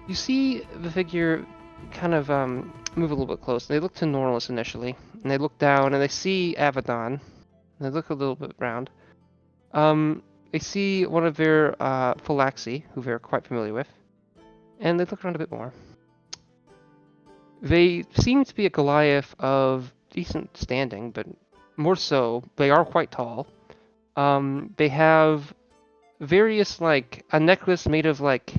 You see the figure kind of move a little bit close. They look to Norlis initially, and they look down and they see Abaddon. And they look a little bit around. Um, they see one of their Phylaxi, who they're quite familiar with, and they look around a bit more. They seem to be a Goliath of decent standing, but more so, they are quite tall. They have various, like, a necklace made of, like,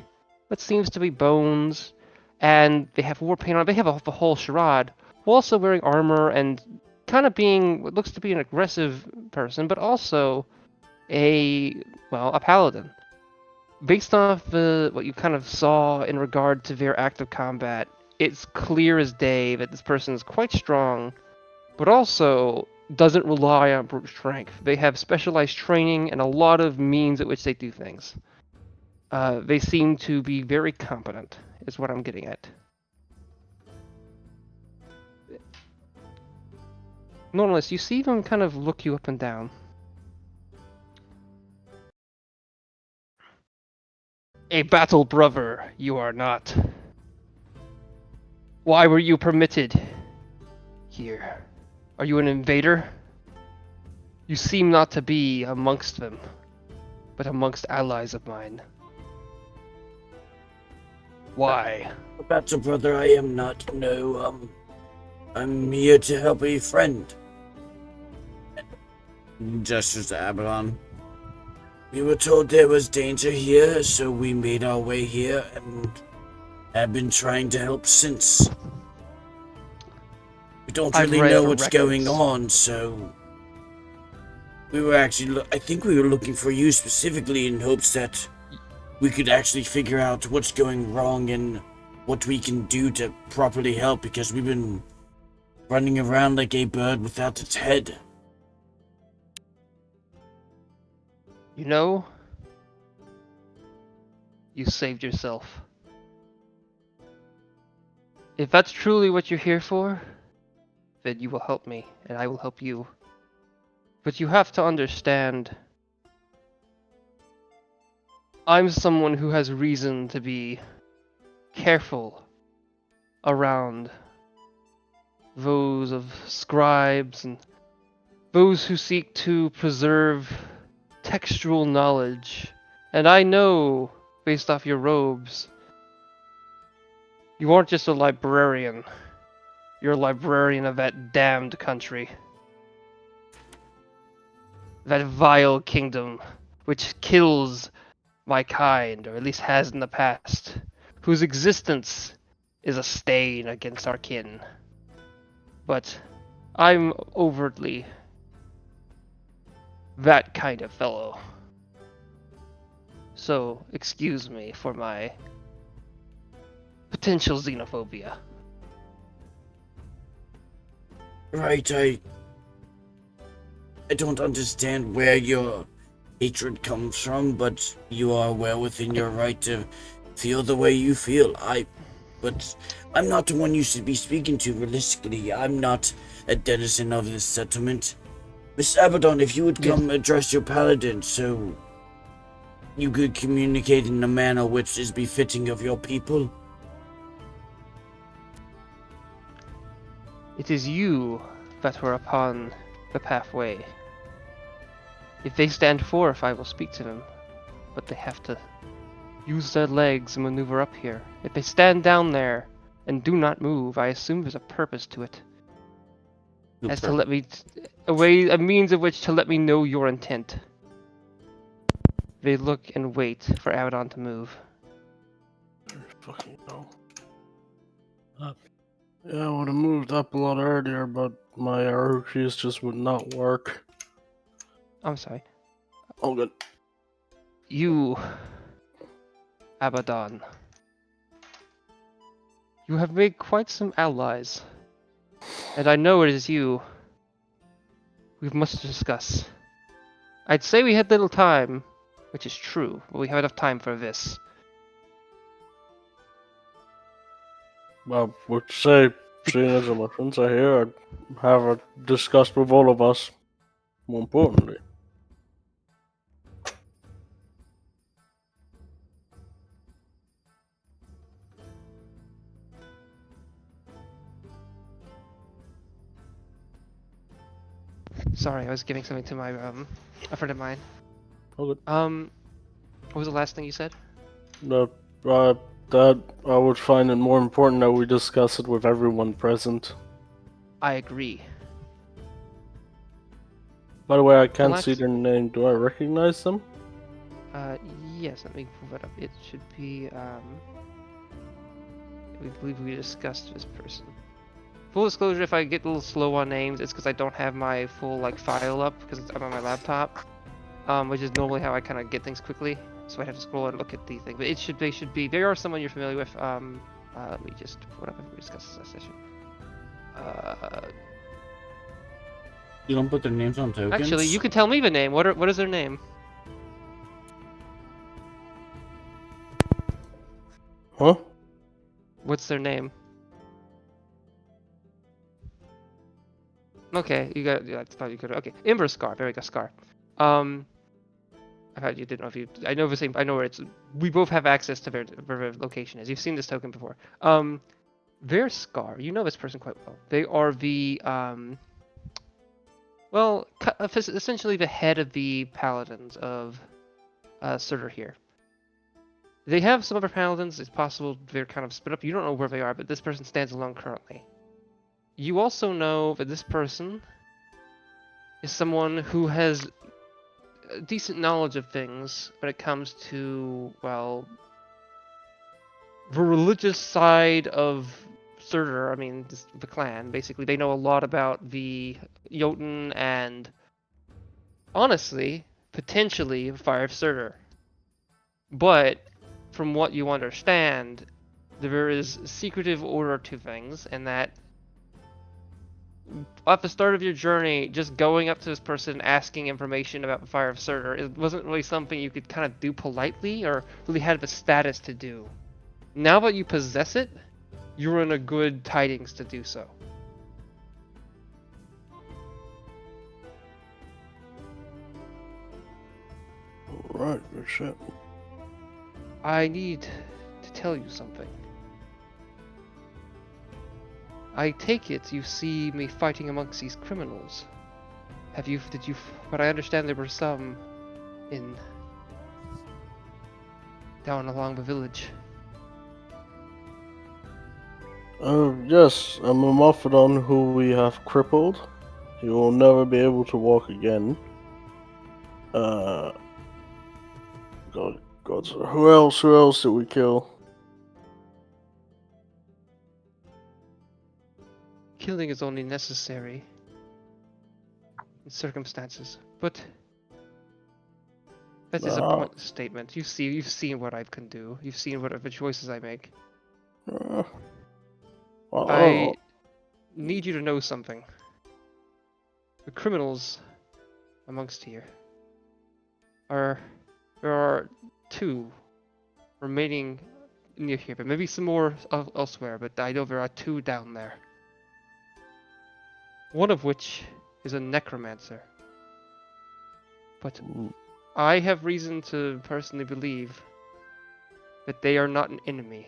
what seems to be bones, and they have war paint on. They have the whole charade, while also wearing armor and kind of being what looks to be an aggressive person, but also a paladin. Based off what you kind of saw in regard to their active combat, it's clear as day that this person is quite strong, but also doesn't rely on brute strength. They have specialized training and a lot of means at which they do things. They seem to be very competent, is what I'm getting at. Normalist, you see them kind of look you up and down. A battle brother, you are not. Why were you permitted here? Are you an invader? You seem not to be amongst them, but amongst allies of mine. Why? A battle brother I am not, no, I'm here to help a friend. Gestures to Abaddon. We were told there was danger here, so we made our way here and have been trying to help since. We don't really know what's going on, so we were actually, I think we were looking for you specifically in hopes that we could actually figure out what's going wrong and what we can do to properly help, because we've been running around like a bird without its head. You know, you saved yourself. If that's truly what you're here for, then you will help me, and I will help you. But you have to understand, I'm someone who has reason to be careful around those of scribes and those who seek to preserve textual knowledge. And I know, based off your robes, you aren't just a librarian. You're a librarian of that damned country. That vile kingdom, which kills my kind, or at least has in the past, whose existence is a stain against our kin. But I'm overtly that kind of fellow. So, excuse me for my potential xenophobia. Right, I don't understand where your hatred comes from, but you are well within your right to feel the way you feel. But I'm not the one you should be speaking to realistically. I'm not a denizen of this settlement. Miss Abaddon, if you would come address your paladin so you could communicate in a manner which is befitting of your people. It is you that were upon the pathway. If they stand forth, I will speak to them, but they have to use their legs and maneuver up here. If they stand down there and do not move, I assume there's a purpose to it. As to let me, a means of which to let me know your intent. They look and wait for Abaddon to move. Fucking no. Yeah, I would have moved up a lot earlier, but my arrows just would not work. I'm sorry. Oh, good. You, Abaddon. You have made quite some allies. And I know it is you. We have much to discuss. I'd say we had little time, which is true, but we have enough time for this. Well, would say, seeing as my friends are here, I'd have a discuss with all of us. More importantly. sorry, I was giving something to my a friend of mine. Oh, good. What was the last thing you said? No, that I would find it more important that we discuss it with everyone present. I agree. By the way, I can't Well, see their name. Do I recognize them? Yes, let me pull that up. It should be, we believe we discussed this person. Full disclosure, if I get a little slow on names, it's because I don't have my full, like, file up, because I'm on my laptop, which is normally how I kind of get things quickly, so I have to scroll and look at the thing. But they should be, they are someone you're familiar with. Let me just pull it up and we discuss this last session. You don't put their names on tokens? Actually, you can tell me the name. What is their name? Huh? What's their name? Okay, you got. Yeah, I thought you could. Okay, Ember Scar. There we go, Scar. I thought you didn't know if you. I know the same. I know where it's. We both have access to where their location is. You've seen this token before. Their Scar. You know this person quite well. They are the well, essentially the head of the paladins of Surtur here. They have some other paladins. It's possible they're kind of split up. You don't know where they are, but this person stands alone currently. You also know that this person is someone who has a decent knowledge of things when it comes to, well, the religious side of Surtur. I mean, the clan. Basically, they know a lot about the Jotun and, honestly, potentially Fire of Surtur. But from what you understand, there is secretive order to things, and that at the start of your journey, just going up to this person asking information about the Fire of Surtur, it wasn't really something you could kind of do politely or really had the status to do. Now that you possess it, you're in a good tidings to do so. Alright, good shit. I need to tell you something. I take it you see me fighting amongst these criminals. But I understand there were some down along the village. Yes, I'm a Mophodon who we have crippled. He will never be able to walk again. God, who else did we kill? Killing is only necessary in circumstances, but that is a pointless statement. You've seen what I can do. You've seen what the choices I make. I need you to know something. The criminals amongst here there are 2 remaining near here, but maybe some more elsewhere, but I know there are 2 down there. One of which is a necromancer. But I have reason to personally believe that they are not an enemy.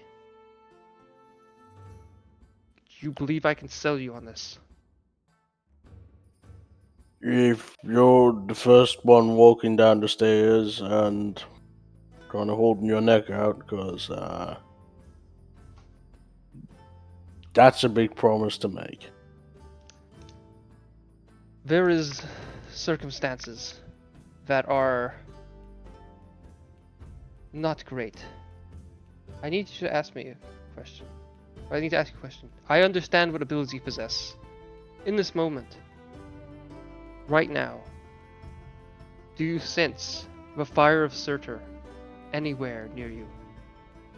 Do you believe I can sell you on this? If you're the first one walking down the stairs and kind of holding your neck out, because that's a big promise to make. There is circumstances that are not great. I need you to ask me a question. I need to ask you a question. I understand what abilities you possess. In this moment, right now, do you sense the Fire of Surtur anywhere near you?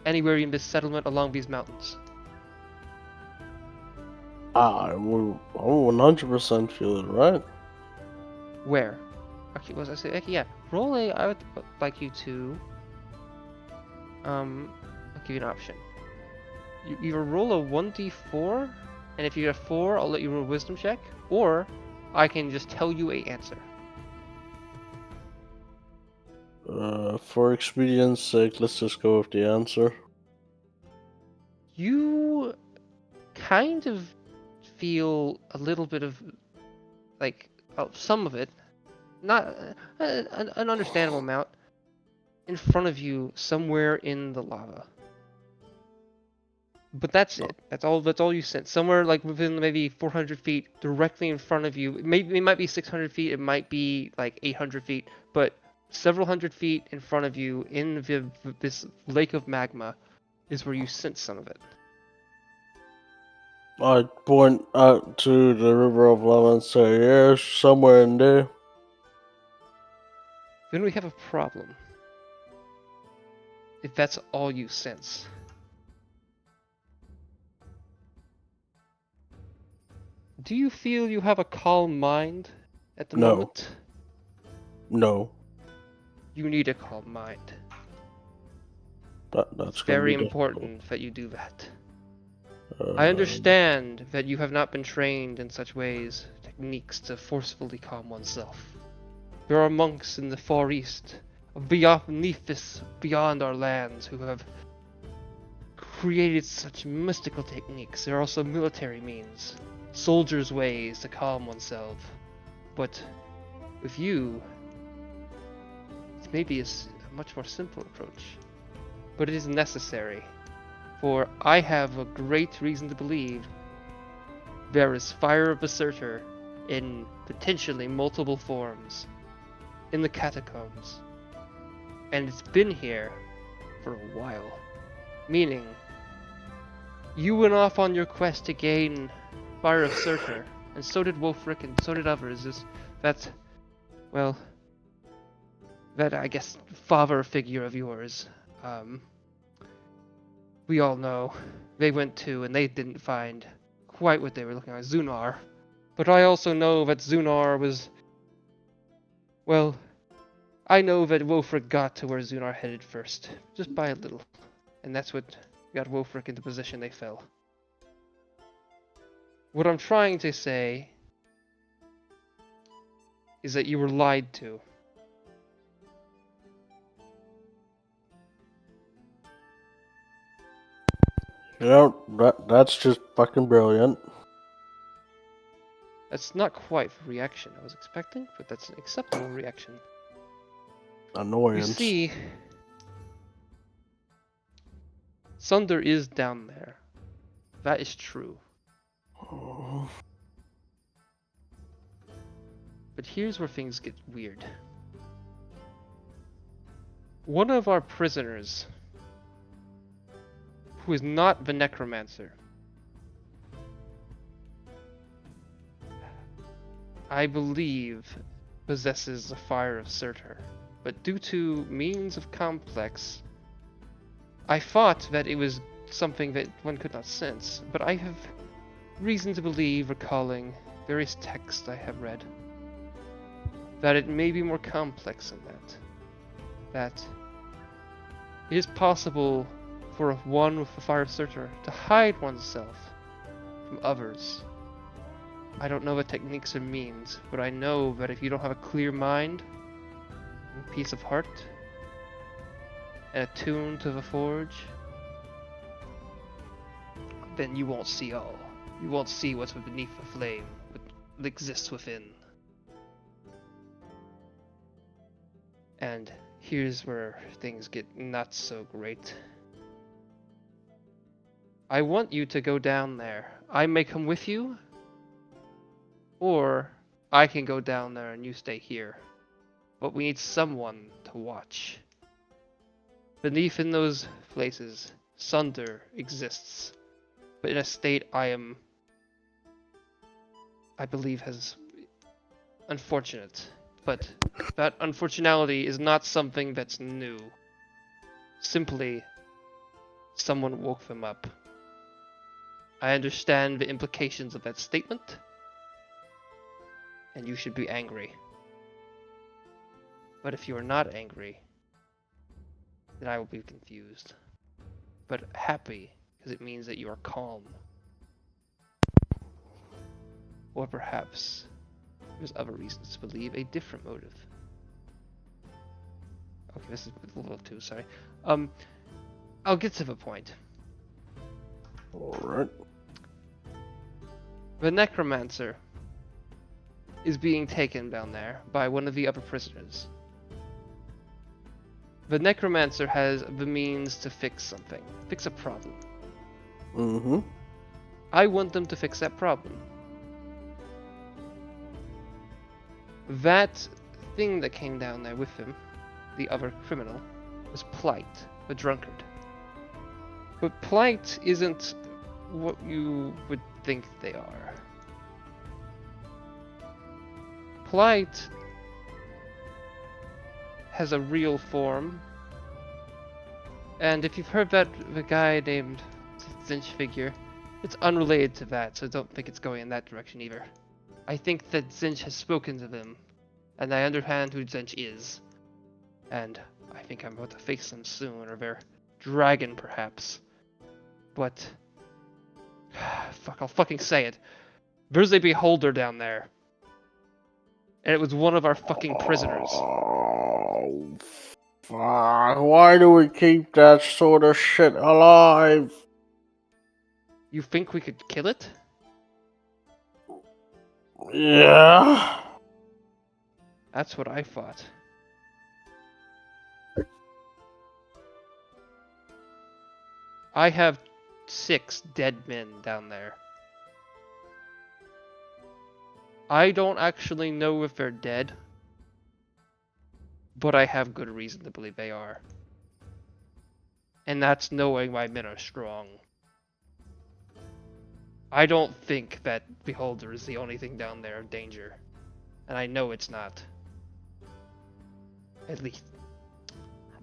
Anywhere in this settlement along these mountains? I will 100% feel it, right? Where? Okay, what was I say? Okay, yeah. Roll a. I would like you to. I'll give you an option. You either roll a 1d4, and if you get a 4, I'll let you roll a wisdom check, or I can just tell you a answer. For expedience sake, let's just go with the answer. You kind of feel a little bit of, like, well, some of it, not an understandable amount, in front of you somewhere in the lava. But that's it. That's all you sense. Somewhere like within maybe 400 feet, directly in front of you. Maybe it might be 600 feet. It might be like 800 feet. But several hundred feet in front of you, in this lake of magma, is where you sense some of it. I point out to the river of lava and say, "Yeah, somewhere in there." Then we have a problem. If that's all you sense. Do you feel you have a calm mind at the No. moment? No. You need a calm mind. That's It's gonna very be important that you do that. difficult. I understand that you have not been trained in such ways, techniques to forcefully calm oneself. There are monks in the Far East, beneath this, beyond our lands, who have created such mystical techniques. There are also military means, soldiers' ways to calm oneself. But with you, it may be a much more simple approach. But it is necessary, for I have a great reason to believe there is fire of Berserker in potentially multiple forms in the catacombs. And it's been here for a while. Meaning, you went off on your quest to gain fire of Surtur, and so did Wolfric, and so did others. That, I guess, father figure of yours, we all know they went to, and they didn't find quite what they were looking at, Zunar. But I also know that Zunar was, well, I know that Wolfric got to where Zunar headed first, just by a little. And that's what got Wolfric into the position they fell. What I'm trying to say is that you were lied to. You know, that's just fucking brilliant. That's not quite the reaction I was expecting, but that's an acceptable reaction. Annoyance. You see, Sunder is down there. That is true. But here's where things get weird. One of our prisoners, who is not the necromancer, I believe possesses the fire of Surtur, but due to means of complex, I thought that it was something that one could not sense, but I have reason to believe, recalling various texts I have read, that it may be more complex than that. That it is possible for one with the fire of Surtur to hide oneself from others. I don't know what techniques or means, but I know that if you don't have a clear mind, and peace of heart, and attuned to the forge, then you won't see all. You won't see what's beneath the flame, what exists within. And here's where things get not so great. I want you to go down there. I may come with you, or I can go down there and you stay here. But we need someone to watch. Beneath in those places, Sunder exists, but in a state I believe has unfortunate. But that unfortunality is not something that's new. Simply, someone woke them up. I understand the implications of that statement, and you should be angry. But if you are not angry, then I will be confused. But happy, because it means that you are calm. Or perhaps there's other reasons to believe a different motive. Okay, this is a little too, sorry. I'll get to the point. Alright. The necromancer is being taken down there by one of the other prisoners. The necromancer has the means to fix something, fix a problem. Mm-hmm. I want them to fix that problem. That thing that came down there with him, the other criminal, was Plight, the drunkard. But Plight isn't what you would think they are. Plight has a real form, and if you've heard that the guy named Zinch figure, it's unrelated to that, so don't think it's going in that direction either. I think that Zinch has spoken to them, and I understand who Zinch is. And I think I'm about to face them soon, or their dragon perhaps. But fuck, I'll fucking say it. There's a beholder down there. And it was one of our fucking prisoners. Oh, fuck. Why do we keep that sort of shit alive? You think we could kill it? Yeah. That's what I thought. I have 6 dead men down there. I don't actually know if they're dead, but I have good reason to believe they are. And that's knowing my men are strong. I don't think that Beholder is the only thing down there of danger. And I know it's not. At least.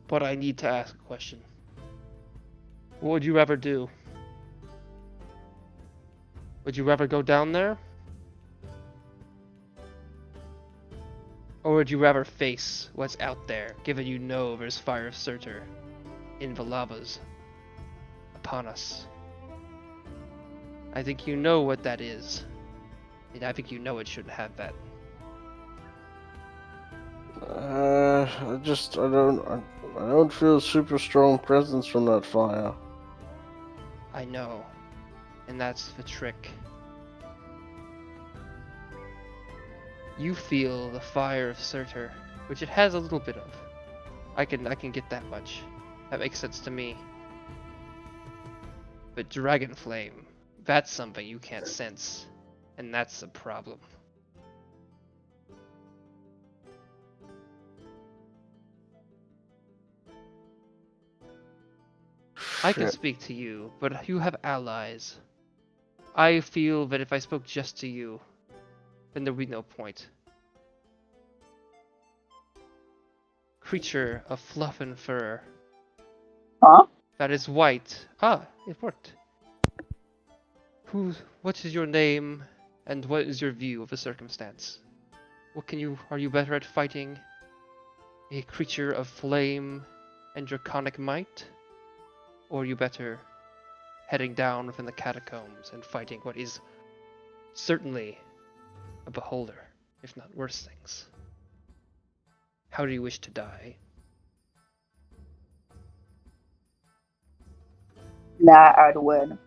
But I need to ask a question. What would you rather do? Would you rather go down there? Or would you rather face what's out there, given you know there's fire of Surtur in the lavas upon us? I think you know what that is. And I think you know it shouldn't have that. I don't feel super strong presence from that fire. I know. And that's the trick. You feel the fire of Surtur, which it has a little bit of. I can get that much. That makes sense to me. But Dragon Flame, that's something you can't sense. And that's the problem. I can speak to you, but you have allies. I feel that if I spoke just to you, then there would be no point. Creature of fluff and fur. Huh? That is white. Ah, it worked. What is your name, and what is your view of the circumstance? Are you better at fighting a creature of flame and draconic might? Or are you better heading down within the catacombs and fighting what is certainly a beholder, if not worse things? How do you wish to die? Nah, I'd win.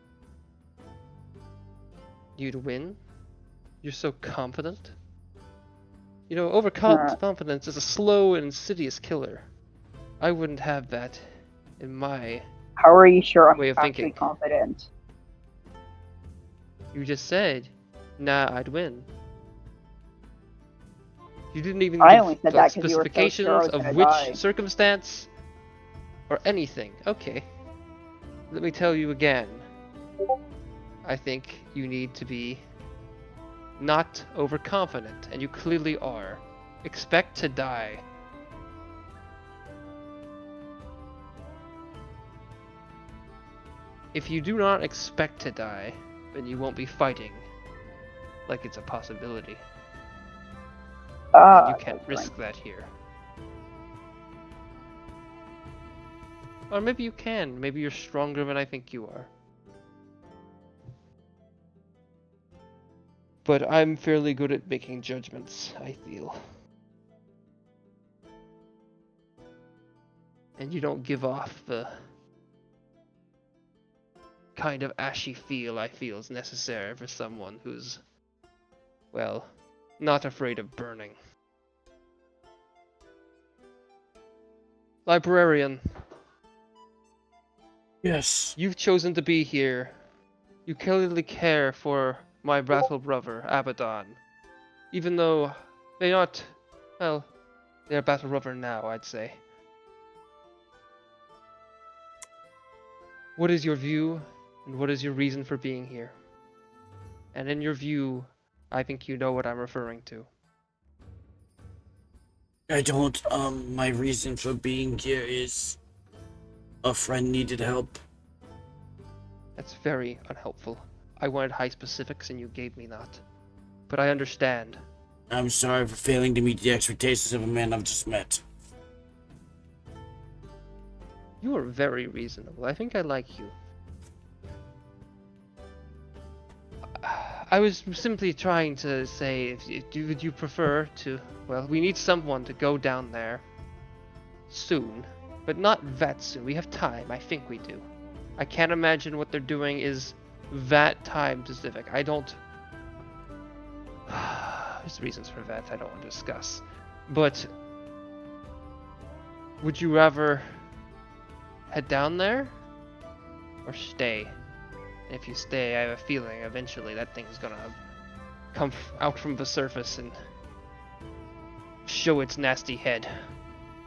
You'd win? You're so confident? You know, overconfidence is a slow and insidious killer. I wouldn't have that in my How are you sure I'm way of actually thinking. confident? You just said, nah, I'd win. You didn't even I give only said that 'cause you were so specifications sure I was of gonna which die. circumstance or anything. Okay. Let me tell you again. I think you need to be not overconfident, and you clearly are. Expect to die. If you do not expect to die, then you won't be fighting like it's a possibility. You can't That's risk that here. Or maybe you can. Maybe you're stronger than I think you are. But I'm fairly good at making judgments, I feel. And you don't give off the kind of ashy feel I feel is necessary for someone who's, well, not afraid of burning. Librarian, Yes. you've chosen to be here. You clearly care for my battle brother, Abaddon. Even though they aren't, well, they're battle brother now, I'd say. What is your view, and what is your reason for being here? And in your view, I think you know what I'm referring to. I don't, my reason for being here is a friend needed help. That's very unhelpful. I wanted high specifics and you gave me that. But I understand. I'm sorry for failing to meet the expectations of a man I've just met. You are very reasonable. I think I like you. I was simply trying to say, would you prefer to... Well, we need someone to go down there soon, but not that soon. We have time. I think we do. I can't imagine what they're doing is that time specific. I don't... There's reasons for that I don't want to discuss. But... Would you rather head down there? Or stay? If you stay, I have a feeling eventually that thing's gonna come out from the surface and show its nasty head.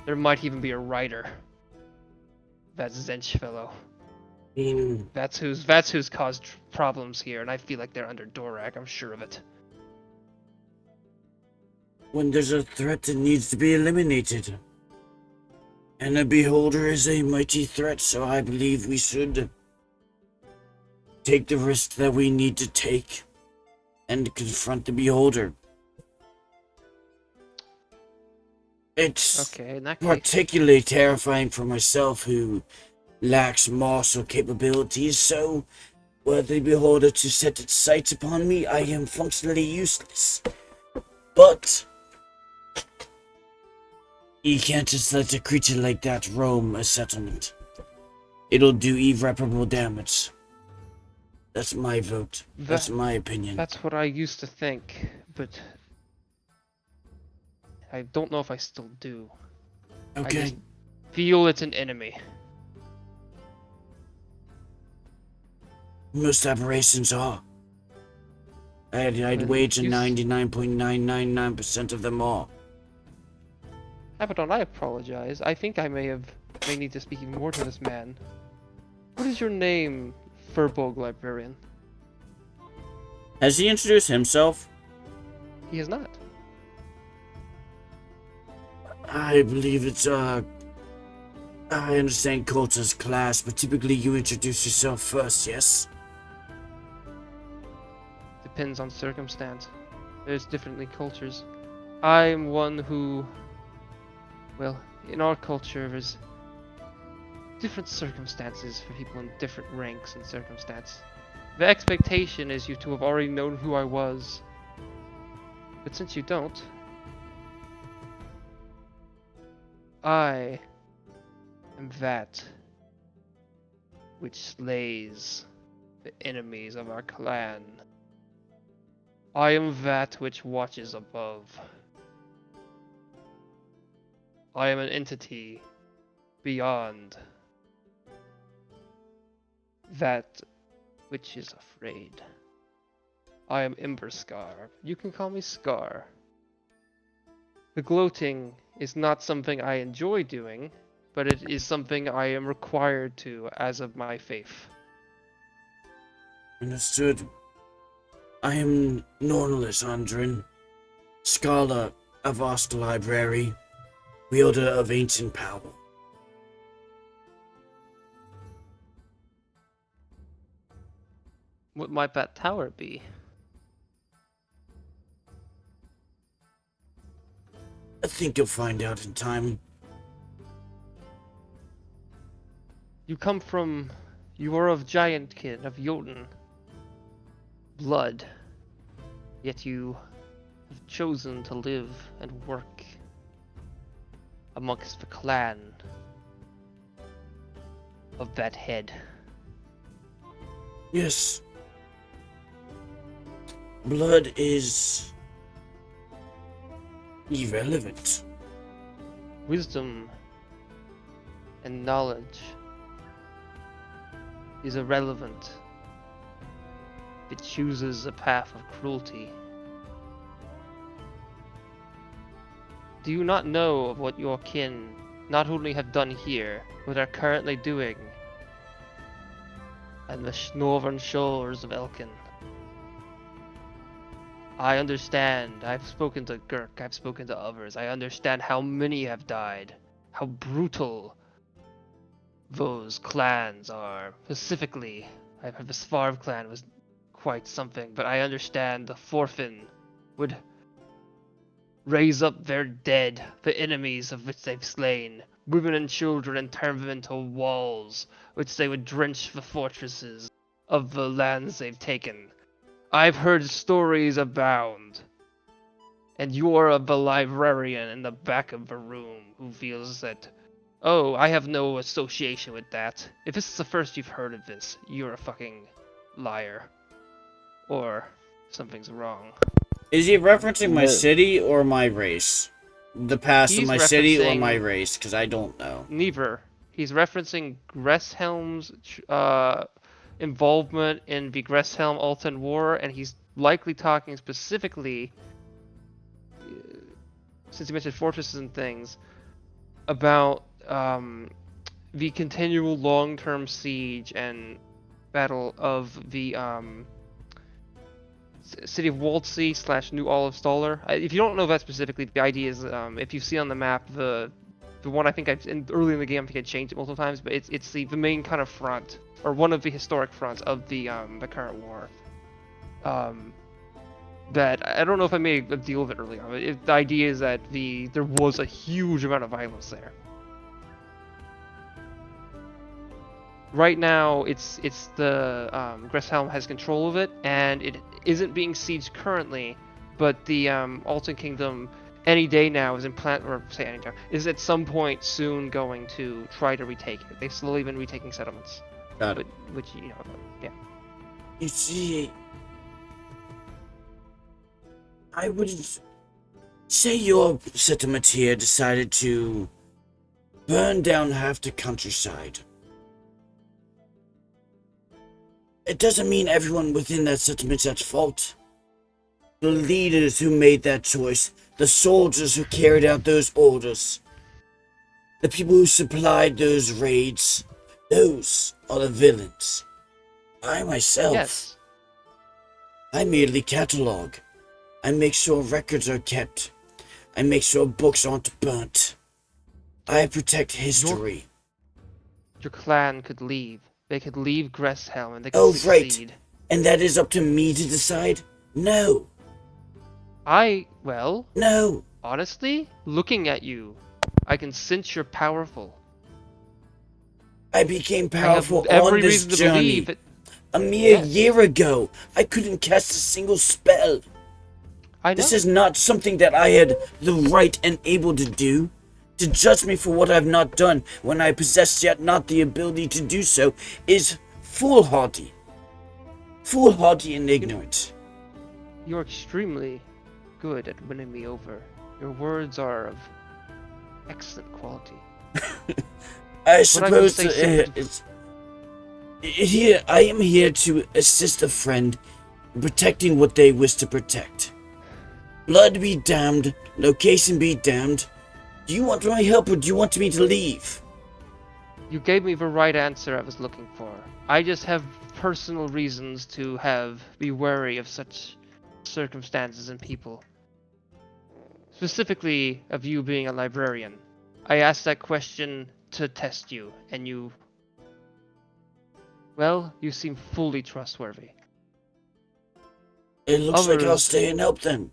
There might even be a rider. That Zench fellow. That's who's caused problems here, and I feel like they're under Dorak, I'm sure of it. When there's a threat that needs to be eliminated. And a beholder is a mighty threat, so I believe we should take the risk that we need to take and confront the beholder. It's Okay, in that case, particularly terrifying for myself, who lacks martial capabilities, so were the beholder to set its sights upon me, I am functionally useless. But you can't just let a creature like that roam a settlement. It'll do irreparable damage. That's my vote. That's my opinion. that's what I used to think, but I don't know if I still do. I Okay. just feel it's an enemy. Most aberrations are. I'd Well, wager you 99.999% of them are. Abaddon, I apologize. I think I may need to speak even more to this man. What is your name, Furbolg Librarian? Has he introduced himself? He has not. I believe it's, I understand culture's class, but typically you introduce yourself first, yes? Depends on circumstance. There's differently cultures. I'm one who... Well, in our culture, there's different circumstances for people in different ranks and circumstance. The expectation is you to have already known who I was. But since you don't, I am that which slays the enemies of our clan. I am that which watches above. I am an entity beyond that which is afraid. I am Ember Scar. You can call me Scar. The gloating is not something I enjoy doing, but it is something I am required to as of my faith. Understood. I am Nornalis Andrin, scholar of Ost Library, wielder of ancient power. What might that tower be? I think you'll find out in time. You come from... You are of giant kin, of Jotun blood. Yet you have chosen to live and work amongst the clan of that head. Yes. Blood is irrelevant. Wisdom and knowledge is irrelevant. It chooses a path of cruelty. Do you not know of what your kin not only have done here, but are currently doing on the northern shores of Elkin? I understand. I've spoken to Gurk, I've spoken to others. I understand how many have died, how brutal those clans are. Specifically, I've heard the Svarv clan was quite something, but I understand the Thorfinn would raise up their dead, the enemies of which they've slain, women and children, and turn them into walls, which they would drench the fortresses of the lands they've taken. I've heard stories abound. And you're the librarian in the back of the room who feels that, oh, I have no association with that. If this is the first you've heard of this, you're a fucking liar. Or something's wrong. Is he referencing my No. city or my race? The past of He's my city or referencing- my race? Because I don't know. Neither. He's referencing Gresshelm's involvement in the Gresshelm-Alton War, and he's likely talking specifically, since he mentioned fortresses and things, about the continual long-term siege and battle of the city of Waldsea / New Olive Staller. If you don't know that specifically, the idea is if you see on the map the one I think early in the game I think I changed it multiple times, but it's the main kind of front, or one of the historic fronts of the current war. That I don't know if I made a deal with it earlier, but the idea is that there was a huge amount of violence there. Right now, it's the Gresshelm has control of it, and it isn't being sieged currently, but the Alton Kingdom any day now is is at some point soon going to try to retake it. They've slowly been retaking settlements, Got it. which you know, yeah. You see, I would say your settlement here decided to burn down half the countryside. It doesn't mean everyone within that settlement's at fault. The leaders who made that choice, the soldiers who carried out those orders, the people who supplied those raids, those are the villains. I myself, Yes. I merely catalog. I make sure records are kept. I make sure books aren't burnt. I protect history. Your clan could leave. They could leave Gresshelm and they could Oh, right. succeed. And that is up to me to decide? No. Well, honestly, looking at you, I can sense you're powerful. I became I have powerful every on this reason to journey. believe that A mere Yes. year ago, I couldn't cast a single spell. I know. This is not something that I had the right and able to do. To judge me for what I've not done when I possess yet not the ability to do so is foolhardy. Foolhardy and ignorant. You're extremely good at winning me over. Your words are of excellent quality. I can suppose say simply- here I am here to assist a friend in protecting what they wish to protect. Blood be damned, location be damned. Do you want my help or do you want me to leave? You gave me the right answer I was looking for. I just have personal reasons to be wary of such circumstances and people. Specifically of you being a librarian. I asked that question to test you, and you seem fully trustworthy. It looks like I'll Others- stay and help then.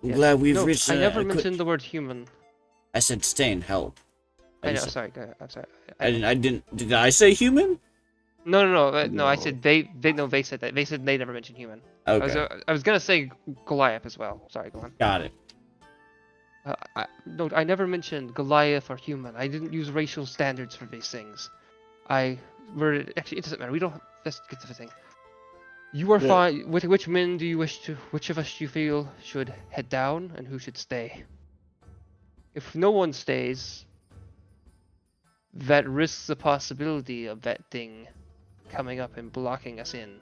I'm Yeah. glad we've No, reached I never a quick- mentioned the word human. I said stay and help. I know, didn't say- sorry, go ahead, I'm sorry. I didn't. Did I say human? No, I No. said they said that. They said they never mentioned human. Okay, I was gonna say Goliath as well. Sorry, go on. got it. No, I never mentioned Goliath or human. I didn't use racial standards for these things. Actually, it doesn't matter. We don't. Let's get to the thing. You are Yeah. fine. Which men do you wish to? Which of us do you feel should head down, and who should stay? If no one stays, that risks the possibility of that thing coming up and blocking us in.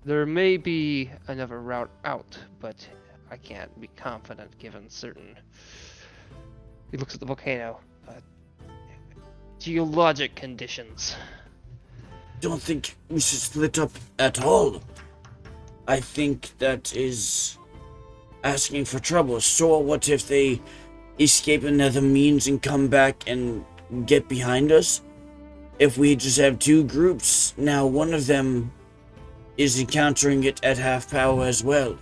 There may be another route out, but I can't be confident given certain... He looks at the volcano. Geologic conditions. Don't think we should split up at all. I think that is asking for trouble. So what if they escape another means and come back and get behind us? If we just have two groups, now one of them is encountering it at half power as well.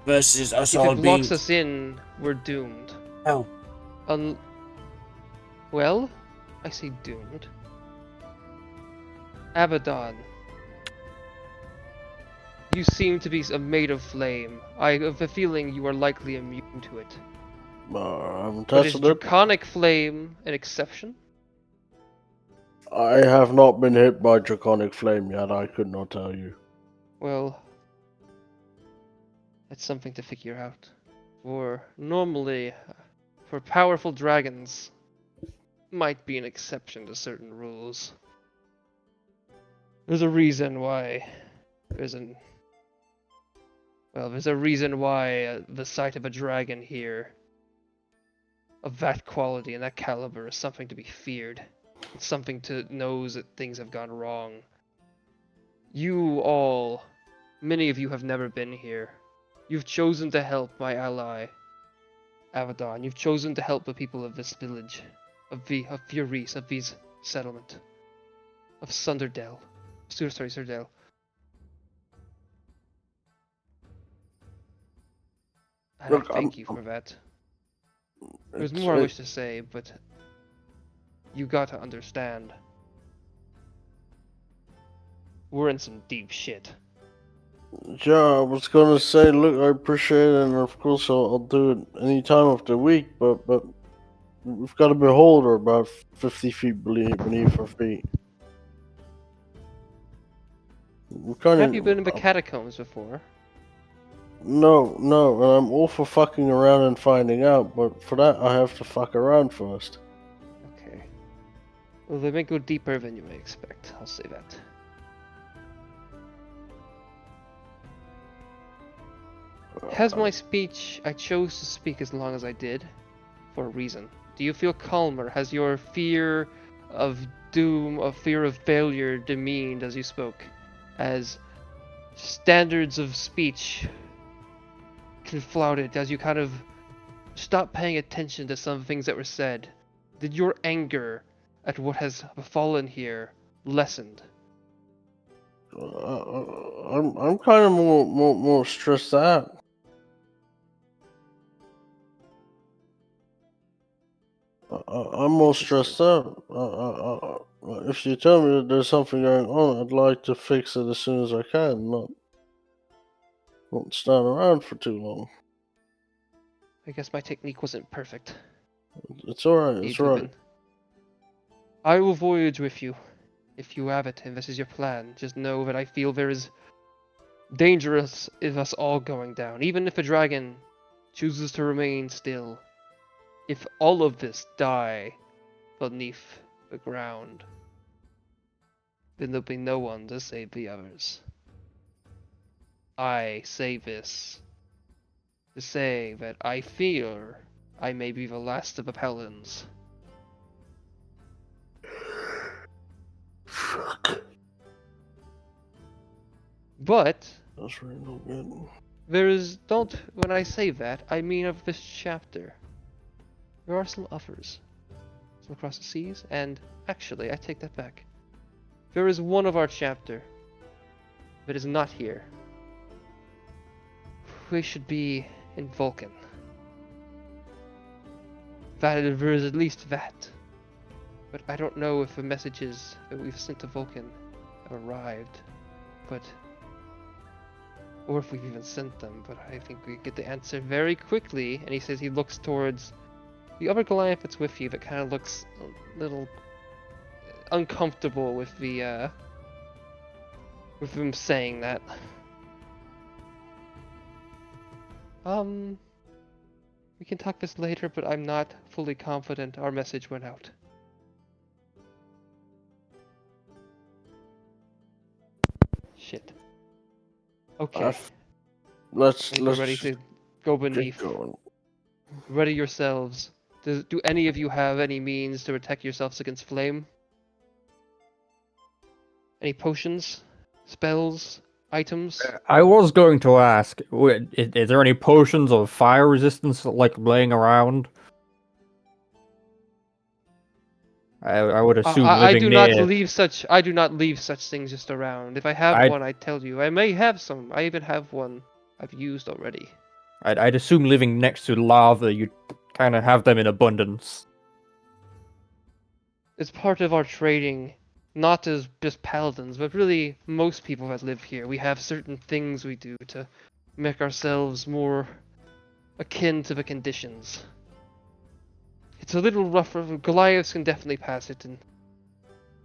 Versus us If all it being... blocks us in, we're doomed. How? Well, I say doomed. Abaddon. You seem to be made of flame. I have a feeling you are likely immune to it. I haven't But is tested it. draconic flame an exception? I have not been hit by draconic flame yet. I could not tell you. Well, that's something to figure out. For normally, for powerful dragons, might be an exception to certain rules. There's a reason why there's a reason why the sight of a dragon here of that quality and that caliber is something to be feared. It's something to know that things have gone wrong. You all, many of you have never been here. You've chosen to help my ally, Abaddon. You've chosen to help the people of this village, of Furis, of V's settlement, of Sunderdale. Sunderdale. And Look, I thank you for that. There's It's- more I wish to say, but you gotta understand. We're in some deep shit. Yeah, I was gonna say, look, I appreciate it, and of course I'll do it any time of the week, but we've got a beholder about 50 feet beneath our feet. We kind Have you been in the catacombs before? No, and I'm all for fucking around and finding out, but for that I have to fuck around first. Okay. Well, they may go deeper than you may expect. I'll say that. Has my speech... I chose to speak as long as I did, for a reason. Do you feel calmer? Has your fear of doom, of fear of failure demeaned as you spoke? As standards of speech flouted, as you kind of stopped paying attention to some things that were said? Did your anger at what has befallen here lessened? I'm kind of more stressed out. I'm more stressed out. If you tell me that there's something going on, I'd like to fix it as soon as I can, not stand around for too long. I guess my technique wasn't perfect. It's alright, it's right. Even. I will voyage with you, if you have it, and this is your plan. Just know that I feel there is dangerous in us all going down. Even if a dragon chooses to remain still, if all of this die beneath the ground, then there'll be no one to save the others. I say this to say that I fear I may be the last of the Paladins. Fuck. But That's really not good. there is, when I say that, I mean of this chapter. There are some others. Some across the seas, and actually, I take that back. There is one of our chapter that is not here. We should be in Vulcan. There is at least that. But I don't know if the messages that we've sent to Vulcan have arrived. Or if we've even sent them, but I think we get the answer very quickly. And he says he looks towards the other Goliath that's with you that kind of looks a little uncomfortable with with him saying that. We can talk this later, but I'm not fully confident our message went out. Shit. Okay. Let's I think we're ready to go get beneath. going. Ready yourselves. Do any of you have any means to protect yourselves against flame? Any potions? Spells? Items? I was going to ask, is there any potions of fire resistance like laying around? I would assume I living do not near. leave such things just around. If I have I'd one, I tell you. I may have some. I even have one I've used already. I'd assume living next to lava, you'd kind of have them in abundance. It's part of our trading, not as just paladins, but really most people that live here. We have certain things we do to make ourselves more akin to the conditions. It's a little rougher. Goliaths can definitely pass it,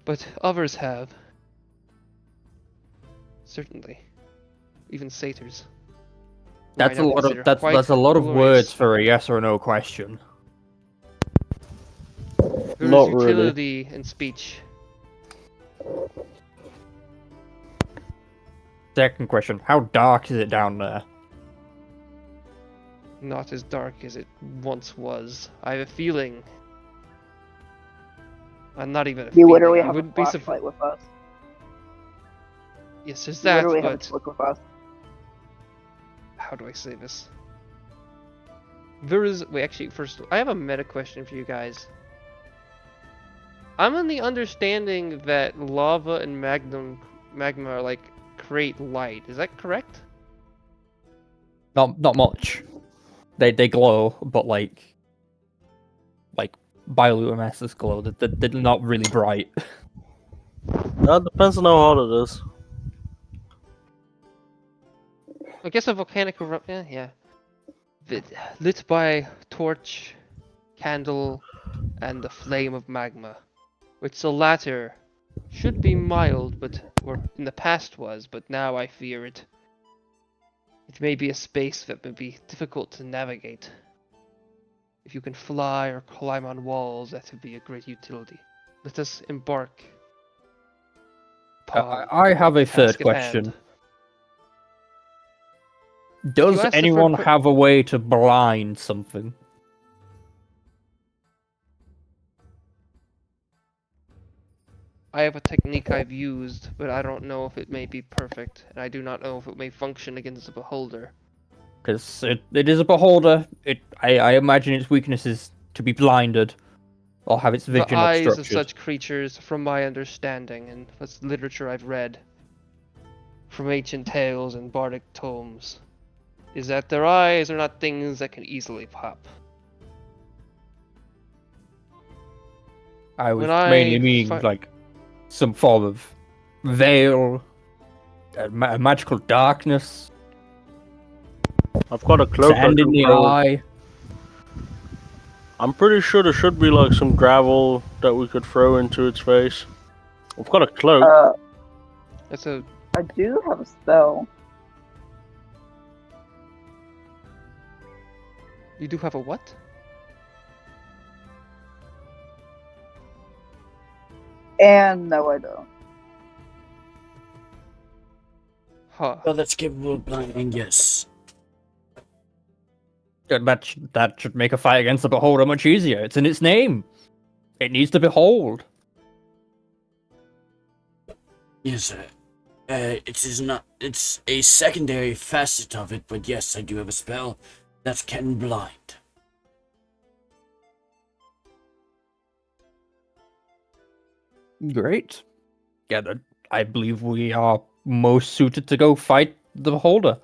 but others have. Certainly. Even satyrs. That's a lot of that's a lot of words for a yes or no question. There Not is really. utility in speech. Second question: how dark is it down there? Not as dark as it once was. I have a feeling. Not even a We feeling. literally I have a wouldn't be flashlight with us. Yes, there's We that, literally have a but slick with us. how do I say this? There is. Wait, actually, first, I have a meta question for you guys. I'm on the understanding that lava and magma are like create light. Is that correct? Not much. They glow, but like bioluminescence glow. They're not really bright. That depends on how hot it is. I guess a volcanic eruption. Yeah. Lit by torch, candle, and the flame of magma, which the latter should be mild, or in the past was, but now I fear it. It may be a space that may be difficult to navigate. If you can fly or climb on walls, that would be a great utility. Let us embark upon I have a the task third at hand. question. Does asked the anyone third have a way to blind something? I have a technique I've used, but I don't know if it may be perfect, and I do not know if it may function against the beholder. Because it is a beholder. I imagine its weakness is to be blinded or have its The vision eyes of obstructed. such creatures, from my understanding, and that's literature I've read, from ancient tales and bardic tomes, is that their eyes are not things that can easily pop. I was When I mainly meaning like some form of veil, a magical darkness, I've got a cloak. sand in the eye. I'm pretty sure there should be like some gravel that we could throw into its face. I've got a cloak. That's a I do have a spell. You do have a what? And no, I don't. Huh. Oh, that's capable of blinding, yes. That should make a fight against the beholder much easier. It's in its name. It needs to behold. Yes, it is not. It's a secondary facet of it, but yes, I do have a spell that can blind. Great. Yeah, I believe we are most suited to go fight the beholder.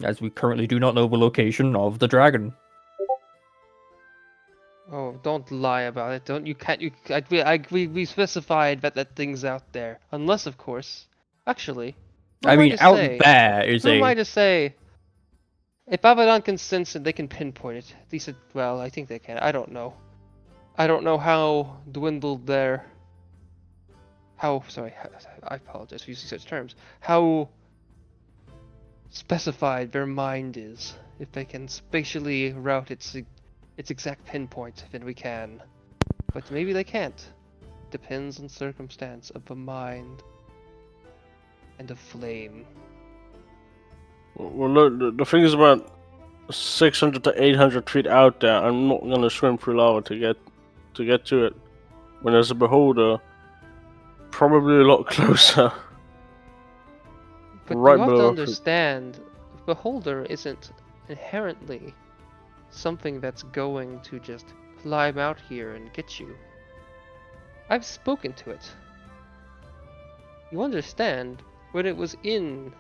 As we currently do not know the location of the dragon. Oh, don't lie about it. Don't you can't you we specified that thing's out there. Unless of course. Actually, who I am mean, to out say? there is Who am I a. to say? If Abaddon can sense it, they can pinpoint it. At least well, I think they can. I don't know. I don't know how dwindled their. I apologize for using such terms. How specified their mind is. If they can spatially route its exact pinpoint, then we can. But maybe they can't. Depends on circumstance of the mind and of flame. Well, look, the thing is about 600 to 800 feet out there. I'm not gonna swim through lava to get to it. When there's a beholder, probably a lot closer. But Right you have to below our feet. understand, Beholder isn't inherently something that's going to just climb out here and get you. I've spoken to it. You understand, when it was in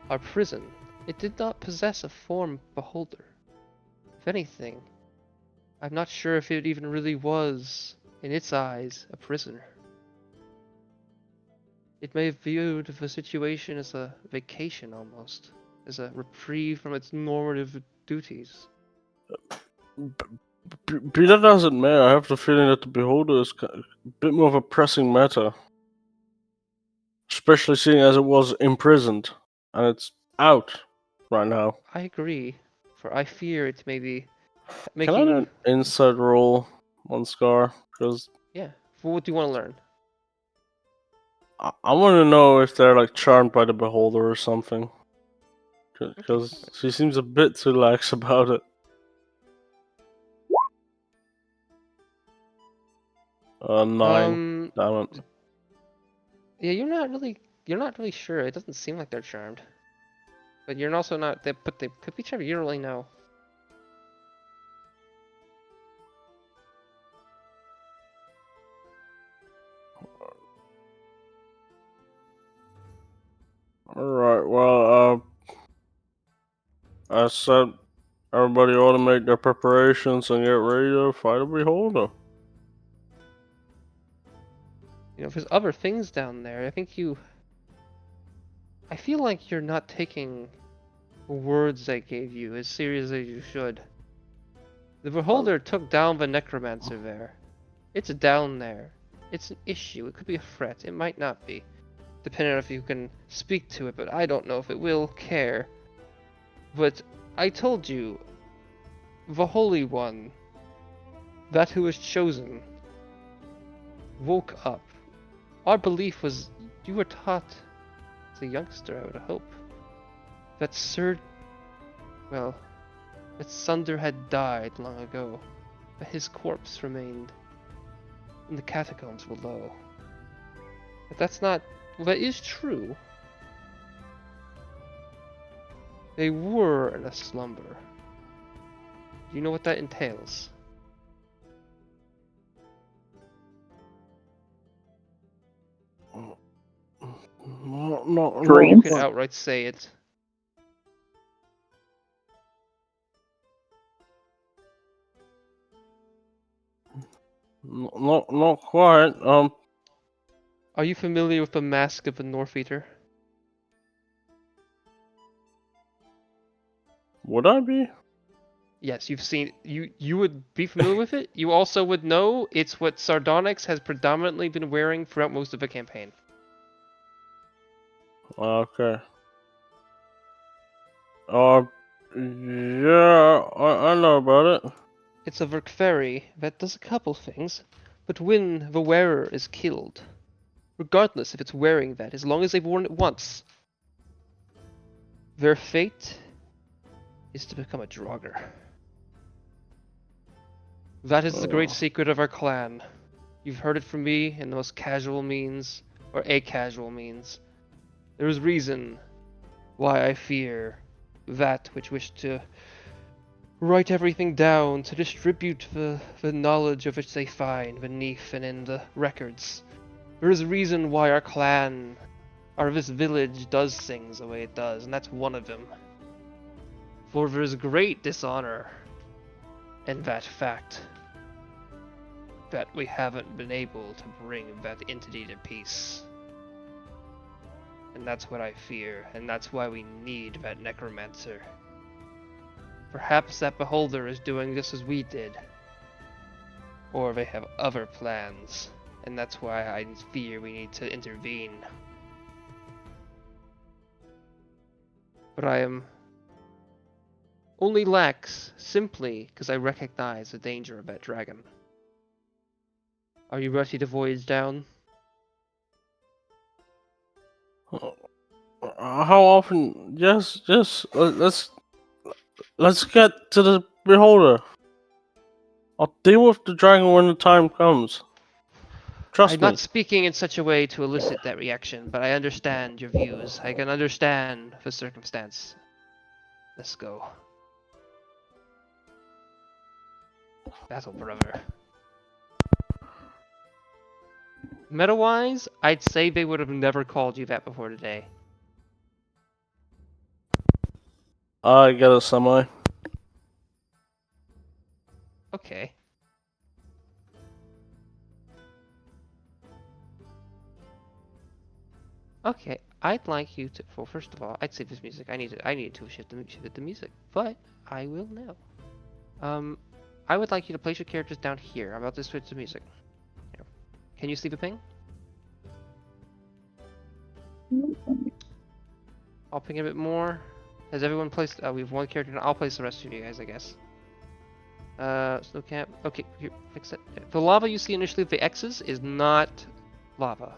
our prison, it did not possess a form beholder. If anything, I'm not sure if it even really was, in its eyes, a prisoner. It may have viewed the situation as a vacation almost, as a reprieve from its normative duties. Be that as it may, I have the feeling that the beholder is a bit more of a pressing matter. Especially seeing as it was imprisoned, and it's out right now. I agree, for I fear it may be Can I do making. an inside roll on Scar? Because Yeah, what do you want to learn? I want to know if they're like charmed by the beholder or something. Okay. Because she seems a bit too lax about it. Nine. Damn it. Yeah, you're not really sure. It doesn't seem like they're charmed. But you're also not, but they could be charmed, you don't really know. Alright, well, I said everybody ought to make their preparations and get ready to fight a beholder. You know, if there's other things down there, I feel like you're not taking the words I gave you as seriously as you should. The Beholder took down the Necromancer there. It's down there. It's an issue. It could be a threat. It might not be. Depending on if you can speak to it, but I don't know if it will care. But I told you, the Holy One, that who was chosen, woke up. Our belief was you were taught as a youngster, I would hope, that that Sunder had died long ago, but his corpse remained in the catacombs below. But that is true. They were in a slumber. Do you know what that entails? No, Dreams? You could outright say it. not quite. Are you familiar with the Mask of the North Eater? Would I be? Yes, you've seen you would be familiar with it. You also would know it's what Sardonyx has predominantly been wearing throughout most of the campaign. Okay. Yeah, I know about it. It's a Verkferi that does a couple things, but when the wearer is killed, regardless if it's wearing that, as long as they've worn it once, their fate is to become a Draugr. That is the great secret of our clan. You've heard it from me in the most casual means, or a casual means. There is reason why I fear that which wished to write everything down, to distribute the knowledge of which they find beneath and in the records. There is a reason why our clan, or this village, does things the way it does, and that's one of them. For there is great dishonor in that fact that we haven't been able to bring that entity to peace. And that's what I fear, and that's why we need that necromancer. Perhaps that beholder is doing just as we did. Or they have other plans, and that's why I fear we need to intervene. But I am only lax simply because I recognize the danger of that dragon. Are you ready to voyage down? How often? Yes, yes. Let's get to the beholder. I'll deal with the dragon when the time comes. Trust I'm me. not speaking in such a way to elicit that reaction, but I understand your views. I can understand the circumstance. Let's go. Battle, brother. Meta-wise, I'd say they would have never called you that before today. I get a semi. Okay. Okay, I'd like you to. Well, first of all, I'd save this music. I need to shift the music, but I will now. I would like you to place your characters down here. I'm about to switch the music. Here. Can you see the ping? I'll ping a bit more. Has everyone placed? We have one character now. I'll place the rest of you guys, I guess. Snow camp. Okay, here, fix it. The lava you see initially with the X's is not lava.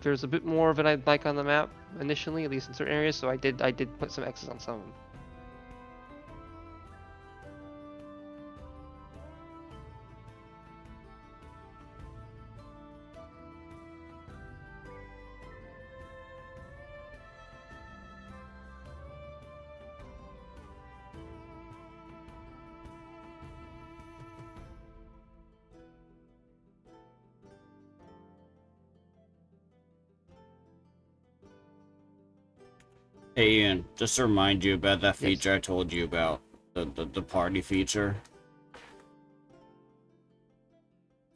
There's a bit more of it I'd like on the map initially, at least in certain areas, so I did put some X's on some of them. Hey Ian, just to remind you about that Yes. feature I told you about, the party feature.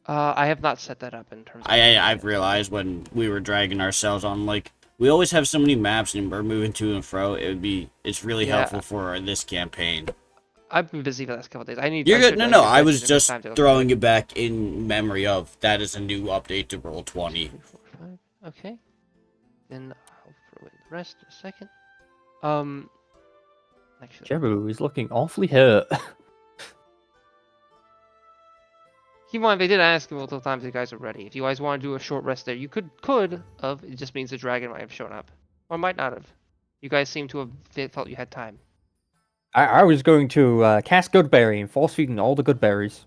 I have not set that up in terms of... I've realized when we were dragging ourselves on, like, we always have so many maps and we're moving to and fro, it's really Yeah. helpful for this campaign. I've been busy the last couple of days. You're good. No, I was just time to look throwing at you back in memory of that is a new update to Roll20. 3, 4, 5. Okay. Then I'll throw in the rest in a second. Actually, Jebu is looking awfully hurt. keep in mind, they did ask me multiple times if you guys are ready. If you guys want to do a short rest there, you could have. It just means the dragon might have shown up. Or might not have. You guys seem to have felt you had time. I was going to cast Goodberry and force feeding all the good berries.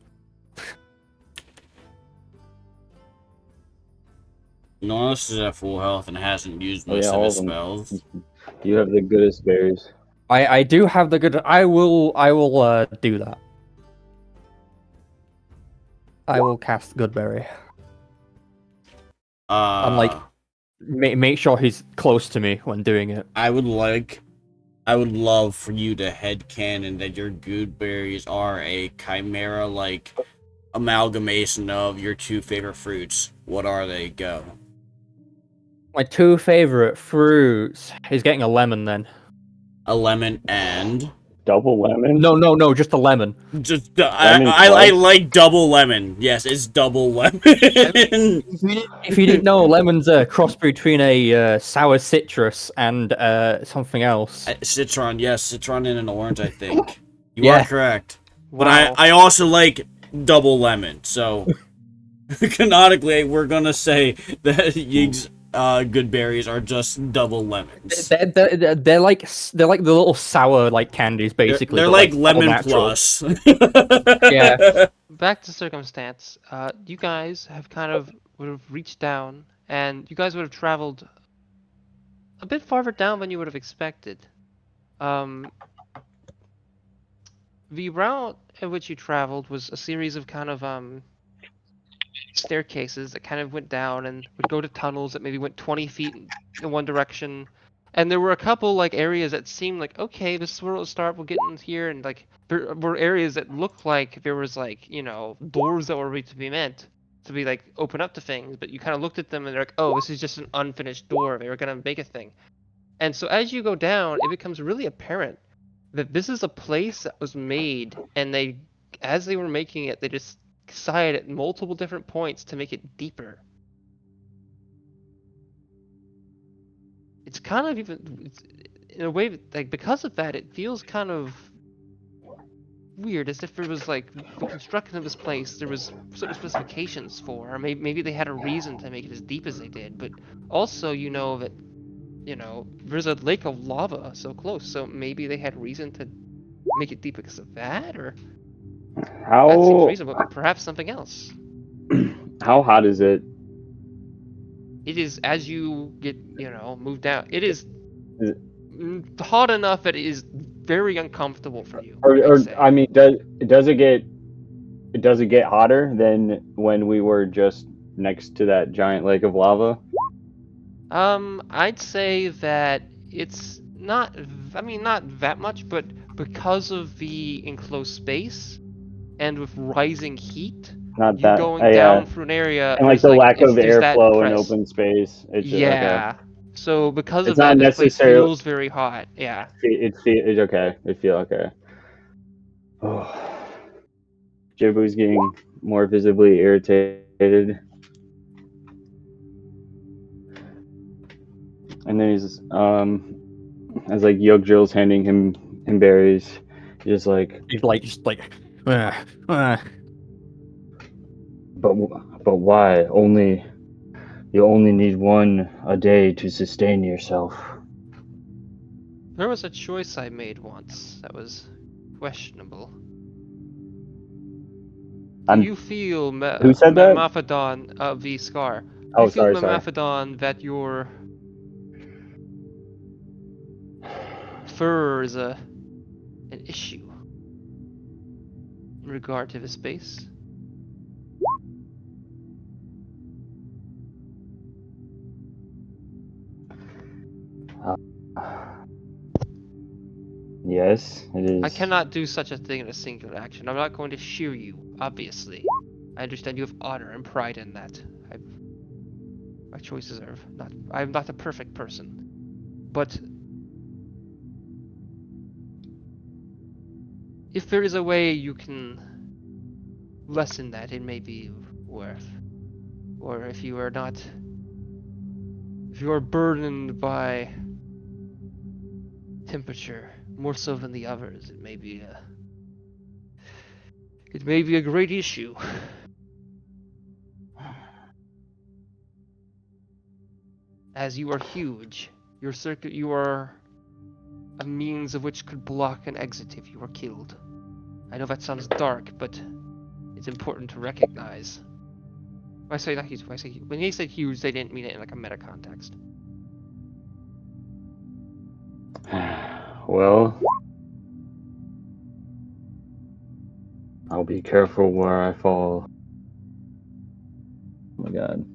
No one else is at full health and hasn't used Oh, most yeah, of all his of them. spells. You have the goodest berries. I do have the good. I will do that. I will cast Goodberry. I'm like, make sure he's close to me when doing it. I would love for you to headcanon that your good berries are a chimera like amalgamation of your two favorite fruits. What are they? Go. My two favorite fruits. He's getting a lemon then. A lemon and Double lemon? No, just a lemon. just Lemon I plus? like double lemon. Yes, it's double lemon. If you didn't know, lemon's a cross between a sour citrus and something else. Citron, yes, citron and an orange, I think. You Yeah. are correct. Wow. But I also like double lemon, so canonically we're gonna say that Yig's good berries are just double lemons. They're like the little sour like candies basically. They're but, like all lemon natural. plus. Yeah. Back to circumstance. You guys have would have reached down, and you guys would have traveled a bit farther down than you would have expected. The route in which you traveled was a series of staircases that kind of went down and would go to tunnels that maybe went 20 feet in one direction. And there were a couple like areas that seemed like, okay, this is where it'll start, we'll get in here, and like there were areas that looked like there was like, doors that were to be meant to be like open up to things, but you kind of looked at them and they're like, oh, this is just an unfinished door. They were gonna make a thing. And so as you go down, it becomes really apparent that this is a place that was made, and as they were making it, they just side at multiple different points to make it deeper. It's kind of in a way, like, because of that, it feels kind of weird, as if it was like the construction of this place there was certain specifications for, or maybe they had a reason to make it as deep as they did. But also, you know that there's a lake of lava so close, so maybe they had reason to make it deep because of that, or that seems How reasonable, but perhaps something else. how hot is it? It is, as you get moved down, it is Is hot enough that it is very uncomfortable for you, Or, I'd say. I mean, does it get hotter than when we were just next to that giant lake of lava? I'd say that it's not, I mean, not that much, but because of the enclosed space and with rising heat, Not you that, going yeah, down through an area, and like there's the like, lack of there's that airflow in press. open space. It's just, okay. Yeah. So because It's of not that, this place necessarily. feels very hot. Yeah. It's okay. It feel okay. Oh, Jibu's getting more visibly irritated, and then he's as like Yogdrill's handing him berries, he's just like, uh, uh. but why? You only need one a day to sustain yourself. There was a choice I made once that was questionable. Do you feel, Who said that? Maphodon of the Scar? Do Oh, you feel, sorry. Maphodon, that your fur is an issue in regard to the space? Yes, it is. I cannot do such a thing in a singular action. I'm not going to shear you, obviously. I understand you have honor and pride in that. My choices are not... I'm not a perfect person. But if there is a way you can lessen that, it may be worth. Or if you are not... If you are burdened by temperature more so than the others, it may be a great issue. As you are huge, you are a means of which could block an exit if you were killed. I know that sounds dark, but it's important to recognize. When I say not huge, when they said huge, they didn't mean it in like a meta context. Well, I'll be careful where I fall. Oh my god.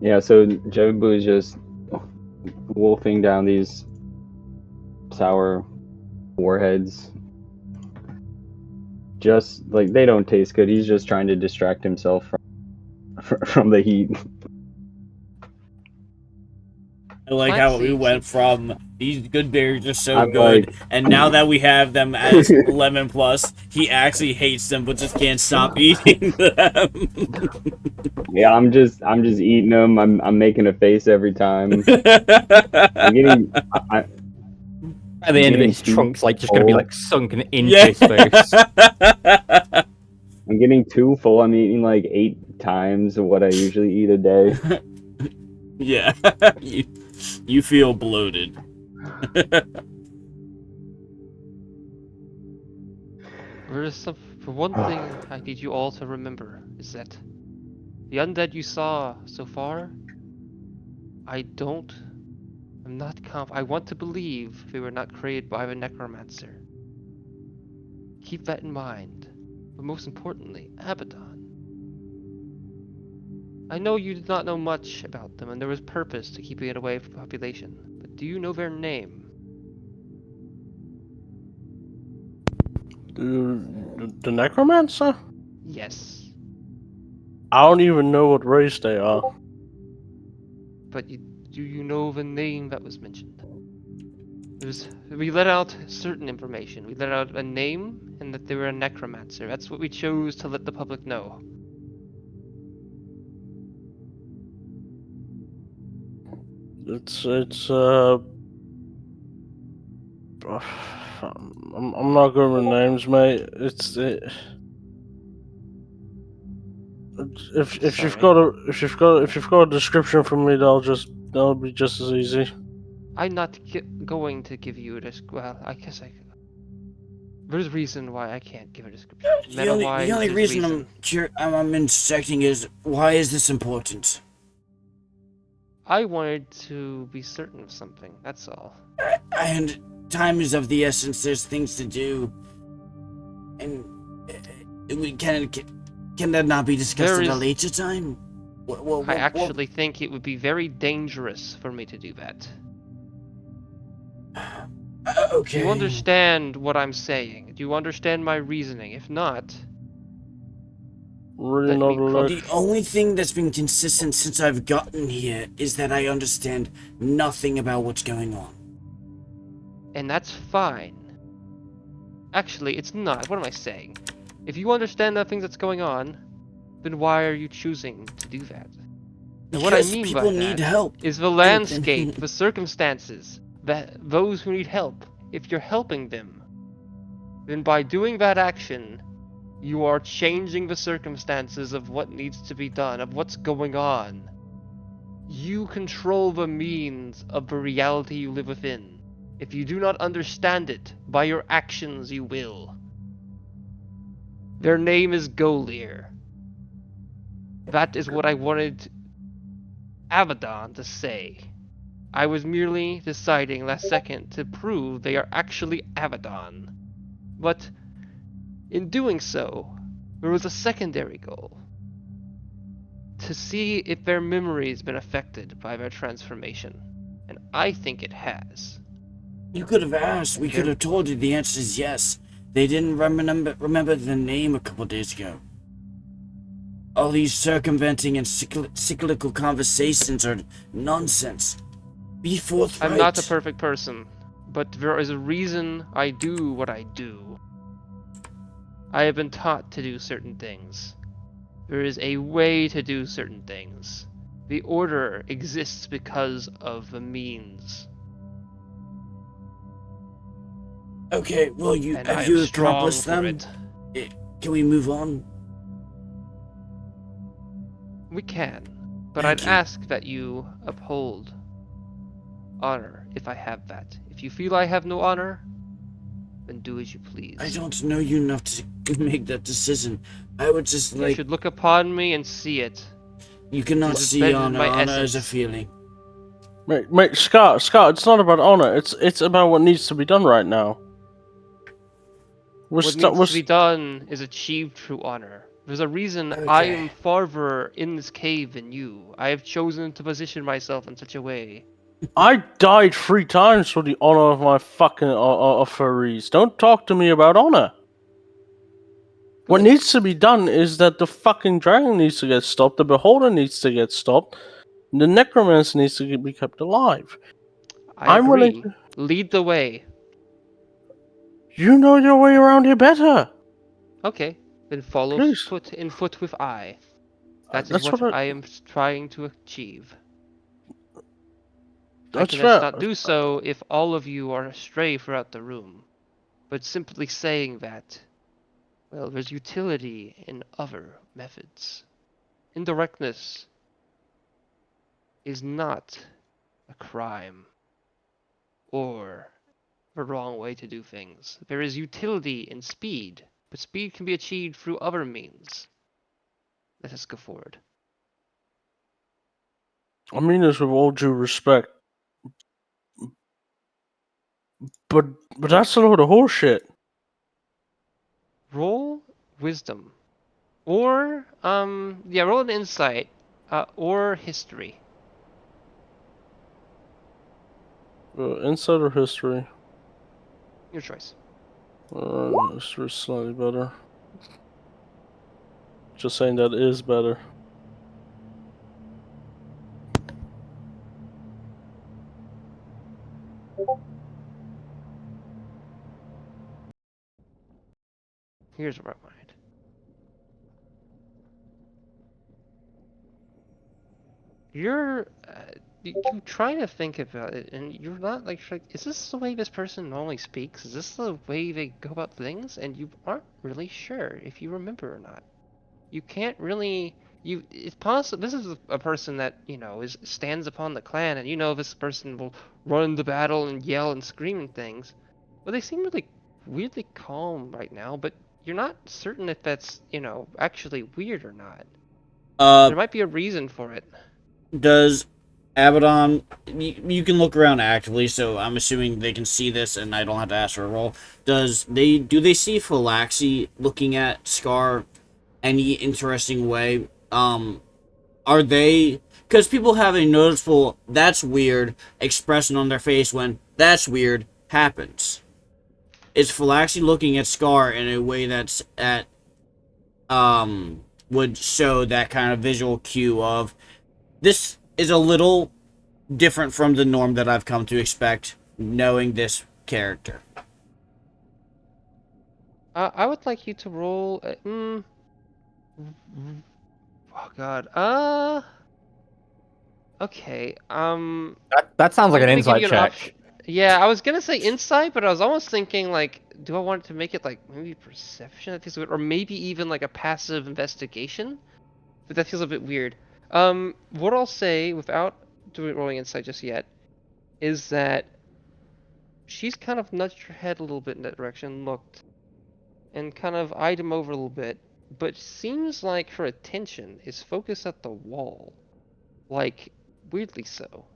Yeah, so Jobu is just wolfing down these sour warheads. Just like they don't taste good. He's just trying to distract himself from the heat. I like Plant how we seeds. went from these good berries are so I'm good, like- and now that we have them as lemon plus, he actually hates them but just can't stop eating them. Yeah, I'm just eating them. I'm making a face every time. I'm getting. At the end of it, his Getting trunk's like just gonna be full. like sunken into Yeah. his face. I'm getting too full. I'm eating like 8 times what I usually eat a day. Yeah, you feel bloated. For one thing I need you all to remember is that the undead you saw so far, I want to believe they were not created by the necromancer. Keep that in mind. But most importantly, Abaddon. I know you did not know much about them, and there was purpose to keeping it away from the population. But do you know their name? The necromancer? Yes. I don't even know what race they are. But do you know the name that was mentioned? We let out certain information. We let out a name and that they were a necromancer. That's what we chose to let the public know. It's I'm not good with names, mate. If you've Sorry. got a description for me, that'll be just as easy. I'm not going to give you a well, I guess there's a reason why I can't give a description. The Meta-wise, only there's a reason reason. I'm intersecting is why is this important? I wanted to be certain of something, that's all. And time is of the essence. There's things to do, and can that not be discussed There at a is- later time? I actually think it would be very dangerous for me to do that. Okay. Do you understand what I'm saying? Do you understand my reasoning? If not, Really let not me a lot. The only thing that's been consistent since I've gotten here is that I understand nothing about what's going on. and that's fine. Actually, it's not. What am I saying? If you understand the things that's going on, then why are you choosing to do that? And what I Because mean people by need that help. is the landscape, the circumstances, that those who need help. If you're helping them, then by doing that action, you are changing the circumstances of what needs to be done, of what's going on. You control the means of the reality you live within. If you do not understand it, by your actions you will. Their name is Golir. That is what I wanted Abaddon to say. I was merely deciding last second to prove they are actually Abaddon. But in doing so, there was a secondary goal. To see if their memory has been affected by their transformation. And I think it has. You could have asked. We could have told you the answer is yes. They didn't remember the name a couple days ago. All these circumventing and cyclical conversations are nonsense. Be forthright. I'm not a perfect person, but there is a reason I do what I do. I have been taught to do certain things. There is a way to do certain things. The order exists because of the means. Okay, well, And I have am you strong accomplished for them? it. Can we move on? We can, but Thank I'd you. ask that you uphold honor if I have that. If you feel I have no honor, then do as you please. I don't know you enough to make that decision. I would just You like. should look upon me and see it. You cannot It is see embedded in honor. my Honor is a essence. feeling. Mate, Scott, it's not about honor. It's about what needs to be done right now. What needs to be done is achieved through honor. There's a reason I Okay. am farther in this cave than you. I have chosen to position myself in such a way. I died 3 times for the honor of my fucking furries. Don't talk to me about honor. What Good. needs to be done is that the fucking dragon needs to get stopped, the beholder needs to get stopped, the necromancer needs to be kept alive. I I'm willing agree. to... Lead the way. You know your way around here better. Okay, then follow Please. foot in foot with I. That is That's what what I am trying to achieve. I That's can just fair. not do so if all of you are astray throughout the room. But simply saying that, well, there's utility in other methods. Indirectness is not a crime or the wrong way to do things. There is utility in speed, but speed can be achieved through other means. Let us go forward. I mean this with all due respect. But that's a load of horseshit. Roll wisdom. Or, roll an insight. or history. Insight or history? Your choice. History's slightly better. Just saying that is better. Here's what I wanted. You're you trying to think about it, and you're not like sure, is this the way this person normally speaks? Is this the way they go about things? And you aren't really sure if you remember or not. You can't really. It's possible this is a person that stands upon the clan, and this person will run the battle and yell and scream and things. But they seem really weirdly calm right now. But you're not certain if that's actually weird or not. Uh, There might be a reason for it. does Abaddon? You can look around actively, so I'm assuming they can see this, and I don't have to ask for a roll. Do they see Phylaxi looking at Scar any interesting way? Are they? Because people have a noticeable "that's weird" expression on their face when "that's weird" happens. Is Phylaxi looking at Scar in a way that's at would show that kind of visual cue of this is a little different from the norm that I've come to expect, knowing this character. I would like you to roll. Oh God. Okay. That sounds like I'm an gonna give insight you an check. option. Yeah, I was gonna say insight, but I was almost thinking like, do I want to make it like maybe perception? That feels weird, or maybe even like a passive investigation. But that feels a bit weird. What I'll say without rolling insight just yet is that she's kind of nudged her head a little bit in that direction, looked, and kind of eyed him over a little bit, but seems like her attention is focused at the wall. Like, weirdly so.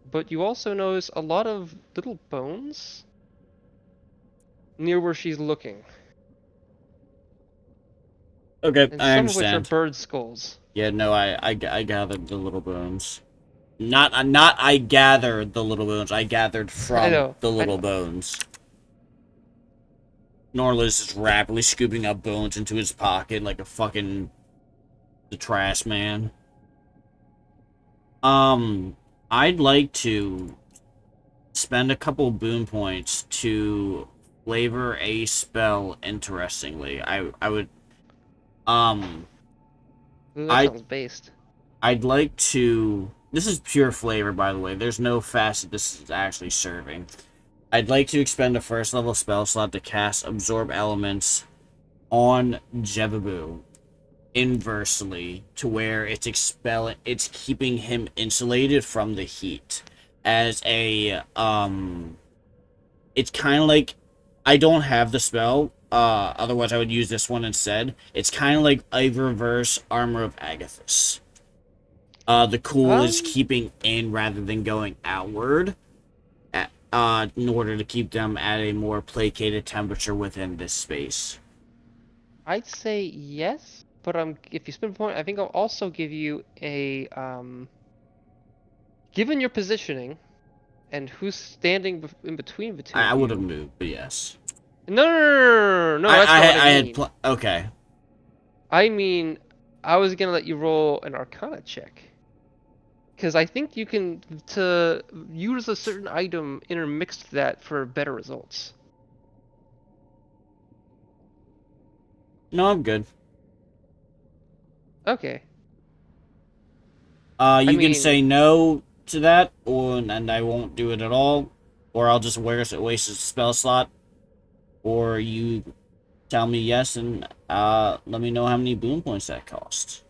But you also notice a lot of little bones near where she's looking, Okay, and I some of which are understand. bird skulls. Yeah, no, I gathered the little bones. Not I gathered the little bones. I gathered I from know, the I little know. bones. Norla's is rapidly scooping up bones into his pocket like a fucking the trash man. I'd like to spend a couple boon points to flavor a spell interestingly. I would Ooh, that I sounds based. I'd like to. This is pure flavor, by the way. There's no facet this is actually serving. I'd like to expend a first level spell slot to cast Absorb Elements on Jevabu inversely to where it's keeping him insulated from the heat. As a it's kind of like I don't have the spell. Otherwise I would use this one instead. It's kind of like a reverse Armor of Agathis. The cool is Um, keeping in rather than going outward, in order to keep them at a more placated temperature within this space. I'd say yes, but if you spend a point, I think I'll also give you a given your positioning and who's standing in between the two I of would have you. moved, but yes. No, no, no, no, no, no, that's not what I mean. Okay. I mean, I was gonna let you roll an Arcana check. Because I think you can to use a certain item intermixed that for better results. No, I'm good. Okay. I You can mean, say no to that, and I won't do it at all, or I'll just waste a spell slot, or you tell me yes and let me know how many boon points that costs.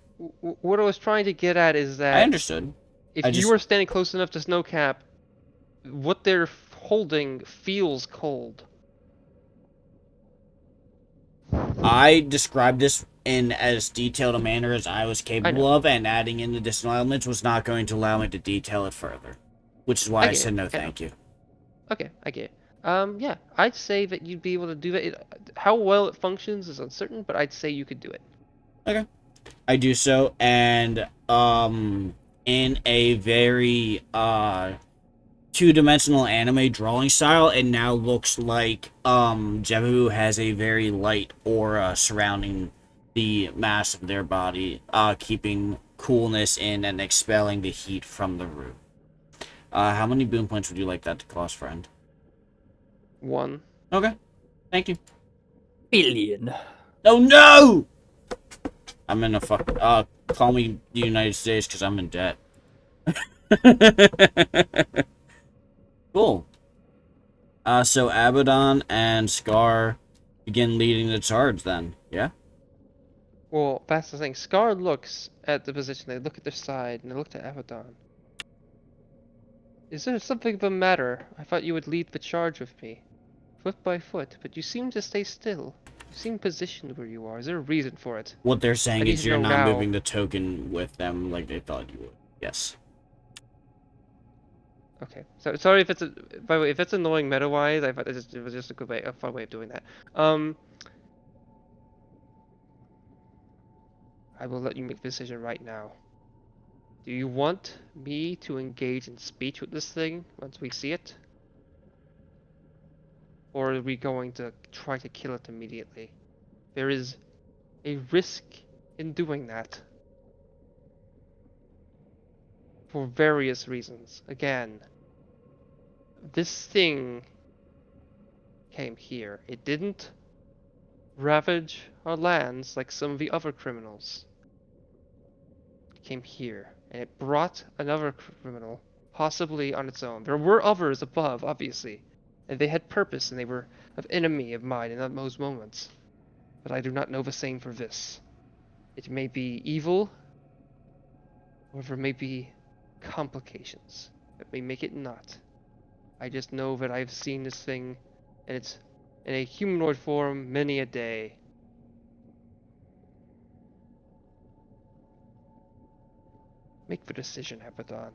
what I was trying to get at is I that understood. if I you just are standing close enough to Snowcap, what they're holding feels cold. I described this in as detailed a manner as I was I capable know. of, and adding in the additional elements was not going to allow me to detail it further. Which is why I I get said it. no I know. thank you. Okay, I get it. Yeah, I'd say that you'd be able to do that. How well it functions is uncertain, but I'd say you could do it. Okay. I do so, and in a very two-dimensional anime drawing style, it now looks like Jebu has a very light aura surrounding the mass of their body, keeping coolness in and expelling the heat from the room. How many boon points would you like that to cost, friend? 1. Okay, thank you. Billion. Oh no! I'm in a call me the United States because I'm in debt. Cool. So Abaddon and Scar begin leading the charge then, yeah? Well, that's the thing. Scar looks at the position, they look at their side, and they look at Abaddon. Is there something the matter? I thought you would lead the charge with me, foot by foot, but you seem to stay still. You seem positioned where you are. Is there a reason for it? What they're I saying need is to you're know not now. moving the token with them like they thought you would. Yes. Okay. So sorry if it's by the way, if it's annoying meta-wise, I thought it was just a fun way of doing that. I will let you make the decision right now. Do you want me to engage in speech with this thing once we see it? Or are we going to try to kill it immediately? There is a risk in doing that. For various reasons. Again, this thing came here. It didn't ravage our lands like some of the other criminals. It came here, and it brought another criminal, possibly on its own. There were others above, obviously, and they had purpose, and they were an enemy of mine in those moments. But I do not know the same for this. It may be evil, or there may be complications that may make it not. I just know that I've seen this thing, and it's in a humanoid form many a day. Make the decision, Abaddon.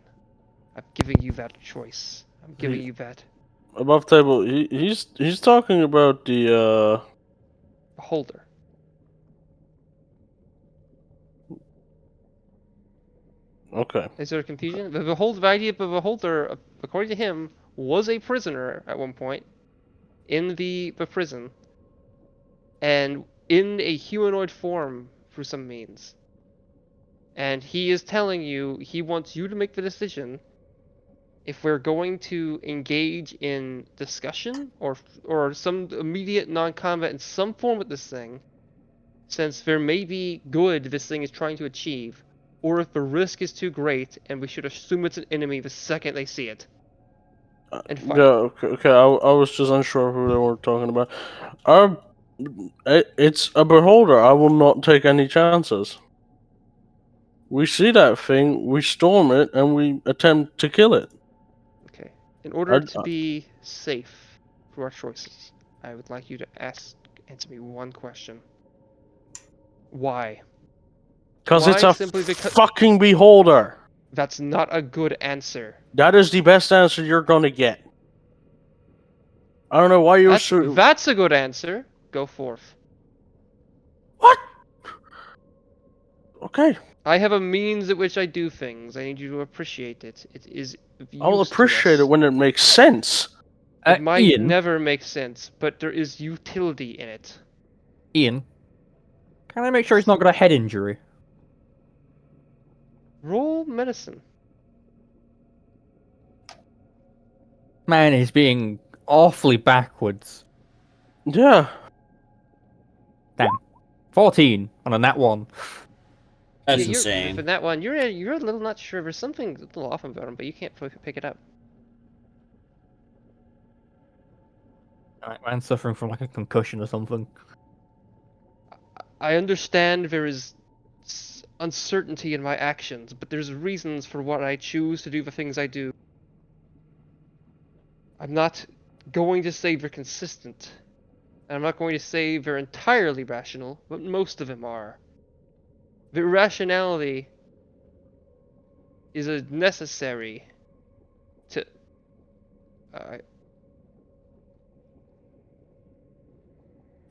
I'm giving you that choice. I'm giving you that Above table, he's talking about the beholder. Okay. Is there confusion? The idea of the beholder, according to him, was a prisoner at one point in the prison, and in a humanoid form through some means. And he is telling you he wants you to make the decision if we're going to engage in discussion or some immediate non-combat in some form with this thing, since there may be good this thing is trying to achieve, or if the risk is too great and we should assume it's an enemy the second they see it. And fight. Yeah, okay. I was just unsure who they were talking about. It's a beholder. I will not take any chances. We see that thing, we storm it, and we attempt to kill it. Okay. In order to be safe for our choices, I would like you to answer me one question. Why? Because it's Why? a Simply because fucking beholder. that's not a good answer. That is the best answer you're gonna get. I don't know why you're so. That's a good answer. Go forth. What? Okay. I have a means at which I do things. I need you to appreciate it. It is of I'll use to appreciate it us. when it makes sense. It might Ian, never make sense, but there is utility in it. Ian, can I make sure he's not got a head injury? Roll medicine. Man, he's being awfully backwards. Yeah. Damn. 14 on a nat 1. That's Yeah, insane. for that one, you're a little not sure. There's something a little off about him, but you can't pick it up. Alright, man's suffering from like a concussion or something. I understand there is uncertainty in my actions, but there's reasons for what I choose to do the things I do. I'm not going to say they're consistent, and I'm not going to say they're entirely rational, but most of them are. The irrationality is a necessary to.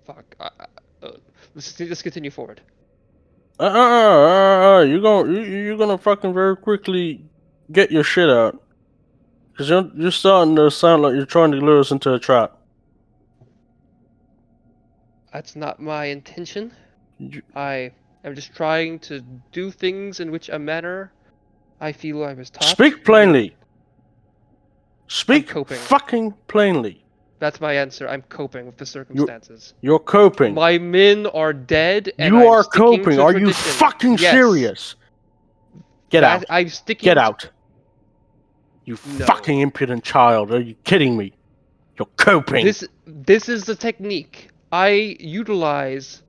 Fuck. Let's continue forward. You're gonna fucking very quickly get your shit out. Cause you're starting to sound like you're trying to lure us into a trap. That's not my intention. You- I am just trying to do things in which a manner I feel I was taught. Speak plainly. Speak coping. fucking plainly. That's my answer. I'm coping with the circumstances. You're coping. My men are dead, and You I'm are sticking coping. to Are you tradition. fucking Yes. serious? Get That- out. I'm sticking. Get out. You No. fucking impudent child. Are you kidding me? You're coping. This is the technique I utilize.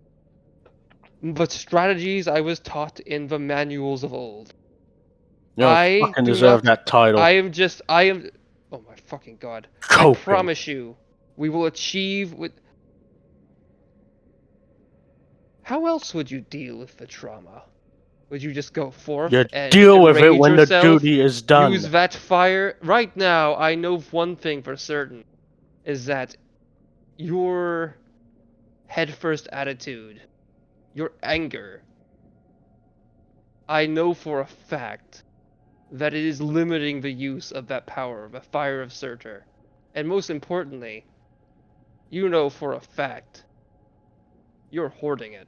The strategies I was taught in the manuals of old. You don't I fucking do deserve not- that title. I am. Oh my fucking god! Coping. I promise you, we will achieve with. How else would you deal with the trauma? Would you just go forth You and deal with it enrage when yourself, the duty is done. use that fire? Right now, I know one thing for certain, is that your headfirst attitude, your anger, I know for a fact that it is limiting the use of that power, the fire of Surtur. And most importantly, you know for a fact you're hoarding it.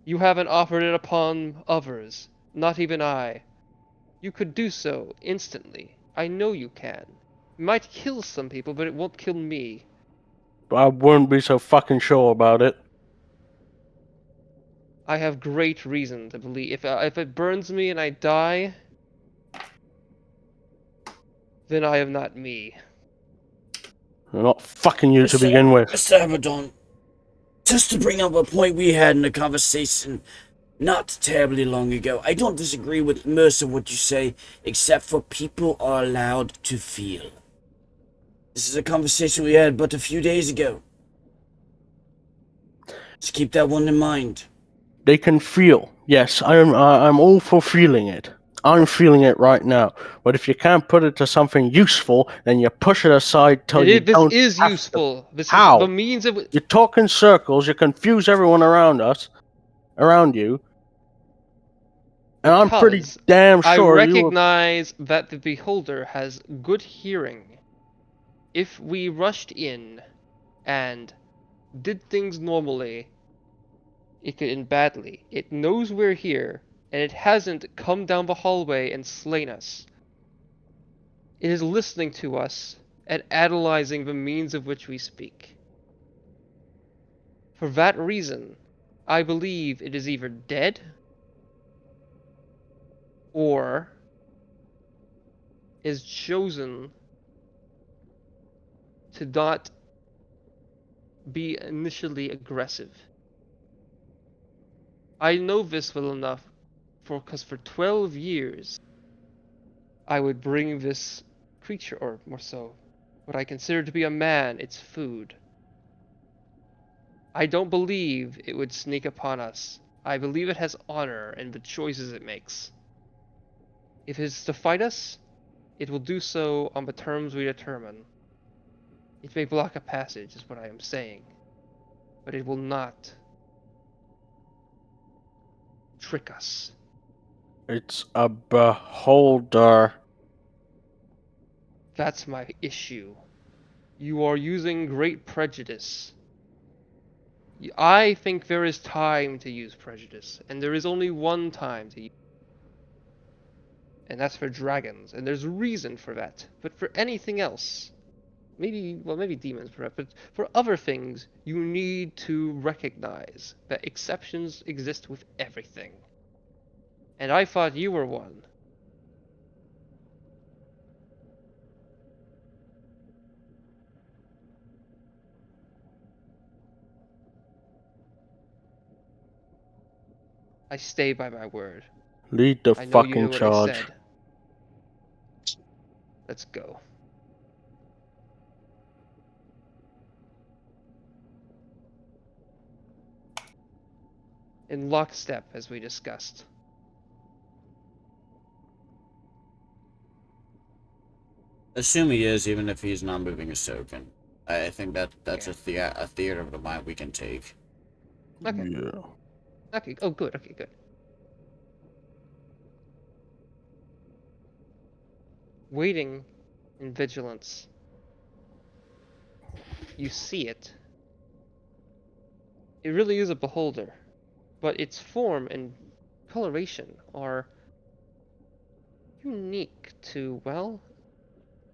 You haven't offered it upon others, not even I. You could do so instantly. I know you can. It might kill some people, but it won't kill me. I wouldn't be so fucking sure about it. I have great reason to believe. If it burns me and I die, then I am not me. I'm not fucking you to begin with. Mr. Abaddon, just to bring up a point we had in a conversation not terribly long ago, I don't disagree with most of what you say, except for people are allowed to feel. This is a conversation we had but a few days ago. Just keep that one in mind. They can feel. Yes, I'm all for feeling it. I'm feeling it right now. But if you can't put it to something useful, then you push it aside till you This don't is have to. useful. This How? is the means of. You talk in circles, you confuse everyone around you, and I'm pretty Because damn I sure recognize that the beholder has good hearing. If we rushed in and did things normally, it could end badly. It knows we're here, and it hasn't come down the hallway and slain us. It is listening to us and analyzing the means of which we speak. For that reason, I believe it is either dead or is chosen to not be initially aggressive. I know this well enough because for 12 years I would bring this creature, or more so, what I consider to be a man, its food. I don't believe it would sneak upon us. I believe it has honor in the choices it makes. If it is to fight us, it will do so on the terms we determine. It may block a passage, is what I am saying, but it will not trick us. it's a beholder. That's my issue. You are using great prejudice. I think there is time to use prejudice, and there is only one time to use it. And that's for dragons, and there's a reason for that. But for anything else, maybe demons, perhaps, but for other things, you need to recognize that exceptions exist with everything. And I thought you were one. I stay by my word. Lead the I know you fucking know what charge. I said. Let's go. In lockstep, as we discussed. Assume he is, even if he's not moving his token. I think that's Okay. a theater of the mind we can take. Okay. Yeah. Okay. Oh, good. Okay, good. Waiting in vigilance. You see it. It really is a beholder, but its form and coloration are unique to, well,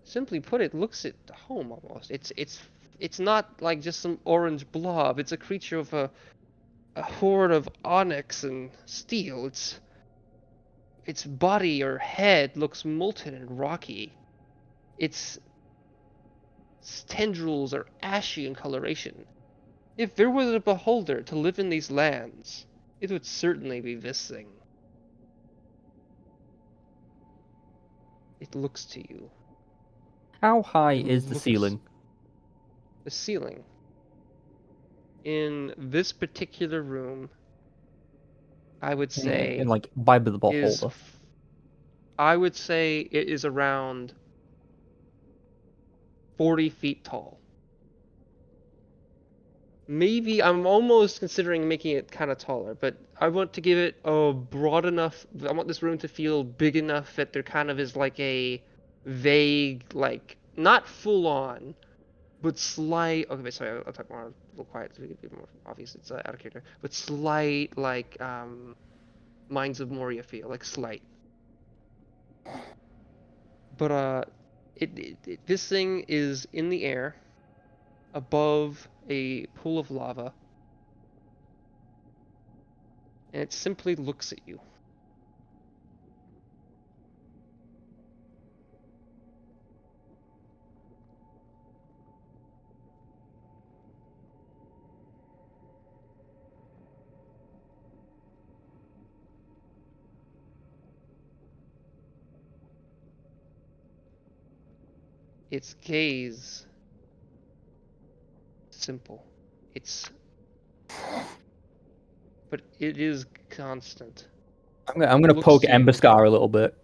simply put, it looks at home almost. It's not like just some orange blob. It's a creature of a horde of onyx and steel. Its body or head looks molten and rocky. Its tendrils are ashy in coloration. If there was a beholder to live in these lands, it would certainly be this thing. It looks to you. How high It is the looks ceiling? the ceiling in this particular room, I would say, In like by the is beholder. I would say it is around 40 feet tall. Maybe I'm almost considering making it kind of taller, but I want to give it a broad enough. I want this room to feel big enough that there kind of is like a vague, like not full on, but slight. Okay, wait, sorry, I'll talk more a little quiet so we can be more obvious. It's out of character, but slight, like Minds of Moria feel, like slight. But this thing is in the air above a pool of lava, and it simply looks at you. Its gaze simple. It's but it is constant. I'm gonna Looks poke to you. Emberscar a little bit.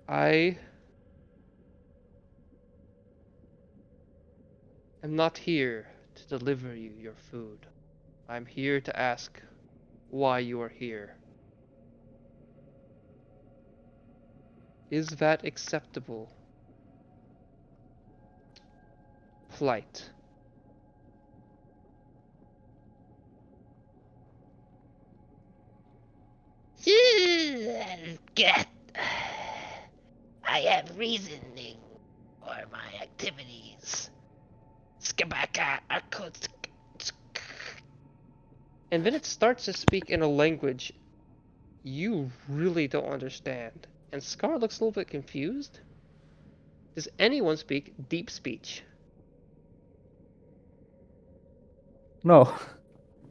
I am not here to deliver you your food. I'm here to ask why you are here. Is that acceptable? Polite. Get. I have reasoning for my activities. Skabaka akut. And then it starts to speak in a language you really don't understand. And Scar looks a little bit confused. Does anyone speak deep speech? No.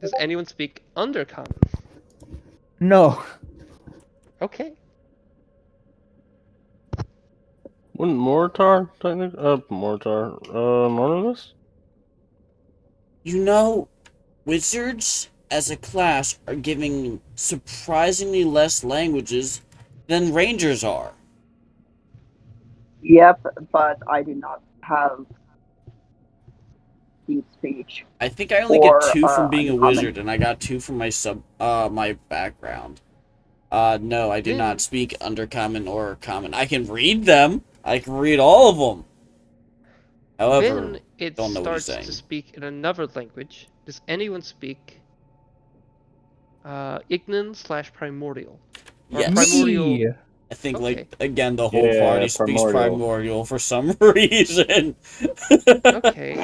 Does anyone speak undercommon? No. Okay. Wouldn't Mortar technically? Mortar. Monoliths? You know, wizards as a class are giving surprisingly less languages than rangers are. Yep, but I do not have deep speech I think I only get or 2 from being a uncommon. wizard, and I got 2 from my background. No, I do not Then speak undercommon or common. I can read them. I can read all of them. However, Then it don't know what he's starts to saying. speak in another language. Does anyone speak Ignan/Primordial? Or Yes. Primordial. Me. I think, Okay. again, the whole Yeah, party speaks primordial. primordial for some reason. Okay.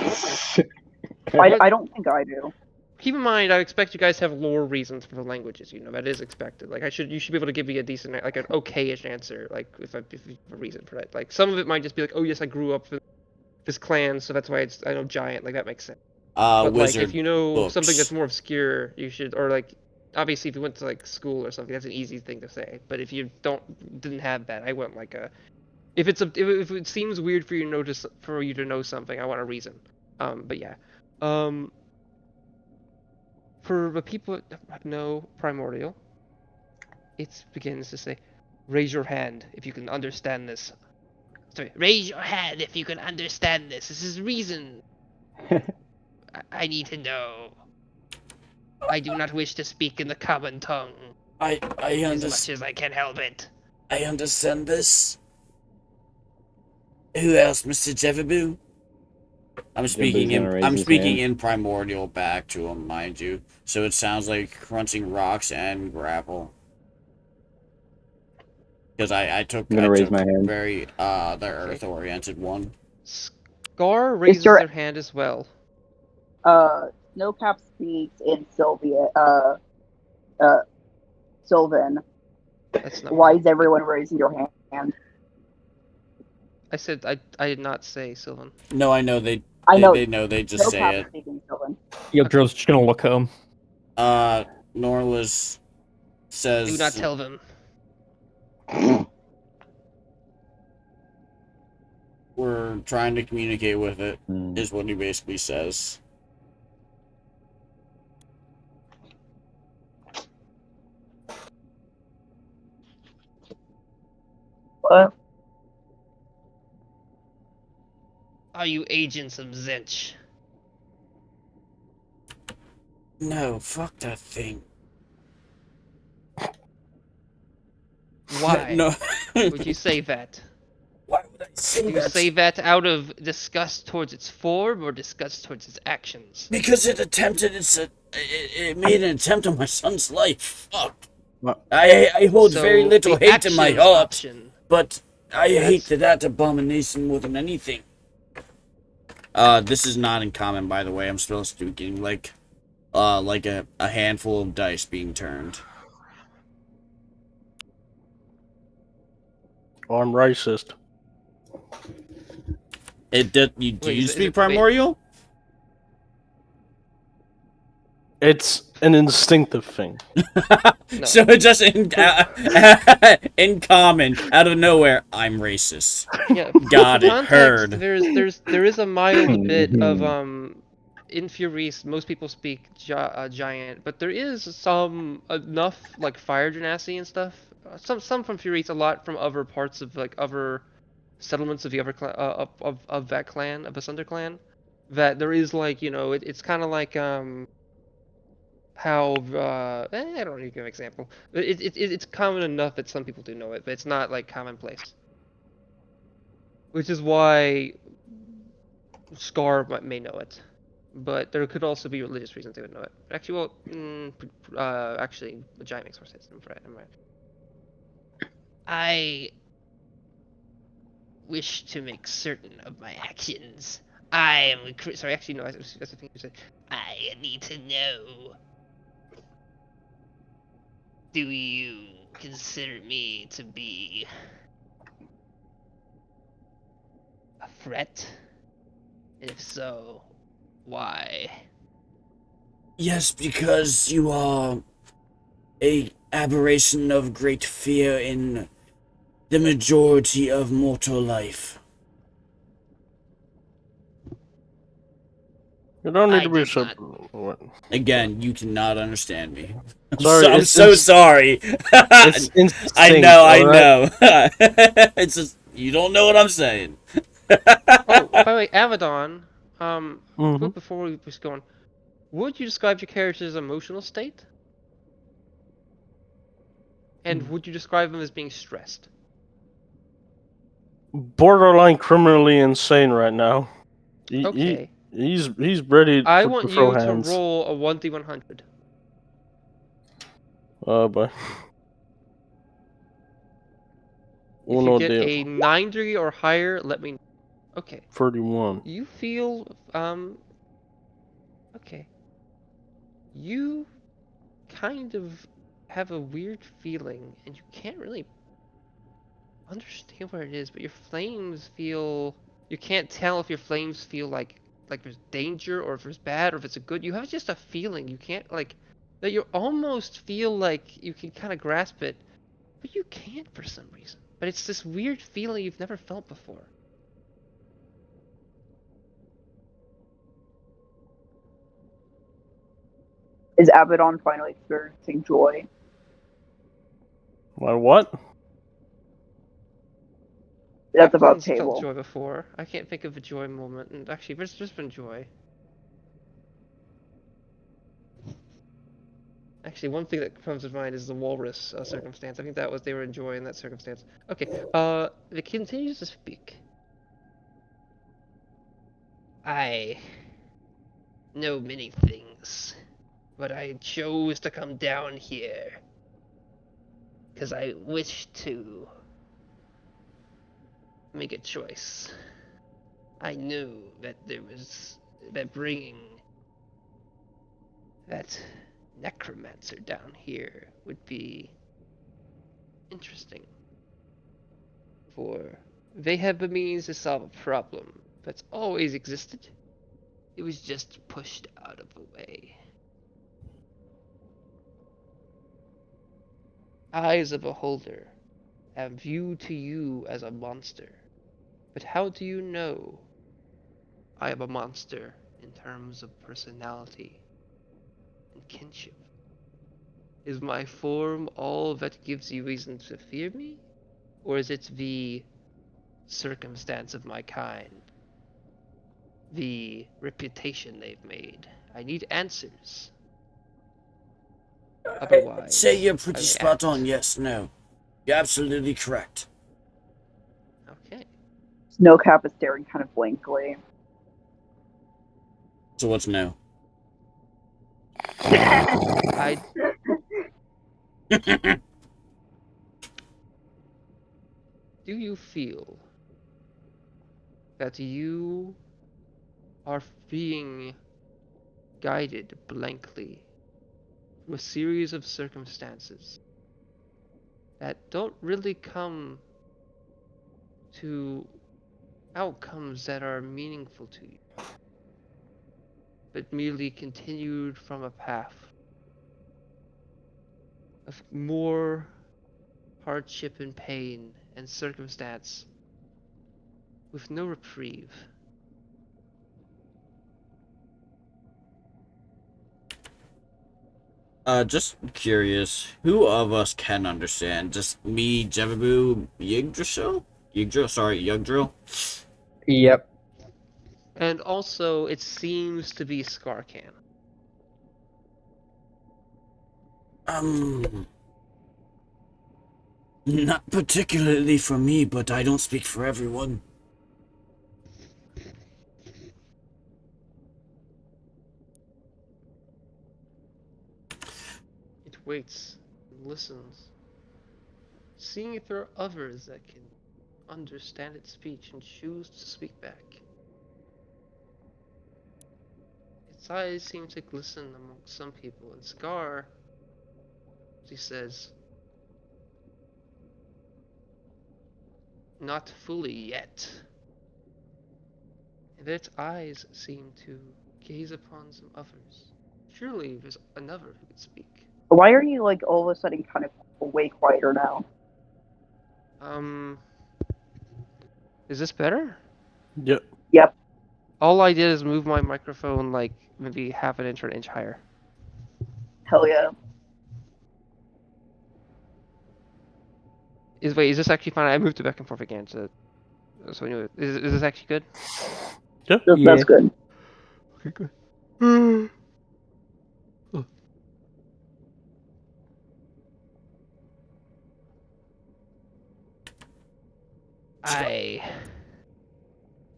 I don't think I do. Keep in mind, I expect you guys to have lore reasons for the languages. You know that is expected. Like you should be able to give me a decent, like an okayish answer. Like if you have a reason for that. Like some of it might just be like, oh yes, I grew up with this clan, so that's why I know giant. Like that makes sense. But like if Wizard you know something that's books. more obscure, you should, or like obviously if you went to like school or something, that's an easy thing to say. But if you didn't have that, I went like a if it seems weird for you to notice for you to know something, I want a reason. But yeah. For the people that know Primordial, it begins to say, raise your hand if you can understand this. Sorry, raise your hand if you can understand this. This is reason. I need to know. I do not wish to speak in the common tongue I as much as I can help it. I understand this. Who else, Mr. Jevaboo? Jimbo's I'm his speaking hand. in primordial back to him, mind you. So it sounds like crunching rocks and grapple. Because I took I'm gonna raise my hand. very the earth oriented one. Scar raises your- their hand as well. Snowcap speaks in Sylvan. That's not Why right. is everyone raising your hand? I said I did not say Sylvan. No, I know they I they know they just say Snowcap it. speaking Sylvan. Your drill's just gonna look at him. Norlis says Do not tell them. we're trying to communicate with it, Hmm. is what he basically says. What? Are you agents of Zinch? No, fuck that thing. Why No. would you say that? Why would I say Do you that? say that out of disgust towards its form or disgust towards its actions? Because it made an attempt on my son's life. Fuck. What? I hold So, very little the hate in my actions heart, option. but I hate That's- that abomination more than anything. This is not in common, by the way. I'm still speaking like a handful of dice being turned. Oh, I'm racist. Do Wait, you is speak it- primordial? It's an instinctive thing. No. So it's just in common, out of nowhere, I'm racist. Yeah. Got for it, context, heard. There is a mild bit of Mhm. in Furies. Most people speak giant, but there is some enough like fire genasi and stuff. Some from Furies, a lot from other parts of like other settlements of the other of that clan of the Sunder clan. That there is like it's kind of like how I don't need to give an example. It's common enough that some people do know it, but it's not like commonplace. Which is why Scar may know it, but there could also be religious reasons they would know it. Actually, actually, the giant makes more sense. I'm right. I wish to make certain of my actions. I am sorry. Actually, no. That's the thing you said. I need to know. Do you consider me to be a threat? And if so, why? Yes, because you are a aberration of great fear in the majority of mortal life. You don't need I to be do so. not. What? Again, you cannot understand me. Sorry, I'm it's so sorry. It's instinct. I know, I alright? know. It's just you don't know what I'm saying. Oh, by the way, Avedon. Mhm. Before we just go on, would you describe your character's emotional state? And would you describe him as being stressed? Borderline criminally insane right now. Okay. He's ready I to want throw you to hands. roll a 1d100. But If you uno get de a 90 or higher, let me know. Okay. 31. You feel okay. You kind of have a weird feeling and you can't really understand what it is, but your flames feel you can't tell if your flames feel like there's danger or if it's bad or if it's a good. You have just a feeling. You can't like that you almost feel like you can kind of grasp it, but you can't for some reason. But it's this weird feeling you've never felt before. Is Abaddon finally experiencing joy? My what? That's about Abaddon's felt table. joy before. I can't think of a joy moment, and actually, there's been joy. Actually, one thing that comes to mind is the walrus circumstance. I think that was they were enjoying that circumstance. Okay, it continues to speak. I know many things, but I chose to come down here because I wish to make a choice. I knew that bringing that necromancer down here would be interesting. For they have the means to solve a problem that's always existed. It was just pushed out of the way. I, as a beholder, am viewed to you as a monster. But how do you know I am a monster in terms of personality and kinship? Is my form all that gives you reason to fear me? Or is it the circumstance of my kind? The reputation they've made? I need answers. Otherwise, I'd say you're pretty I spot act. on, yes, no. You're absolutely correct. Okay. Snowcap is staring kind of blankly. So what's no? I do you feel that you are being guided blankly through a series of circumstances that don't really come to outcomes that are meaningful to you, but merely continued from a path of more hardship and pain and circumstance with no reprieve? Just curious, who of us can understand? Just me, Jevabu, Yggdrasil? Yep. And also, it seems to be Scarcan. Not particularly for me, but I don't speak for everyone. It waits and listens, seeing if there are others that can understand its speech and choose to speak back. Its eyes seem to glisten among some people, and Scar, she says, not fully yet. And its eyes seem to gaze upon some others. Surely there's another who could speak. Why are you like all of a sudden kind of way quieter now? Is this better? Yep. Yep. All I did is move my microphone like maybe half an inch or an inch higher. Hell yeah. Is this actually fine? I moved it back and forth again, so anyway, is this actually good? Yep. That's good. Okay, good.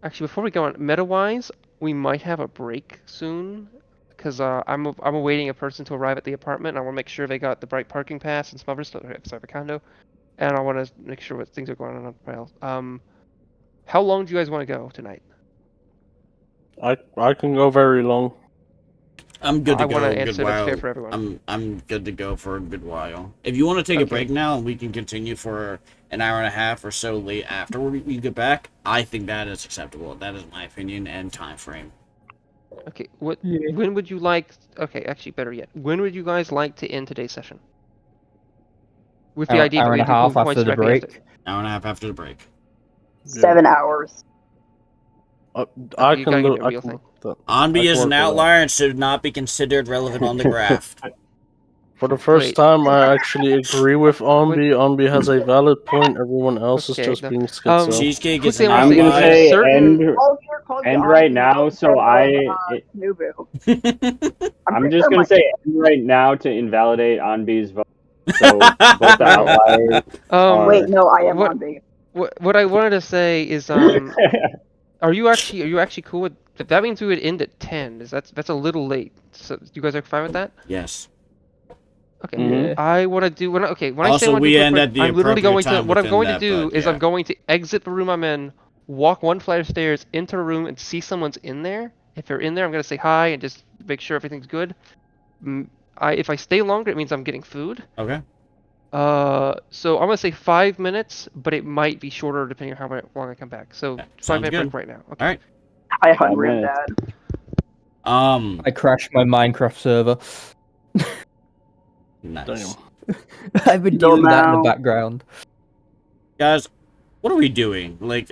Actually, before we go on, meta-wise, we might have a break soon, because I'm awaiting a person to arrive at the apartment. I want to make sure they got the right parking pass and some other stuff. Sorry, the condo, and I want to make sure what things are going on the rails. How long do you guys want to go tonight? I can go very long. I'm good to I want go to a good answer that's fair while. for everyone. I'm good to go for a good while. If you want to take a break Okay. now and we can continue for an hour and a half or so late after we get back, I think that is acceptable. That is my opinion and time frame. Okay, what? Yeah. When would you like? Okay, actually, better yet, when would you guys like to end today's session? With the idea that Hour we and a do half move points after the directly after. break. Hour and a half after the break. 7 hours. I you can gotta give look. me a I real can thing. look that. Onby is work an with that. outlier and should not be considered relevant on the graph. For the first Wait. time, I actually agree with Onby. Onby has a valid point. Everyone else is Okay, just no. being schizo. Cheesecake is Quickly, an I wanna I'm say gonna there's outlier. say certain. end. All of your call you And right Anbi now, so instead of, Nubu. I'm pretty just sure gonna my- say right now to invalidate Anbi's vote. So both the outliers Wait, are. no, I am what Anbi. what I wanted to say is are you actually cool with that? Means we would end at 10. Is that's a little late. So you guys are fine with that? Yes. Okay. Yeah. I want to do when I say I Also, want to we do quick end break, at the I'm literally appropriate going to time what I'm within going to that, do but is yeah. I'm going to exit the room I'm in, walk one flight of stairs, enter a room, and see someone's in there. If they're in there, I'm gonna say hi and just make sure everything's good. If I stay longer, it means I'm getting food. Okay. So I'm gonna say 5 minutes, but it might be shorter depending on how long I come back. So Yeah, 5 minute sounds break right now. Okay. All right. I 5 hungry, I'm minutes. dead. I crashed my Minecraft server. Nice. I've been Don't dealing with that in the know. background. Guys, what are we doing? Like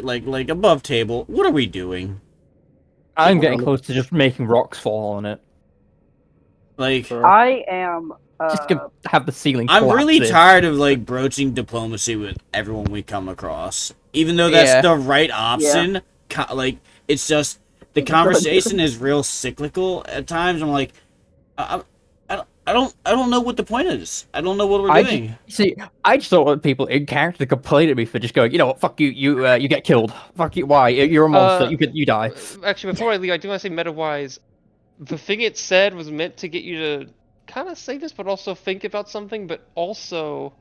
above table. What are we doing? I'm getting close to just making rocks fall on it. Like, I am. Just to have the ceiling I'm collapse really in. tired of like broaching diplomacy with everyone we come across. Even though that's Yeah. the right option, like it's just the conversation is real cyclical at times. I'm like, I don't know what the point is. I don't know what we're doing. I just don't want people in character to complain at me for just going, you know what, fuck you, you get killed. Fuck you, why? You're a monster, you die. Actually, before I leave, I do want to say meta-wise, the thing it said was meant to get you to kind of say this, but also think about something, but also,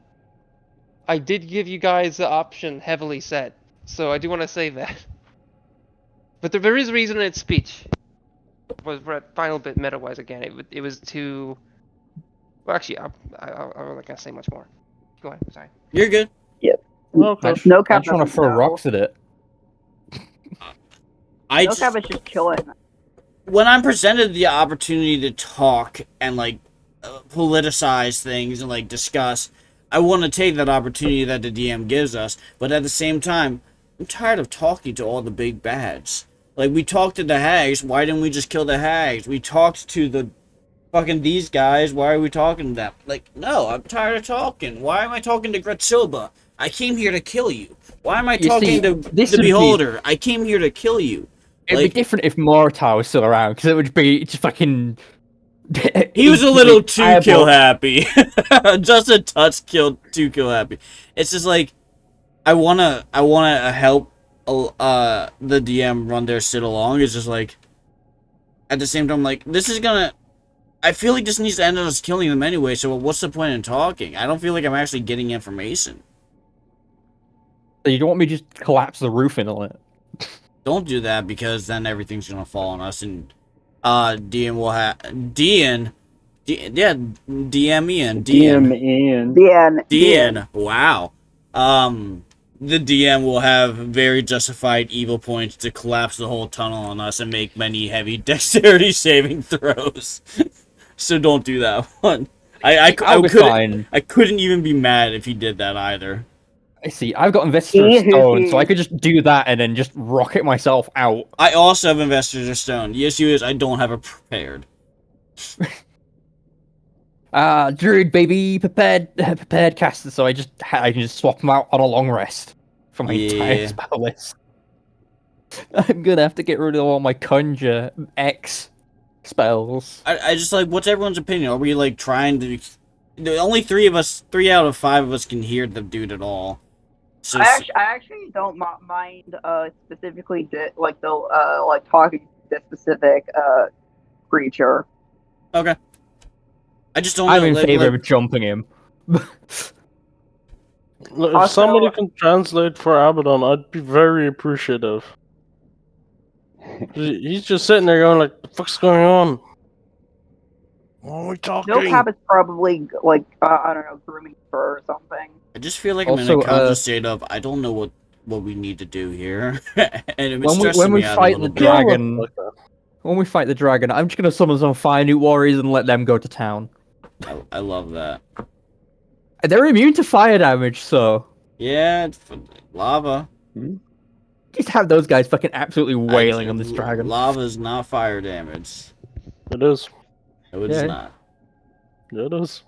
I did give you guys the option heavily set, so I do want to say that. But there is a reason in its speech. Was we're at final bit meta-wise again. It was to. Well, actually, I'm not gonna say much more. Go ahead. Sorry. You're good. Okay. No I cap just want to doesn't throw know. rocks at it. No cap is just chilling. When I'm presented the opportunity to talk and like politicize things and like discuss, I want to take that opportunity that the DM gives us. But at the same time, I'm tired of talking to all the big bads. Like, we talked to the hags. Why didn't we just kill the hags? We talked to the fucking these guys. Why are we talking to them? Like, no, I'm tired of talking. Why am I talking to Gretsilba? I came here to kill you. Why am I talking to the Beholder? I came here to kill you. It'd be different if Moritar was still around, because it would be just fucking. He was a little too kill happy. Just a touch too kill happy. It's just like I wanna help the DM run their shit along. It's just like at the same time, like, this is gonna. I feel like this needs to end up us killing them anyway. So what's the point in talking? I don't feel like I'm actually getting information. You don't want me to just collapse the roof in on it? Don't do that, because then everything's gonna fall on us, and DM will have DM Ian. Wow. The DM will have very justified evil points to collapse the whole tunnel on us and make many heavy dexterity saving throws. So don't do that one. I couldn't even be mad if he did that either. I see. I've got Investor Stone, so I could just do that and then just rocket myself out. I also have Investor Stone. The issue is I don't have it prepared. Druid baby, prepared caster, so I can just swap them out on a long rest for my entire spell list. I'm gonna have to get rid of all my Conjure X spells. I just like, what's everyone's opinion? Are we like trying to? The only three out of five of us can hear the dude at all. So, I actually don't mind specifically like talking to this specific creature. Okay. I just don't. I'm in favor of jumping him. Look, if somebody can translate for Abaddon, I'd be very appreciative. He's just sitting there going like, "The fuck's going on? What are we talking?" No cap is probably like I don't know, grooming fur or something. I just feel like I'm in a conscious state of I don't know what we need to do here, and it's stressing me out a little bit. When we fight the dragon, I'm just gonna summon some fire new warriors and let them go to town. I love that. They're immune to fire damage, so yeah, it's lava. Just have those guys fucking absolutely wailing on this dragon. Lava is not fire damage. It is. No, it's not. It is.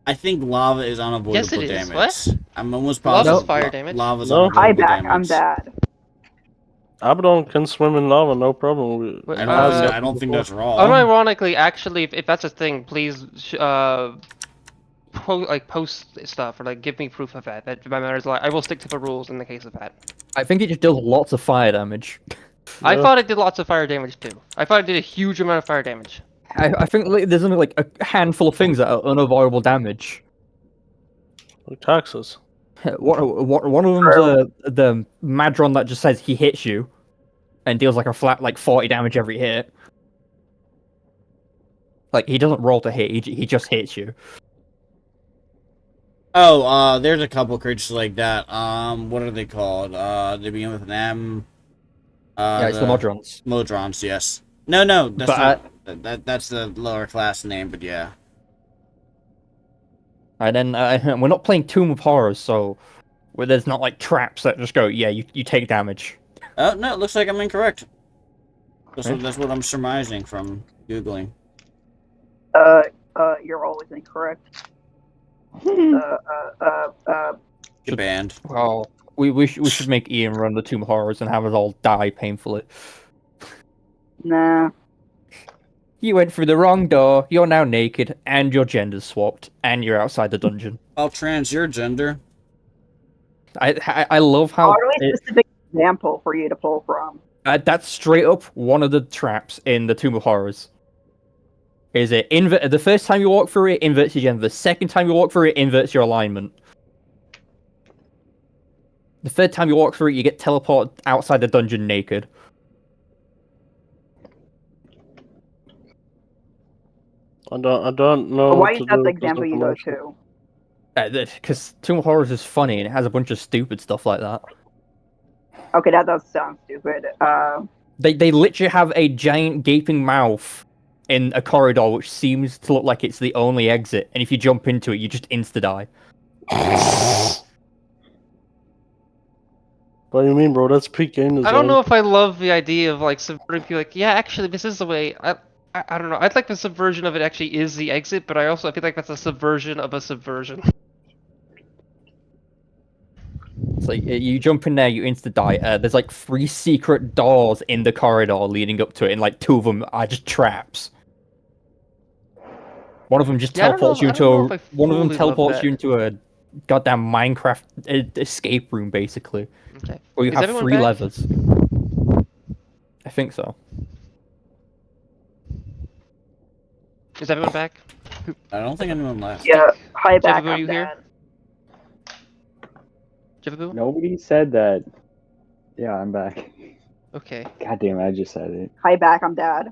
I think lava is unavoidable yes, it is. damage. What? I'm almost positive. Lava's fire damage. Lava's unavoidable damage. I'm bad. Abaddon can swim in lava, no problem. Wait, I It don't has think uh, I don't think before. that's wrong. unironically, actually, if that's a thing, please post stuff or like give me proof of that. That matters a lot. I will stick to the rules in the case of that. I think it just does lots of fire damage. I Yeah. thought it did lots of fire damage too. I thought it did a huge amount of fire damage. I think like, there's only like a handful of things that are unavoidable damage. Like taxes. One of them's the Madron that just says he hits you and deals like a flat like 40 damage every hit. Like he doesn't roll to hit, he just hits you. Oh, there's a couple creatures like that. What are they called? They begin with an M. Yeah, it's the Modrons. Modrons, yes. No, that's But not. That's the lower class name, but yeah. and then we're not playing Tomb of Horrors, so where there's not like traps that just go, yeah, you take damage. Oh no, it looks like I'm incorrect. Okay. That's what I'm surmising from googling. You're always incorrect. Get banned. Well, we should make Ian run the Tomb of Horrors and have us all die painfully. Nah. You went through the wrong door, you're now naked, and your gender's swapped, and you're outside the dungeon. I'll trans your gender. I love how Oddly specific example for you to pull from. that's straight up one of the traps in the Tomb of Horrors. Is it the first time you walk through it inverts your gender, the second time you walk through it inverts your alignment. The third time you walk through it, you get teleported outside the dungeon naked. I don't know. Why what is to that do the with this example you go information. to? Because Tomb of Horrors is funny and it has a bunch of stupid stuff like that. Okay, that does sound stupid. They literally have a giant gaping mouth in a corridor which seems to look like it's the only exit, and if you jump into it, you just insta-die. What do you mean, bro? That's peak game design. I don't know if I love the idea of like subverting people. Like, yeah, actually, this is the way. I don't know. I'd like the subversion of it actually is the exit, but I feel like that's a subversion of a subversion. It's like you jump in there, you insta-die. There's like 3 secret doors in the corridor leading up to it, and like 2 of them are just traps. One of them just Yeah, I don't know teleports you if- I don't know into if I one of them fully love teleports that. you into a goddamn Minecraft escape room, basically. Okay. Where you Is have everyone 3 back? levers. I think so. Is everyone back? I don't think anyone left. Yeah, hi back, Jeffy, were I'm you here? dead. Jeffaboo? Nobody said that. Yeah, I'm back. Okay. God damn it, I just said it. Hi back, I'm dad.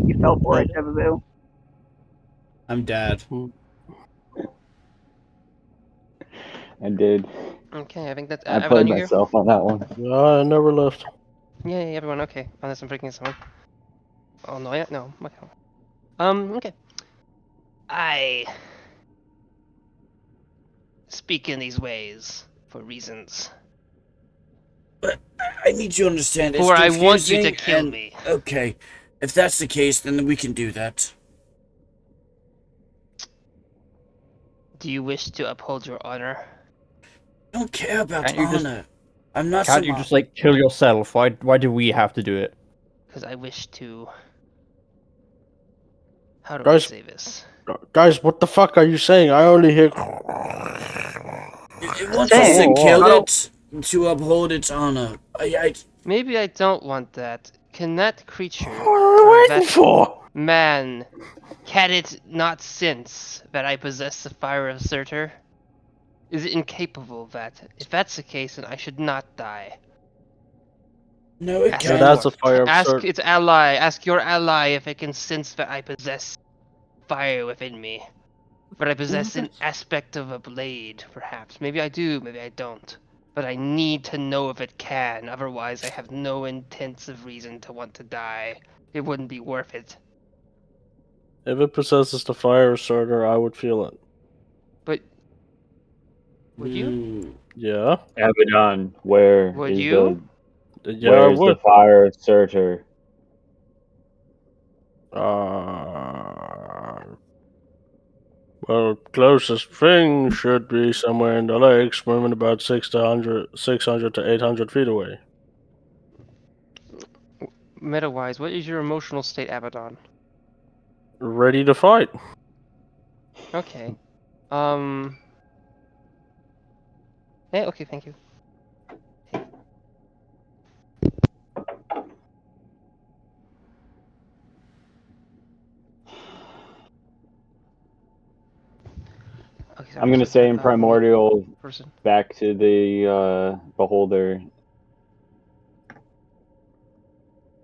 You fell for it, Jebaboo. I'm dad. I did. Okay, I think that's I everyone played you here? myself on that one. Yeah, I never left. Yeah, everyone. Okay. Unless I'm breaking someone. Oh no, yeah, no. Okay. Okay. I speak in these ways for reasons. I need you to understand. It's For I want you to confusing kill and- me. Okay, if that's the case, then we can do that. Do you wish to uphold your honor? I don't care about Can't you just- honor. I'm not. Can't you just like kill yourself? Why do we have to do it? Because I wish to. How do Guys- I say this? Guys, what the fuck are you saying? I only hear. It wants us to Dang. kill Oh. it to uphold its honor. Maybe I don't want that. Can that creature, What are we waiting that for? man, can it not sense that I possess the fire of Surtur? Is it incapable of that? If that's the case, then I should not die. No, it Ask So can't. that's a fire of Ask Surtur. its ally, ask your ally if it can sense that I possess fire within me. But I possess an aspect of a blade, perhaps. Maybe I do, maybe I don't. But I need to know if it can, otherwise I have no intensive reason to want to die. It wouldn't be worth it. If it possesses the fire of Surtur, I would feel it. But would you? Mm, Yeah. Abaddon, where Would is you? Yeah, I where's would. the fire of Surtur? Well, closest thing should be somewhere in the lakes, moving about 600 to 800 feet away. Meta-wise, what is your emotional state, Abaddon? Ready to fight. Okay. Yeah, okay, thank you. Okay, sorry, I'm gonna so say in what primordial, person? back to the beholder.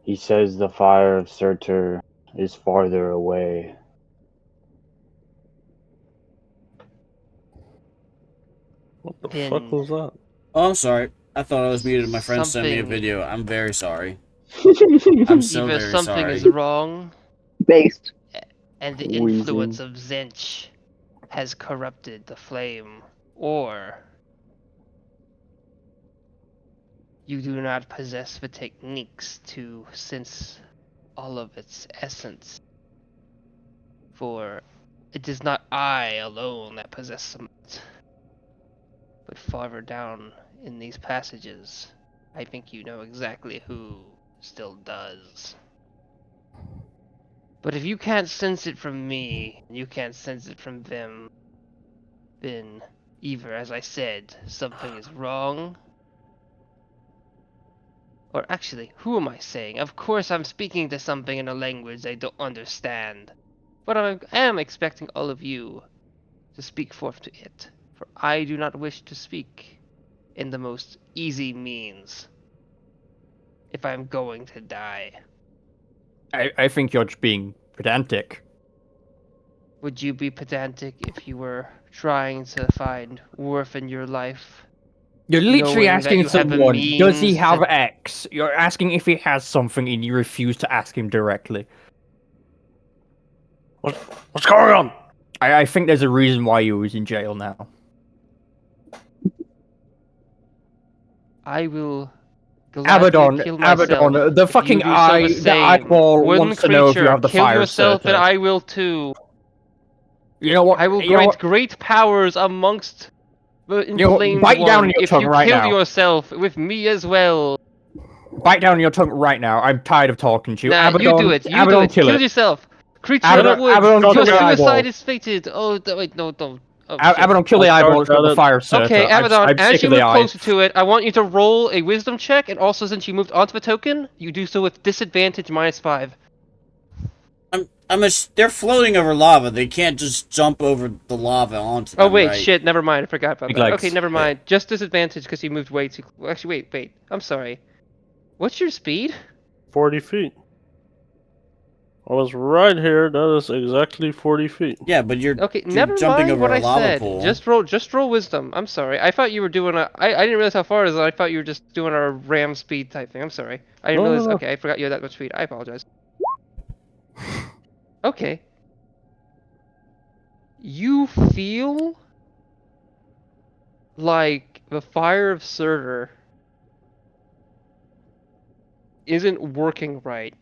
He says the fire of Surtur is farther away. What the fuck Then was that? Oh, I'm sorry. I thought I was muted. My friend sent me a something, video. I'm very sorry. I'm so either very something sorry. is wrong, Based. and the Wheezing. influence of Zench has corrupted the flame, or you do not possess the techniques to sense all of its essence. For it is not I alone that possess some of it, but farther down in these passages, I think you know exactly who still does. But if you can't sense it from me, and you can't sense it from them, then either, as I said, something is wrong. Or actually, who am I saying? Of course I'm speaking to something in a language I don't understand. But I am expecting all of you to speak forth to it, for I do not wish to speak in the most easy means if I am going to die. I think you're just being pedantic. Would you be pedantic if you were trying to find worth in your life, You're literally knowing that asking you have a someone, does he means have to... X? You're asking if he has something and you refuse to ask him directly. What's going on? I think there's a reason why he was in jail now. I will gladly kill myself Abaddon, the if you fucking do so the the same. eyeball One wants to know if you creature, have the kill fire yourself and certain. I will too. You know what? I will You know grant what? great powers amongst the You know what? inflamed Bite down on one your if tongue you right kill now. yourself with me as well. Bite down on your tongue right now. I'm tired of talking to you. Nah, you do it. You do Abaddon, it. kill Kill it. yourself. Creature of the woods, Abaddon, kill your the suicide eyeball. is fated. Oh, wait, no, don't. Oh, shit. Abaddon, kill the I eyeball. It's got got the it. fire certain. Okay, Abaddon, I'm as sick you of the move eyes. closer to it, I want you to roll a wisdom check, and also since you moved onto the token, you do so with disadvantage -5. They're floating over lava. They can't just jump over the lava onto Oh them, wait, right? shit, never mind, I forgot about Big that. legs. Okay, never mind. Just disadvantage because you moved way too... Actually, wait, I'm sorry. What's your speed? 40 feet. I was right here. That is exactly 40 feet. Yeah, but you're Okay, you're never jumping mind over what a I lava said. pool. Just roll wisdom. I'm sorry. I thought you were doing a... I didn't realize how far it is. I thought you were just doing a ram speed type thing. I'm sorry. I didn't No, no, realize... no. Okay, I forgot you had that much speed. I apologize. Okay. You feel like the fire of Surtur isn't working right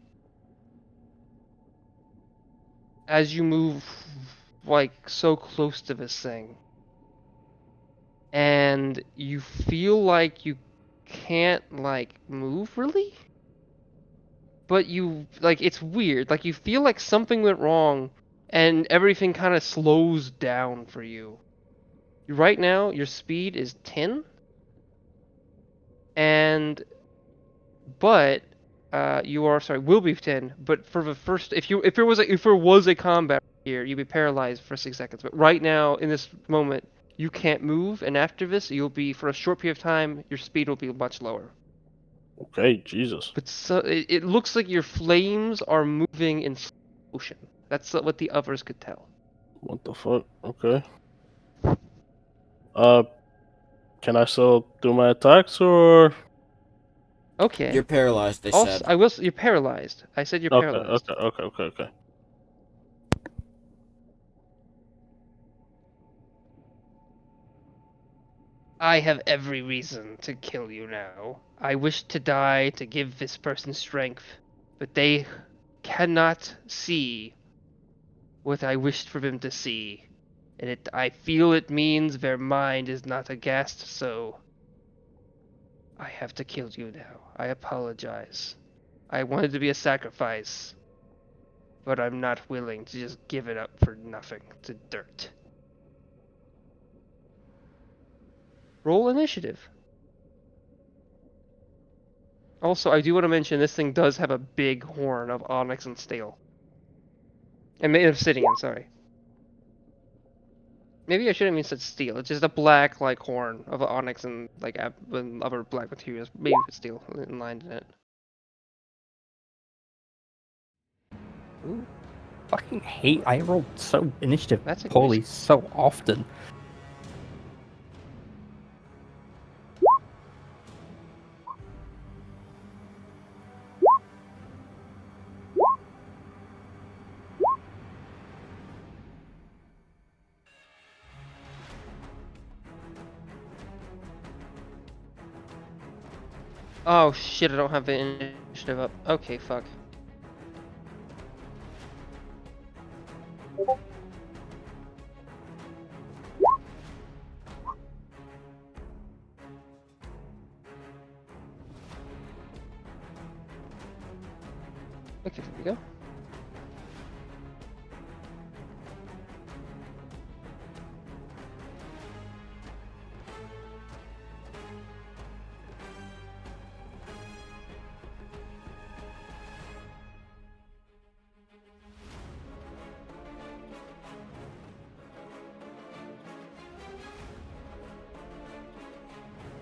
as you move like so close to this thing. And you feel like you can't like move really? But you like it's weird. Like you feel like something went wrong and everything kind of slows down for you. Right now your speed is 10 and but you are sorry will be 10, but for the first if there was a combat here, you'd be paralyzed for 6 seconds. But right now in this moment you can't move, and after this you'll be for a short period of time your speed will be much lower. Okay, Jesus. But so it looks like your flames are moving in slow motion. That's what the others could tell. What the fuck? Okay. Can I still do my attacks or? Okay. You're paralyzed, they Also, said. you're paralyzed. I said you're Okay, paralyzed. okay. I have every reason to kill you now. I wish to die to give this person strength, but they cannot see what I wished for them to see. And I feel it means their mind is not aghast, so I have to kill you now. I apologize. I wanted to be a sacrifice, but I'm not willing to just give it up for nothing to dirt. Roll initiative. Also, I do want to mention this thing does have a big horn of onyx and steel. And made of obsidian, sorry. Maybe I shouldn't mean said steel. It's just a black like horn of onyx and like and other black materials. Maybe it's steel lined in it. Ooh, Fucking hate I rolled so initiative That's a poorly so often. oh shit! I don't have the initiative up. Okay, fuck. Okay, there we go.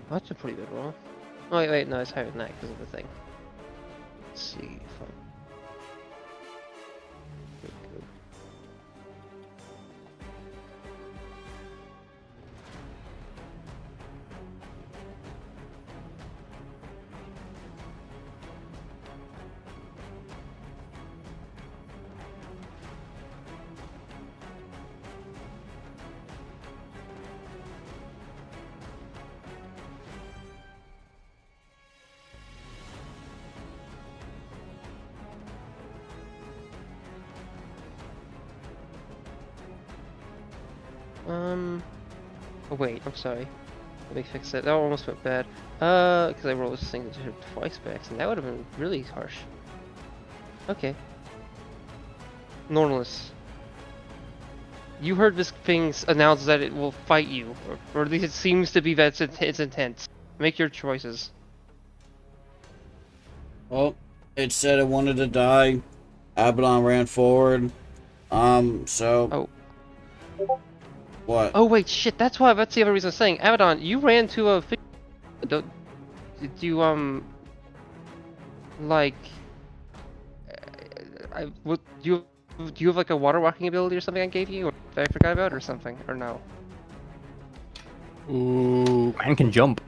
That's a pretty good roll. Oh wait, no, it's higher than that because of the thing. Let's see if I'm... There we go. Oh wait, I'm sorry. Let me fix that. That almost went bad. Because I rolled this thing twice by accident. That would have been really harsh. Okay. Normalus. You heard this thing announce that it will fight you, or at least it seems to be that's its intent. Make your choices. Well, it said it wanted to die. Abaddon ran forward. So. Oh. What? Oh wait, shit. That's why. That's the other reason I'm saying. Abaddon, you ran to a. Did you like? Do you have like a water walking ability or something I gave you, or that I forgot about, or something, or no? Man can jump.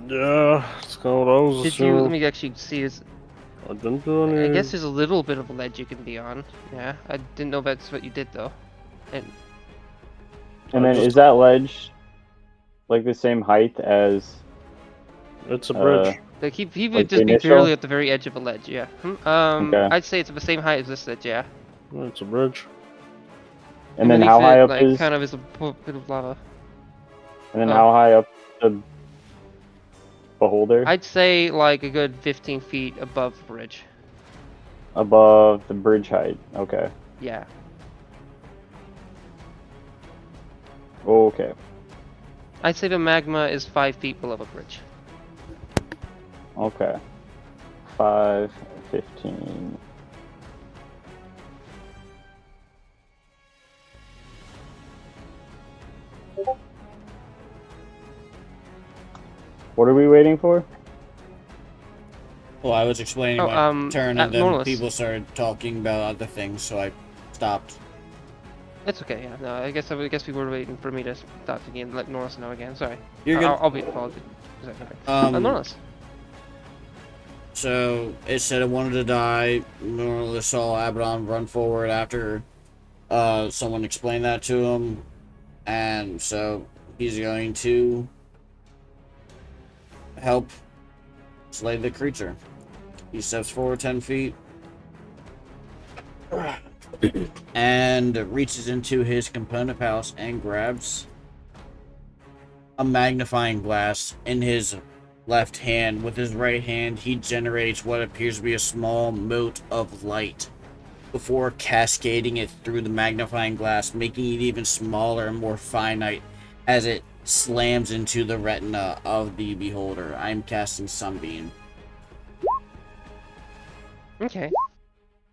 Yeah, that's kind of what I was Did you? assuming. Let me actually see. I didn't do any. I guess there's a little bit of a ledge you can be on. Yeah, I didn't know that's what you did though. And then is that ledge like the same height as? It's a bridge. Like he Like would the just be initial? barely at the very edge of a ledge. Yeah. Okay. I'd say it's the same height as this ledge. Yeah. It's a bridge. And then beneath how high it, up like, is? kind of is a bit of lava. And then Oh. how high up the beholder? I'd say like a good 15 feet above the bridge. Above the bridge height. Okay. Yeah. Okay. I'd say the magma is 5 feet below a bridge. Okay. 5, 15. What are we waiting for? Well, I was explaining Oh, my turn, and then Norlis. people started talking about other things, so I stopped. That's okay. Yeah. No, I guess we were waiting for me to stop again and let Norris know again. Sorry. You're good. I'll be apologetic. Um, Norris. So it said it wanted to die. Norlis saw Abaddon run forward after someone explained that to him, and so he's going to help slay the creature. He steps forward 10 feet. and reaches into his component house and grabs a magnifying glass in his left hand. With his right hand, he generates what appears to be a small mote of light before cascading it through the magnifying glass, making it even smaller and more finite as it slams into the retina of the beholder. I'm casting Sunbeam. Okay.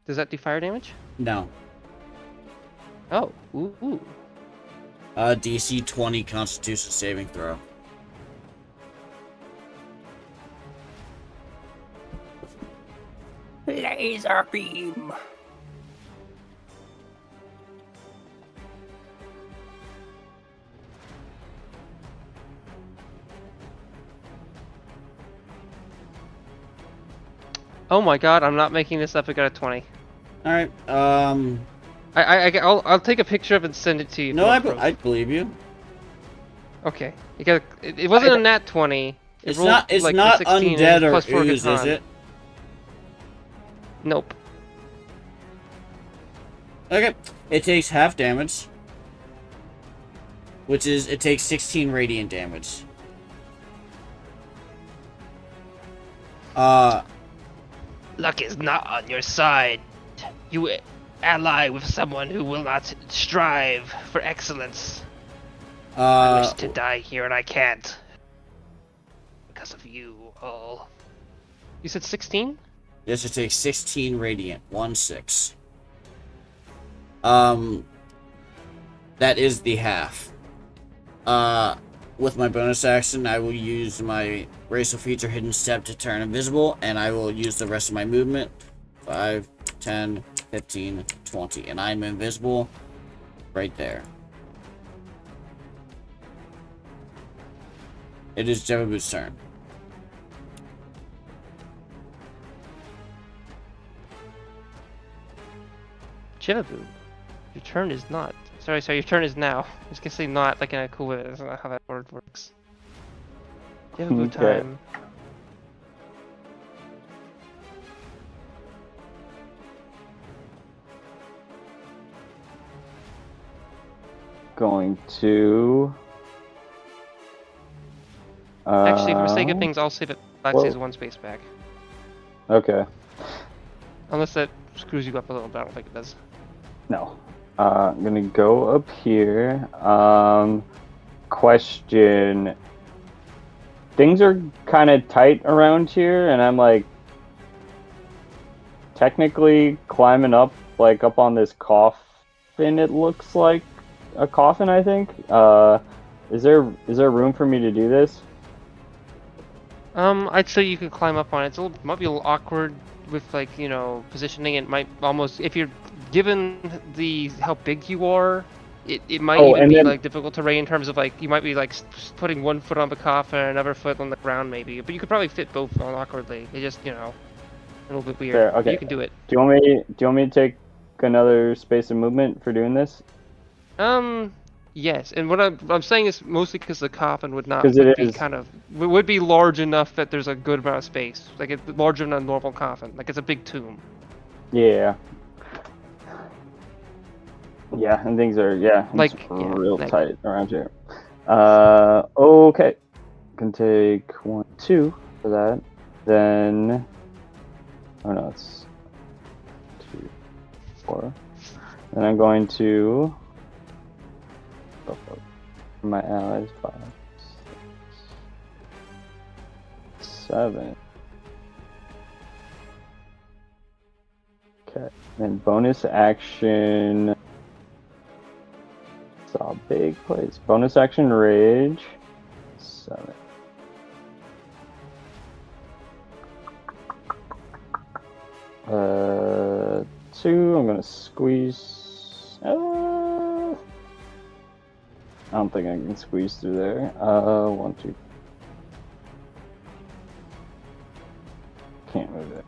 Does that do fire damage? No. Oh, ooh. DC 20 Constitution saving throw. Laser beam. Oh my god, I'm not making this up. I got a 20. All right. I'll take a picture of it and send it to you. No, I believe you. Okay. It wasn't a nat 20. It's rolled, not. It's like, a not 16 undead or plus 4 ooze, is con. it? Nope. Okay. It takes half damage, which is it takes 16 radiant damage. Luck is not on your side. You ally with someone who will not strive for excellence. I wish to die here and I can't. Because of you all. You said 16? Yes, it takes 16 radiant. 1/6. That is the half. With my bonus action, I will use my racial feature hidden step to turn invisible, and I will use the rest of my movement. 5, 10, 15, 20, and I'm invisible right there. It is Jebabu's turn. Chivabu, your turn is not. Sorry, your turn is now. I was gonna say not like in a cool way. That's not how that word works. Chivabu Okay. time. Going to. Actually, for the sake of things, I'll save it. Black whoa. saves 1 space back. Okay. Unless that screws you up a little, but I don't think it does. No. I'm gonna go up here. Question. Things are kind of tight around here, and I'm like technically climbing up, like up on this coffin. It looks like a coffin, I think. Is there room for me to do this? I'd say you could climb up on it. Might be a little awkward with like, positioning. It might almost, if you're given how big you are, it might even be like difficult terrain in terms of like you might be like putting 1 foot on the coffin and another foot on the ground maybe, but you could probably fit both on awkwardly. It just a little bit weird. Fair, okay. But you can do it. Do you want me to take another space of movement for doing this? Yes, and what I'm saying is mostly because the coffin would be large enough that there's a good amount of space, like it's larger than a normal coffin, like it's a big tomb. Yeah. Yeah, and things are real tight around here. Okay. Can take 1, 2 for that. Then it's 2, 4. Then I'm going to my allies 5, 6, 7. Okay. Then bonus action. Saw a big place. Bonus action rage. 7. Two. I'm gonna squeeze. I don't think I can squeeze through there. 1, 2. Can't move it.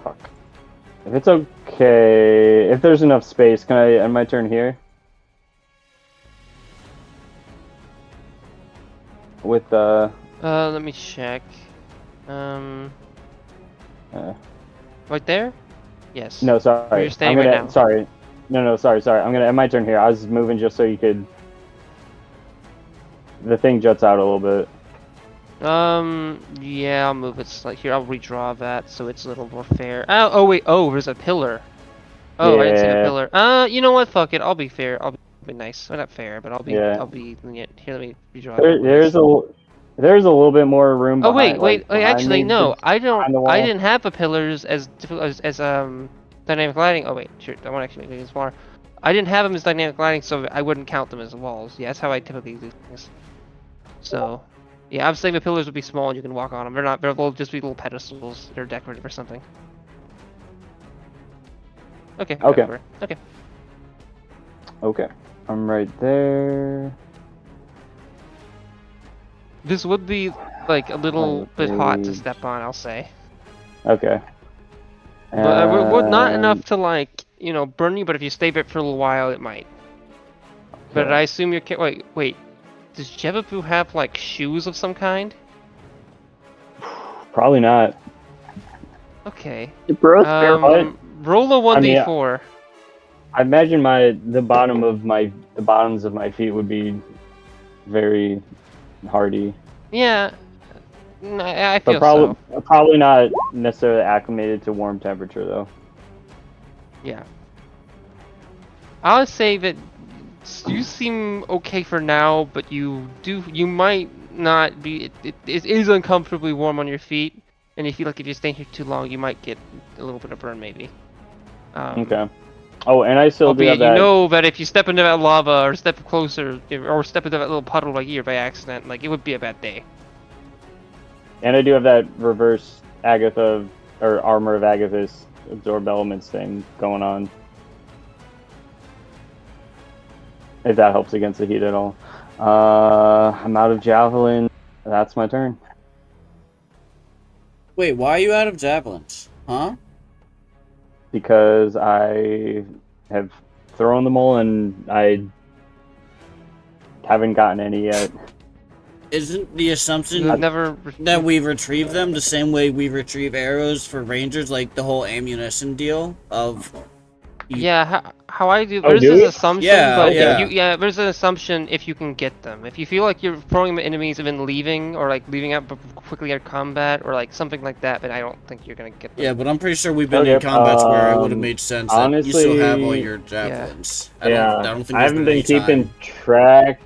Fuck. If it's okay, if there's enough space, can I end my turn here? With Let me check. Uh, Right there? Yes. no, Where sorry. you're standing right now. Sorry. No, sorry. I'm gonna end my turn here. I was moving just so you could. The thing juts out a little bit. Yeah, I'll move it like here. I'll redraw that so it's a little more fair. Oh wait. Oh, there's a pillar. Oh, I didn't see the Yeah. pillar. You know what? Fuck it. I'll be fair. I'll be nice. Well, not fair, but Yeah. I'll be lenient. Here, let me redraw that There's a little bit more room Oh behind. wait. Behind Actually, me, no. behind the I wall. didn't have the pillars as difficult as dynamic lighting. Oh wait, sure. I want to actually make it smaller. I didn't have them as dynamic lighting, so I wouldn't count them as walls. Yeah, that's how I typically do things. So, yeah, I was saying the pillars would be small and you can walk on them. They're not. They'll just be little pedestals. They're decorative or something. Okay. Okay. Okay. Okay. I'm right there. This would be like a little bit hot to step on, I'll say. Okay. But we're not enough to like, burn you. But if you stay there for a little while, it might. But I assume you're. Wait. Does Jevapu have like shoes of some kind? Probably not. Okay. Bro's barefoot. Roll a 1d4. I imagine the bottoms of my feet would be very hardy. Yeah. I feel But so. probably not necessarily acclimated to warm temperature though. Yeah. I'll say that you seem okay for now, but you might not be. It is uncomfortably warm on your feet, and if you stay here too long, you might get a little bit of burn maybe. Okay. Oh, and I still do have Albeit that. you know that if you step into that lava or step closer or step into that little puddle right here by accident, like it would be a bad day. And I do have that reverse Agatha or armor of Agathis absorb elements thing going on. If that helps against the heat at all. I'm out of javelin. That's my turn. Wait, why are you out of javelins? Huh? Because I have thrown them all and I haven't gotten any yet. Isn't the assumption You've never that we retrieve them the same way we retrieve arrows for rangers, like the whole ammunition deal of... Yeah, how I do. Oh, There's do this we? assumption, Yeah, but yeah. there's an assumption if you can get them. If you feel like you're throwing the enemies and then leaving, or like leaving out quickly out of combat, or like something like that, but I don't think you're gonna get them. Yeah, but I'm pretty sure we've been in combats where it would have made sense that you still have all your javelins. I don't think I haven't been keeping time. track.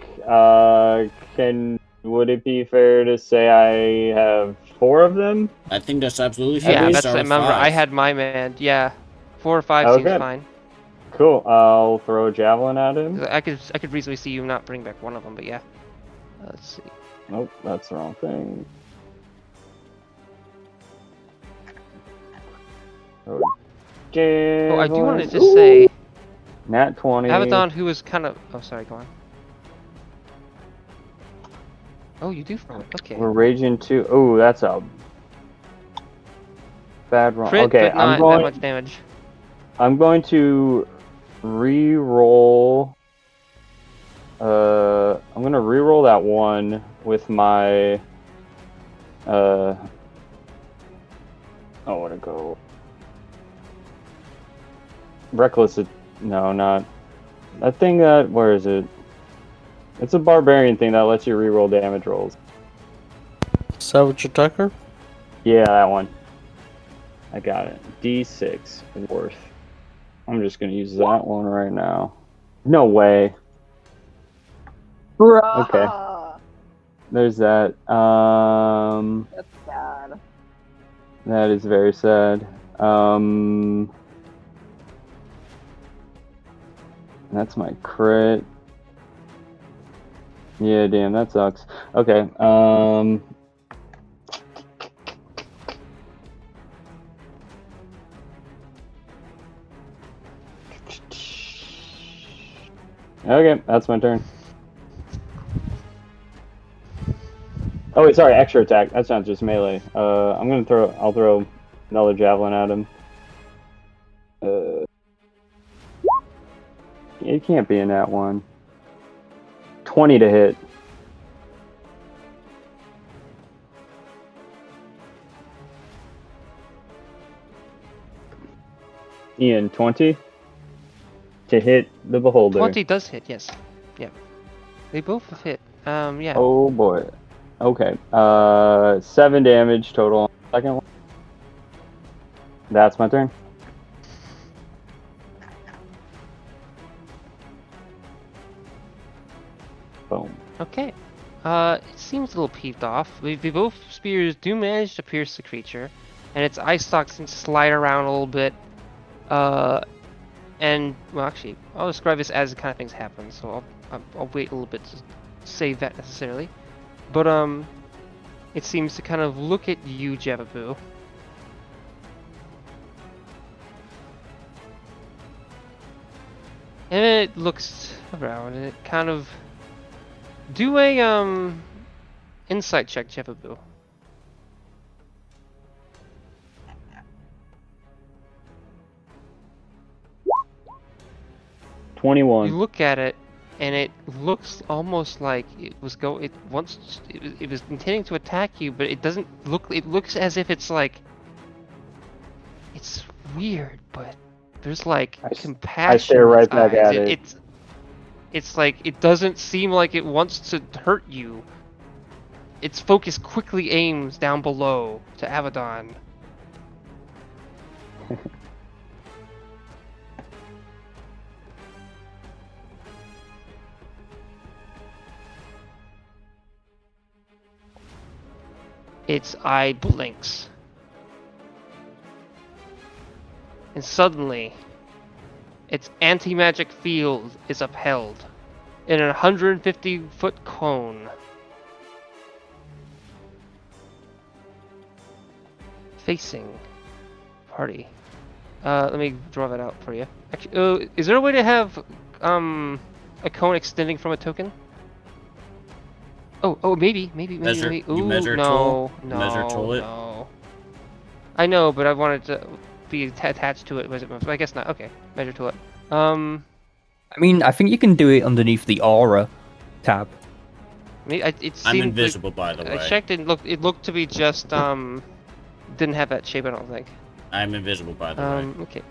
Would it be fair to say I have 4 of them? I think that's absolutely fair. Yeah, We that's. start with Remember, 5. I had my man. Yeah, 4 or 5 seems Okay. fine. Cool. I'll throw a javelin at him. I could reasonably see you not bring back one of them, but yeah. Let's see. Nope, that's the wrong thing. Oh, I do want to just say, Nat 20. Abaddon, who was kind of. Oh, sorry, go on. Oh, you do from it. Okay. We're raging 2. Oh, that's a bad roll. Crit, Okay, but not that much damage. I'm going to re-roll. I'm gonna re-roll that one with my. Oh, where'd it go? Reckless. No, not that thing. Where is it? It's a barbarian thing that lets you re-roll damage rolls. Savage Attacker? Yeah, that one. I got it. D6 worth. I'm just gonna use that one right now. No way. Bruh. Okay. There's that. That's sad. That is very sad. That's my crit. Yeah, damn, that sucks. Okay. Okay, that's my turn. Oh wait, sorry, extra attack. That's not just melee. I'll throw another javelin at him. It can't be in that one. 20 to hit. Ian, 20 to hit the beholder. 20 does hit, yes. Yeah. They both have hit. Yeah. Oh boy. Okay. 7 damage total on the second one. That's my turn. Boom. Okay. It seems a little peeved off. Both spears do manage to pierce the creature, and its eye stalks can slide around a little bit. And well, actually, I'll describe this as the kind of things happen. So I'll wait a little bit to say that necessarily. But it seems to kind of look at you, Jababoo. And it looks around, and it kind of do a insight check, Jababoo. 21. You look at it, and it looks almost like it was it was intending to attack you, but it doesn't look. It looks as if it's like it's weird, but there's like compassion. I stare in right its back eyes. at it. It's like it doesn't seem like it wants to hurt you. Its focus quickly aims down below to Abaddon. Its eye blinks. And suddenly, its anti-magic field is upheld in a 150-foot cone. Facing party. Let me draw that out for you. Actually, is there a way to have a cone extending from a token? Oh, maybe. Measure- Ooh, you measure no, tool? You no, measure tool it? no. I know, but I wanted to be attached to it. Was it? I guess not. Okay, measure tool it. I mean, I think you can do it underneath the aura tab. It seemed I'm invisible, by the way. I checked and looked. It looked to be just didn't have that shape. I don't think. I'm invisible, by the way. Okay.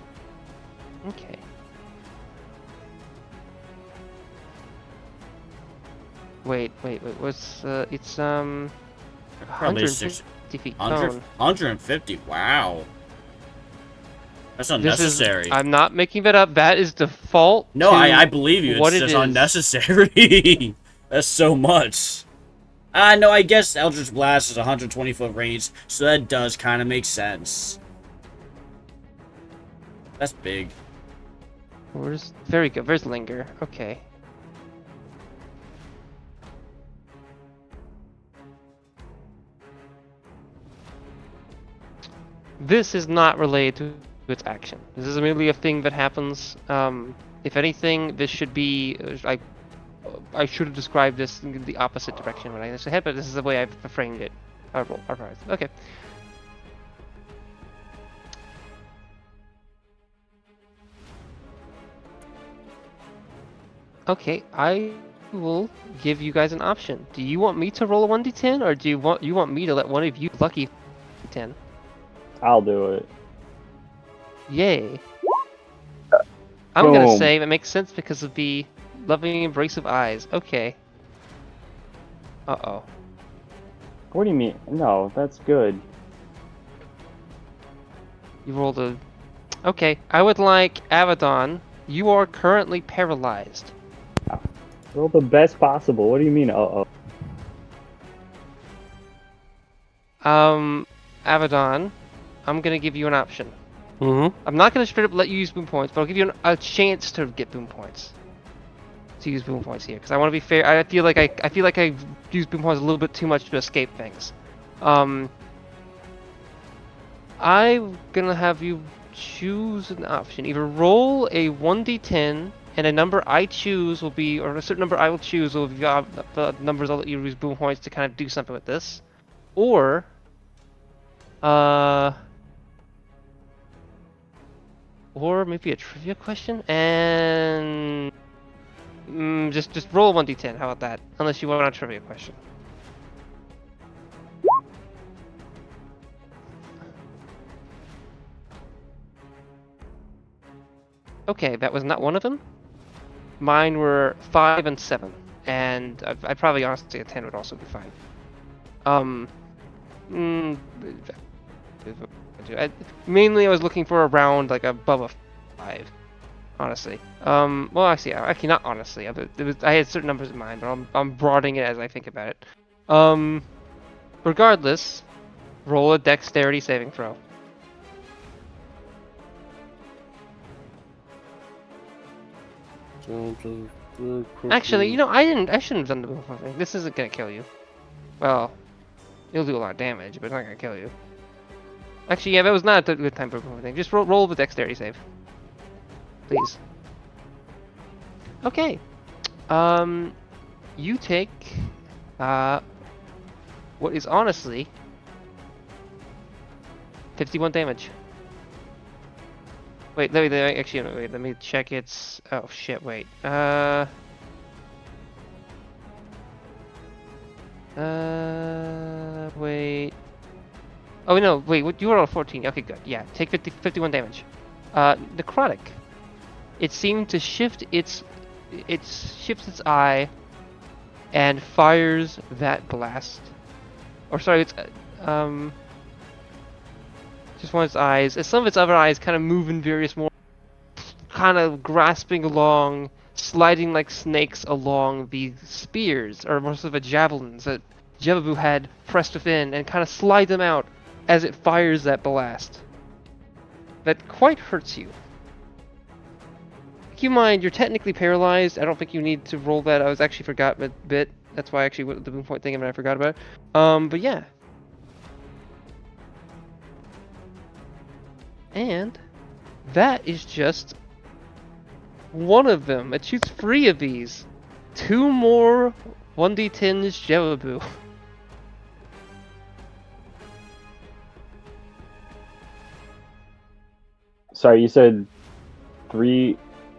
Okay. Wait. What's it's Probably 150 feet 100, cone. 150. Wow. That's This is. unnecessary. I'm not making that up. That is default. No, to I believe you. what It's it just is. unnecessary. That's so much. No, I guess Eldritch Blast is 120-foot range, so that does kind of make sense. That's big. Where's very good. Where's Linger? Okay. This is not related to its action. This is merely a thing that happens. If anything, this should be. I should have described this in the opposite direction when I initially had, but this is the way I've framed it. Okay. Okay, I will give you guys an option. Do you want me to roll a 1d10, or do you want me to let one of you lucky 10? I'll do it. Yay. I'm gonna Boom. say that makes sense because of the loving embrace of eyes. Okay. Uh-oh. What do you mean? No, that's good. You rolled a... Okay, I would like Abaddon. You are currently paralyzed. Roll the best possible. What do you mean? Abaddon, I'm gonna give you an option. Mm-hmm. I'm not gonna straight up let you use boom points, but I'll give you a chance to get boom points. To use boom points here, because I want to be fair. I feel like I use boom points a little bit too much to escape things. I'm gonna have you choose an option. Either roll a 1d10, and a number I choose will be, or a certain number I will choose will be the numbers I'll let you use boom points to kind of do something with this, or maybe a trivia question, and just roll a 1d10. How about that? Unless you want a trivia question. Okay, that was not one of them. Mine were 5 and 7, and I probably honestly a 10 would also be fine. Mm, mainly I was looking for around like above a 5, honestly. Well, actually not honestly. I had certain numbers in mind, but I'm broadening it as I think about it. Regardless, roll a dexterity saving throw. So just very quickly. Actually, I shouldn't have done the boom thing. This isn't gonna kill you. Well, it'll do a lot of damage, but it's not gonna kill you. Actually, yeah, that was not a good time for a boom thing. Just roll the dexterity save, please. Okay. You take what is honestly 51 damage. Wait, let me check its. Oh shit! Wait. Wait. Oh no! Wait. What you were on 14? Okay, good. Yeah, take 51 damage. Necrotic. It seemed to shift its eye and fires that blast. Or sorry, it's just one of its eyes. Some of its other eyes kind of move in various more, kind of grasping along, sliding like snakes along the spears, or most of the javelins that Jebabu had pressed within, and kind of slide them out as it fires that blast. That quite hurts you. Keep in mind, you're technically paralyzed. I don't think you need to roll that. I was actually forgot a bit. That's why I actually went the boom point thing and I forgot about it. But yeah. And that is just one of them. It shoots 3 of these. 2 more 1d10s Jebabu. Sorry, you said three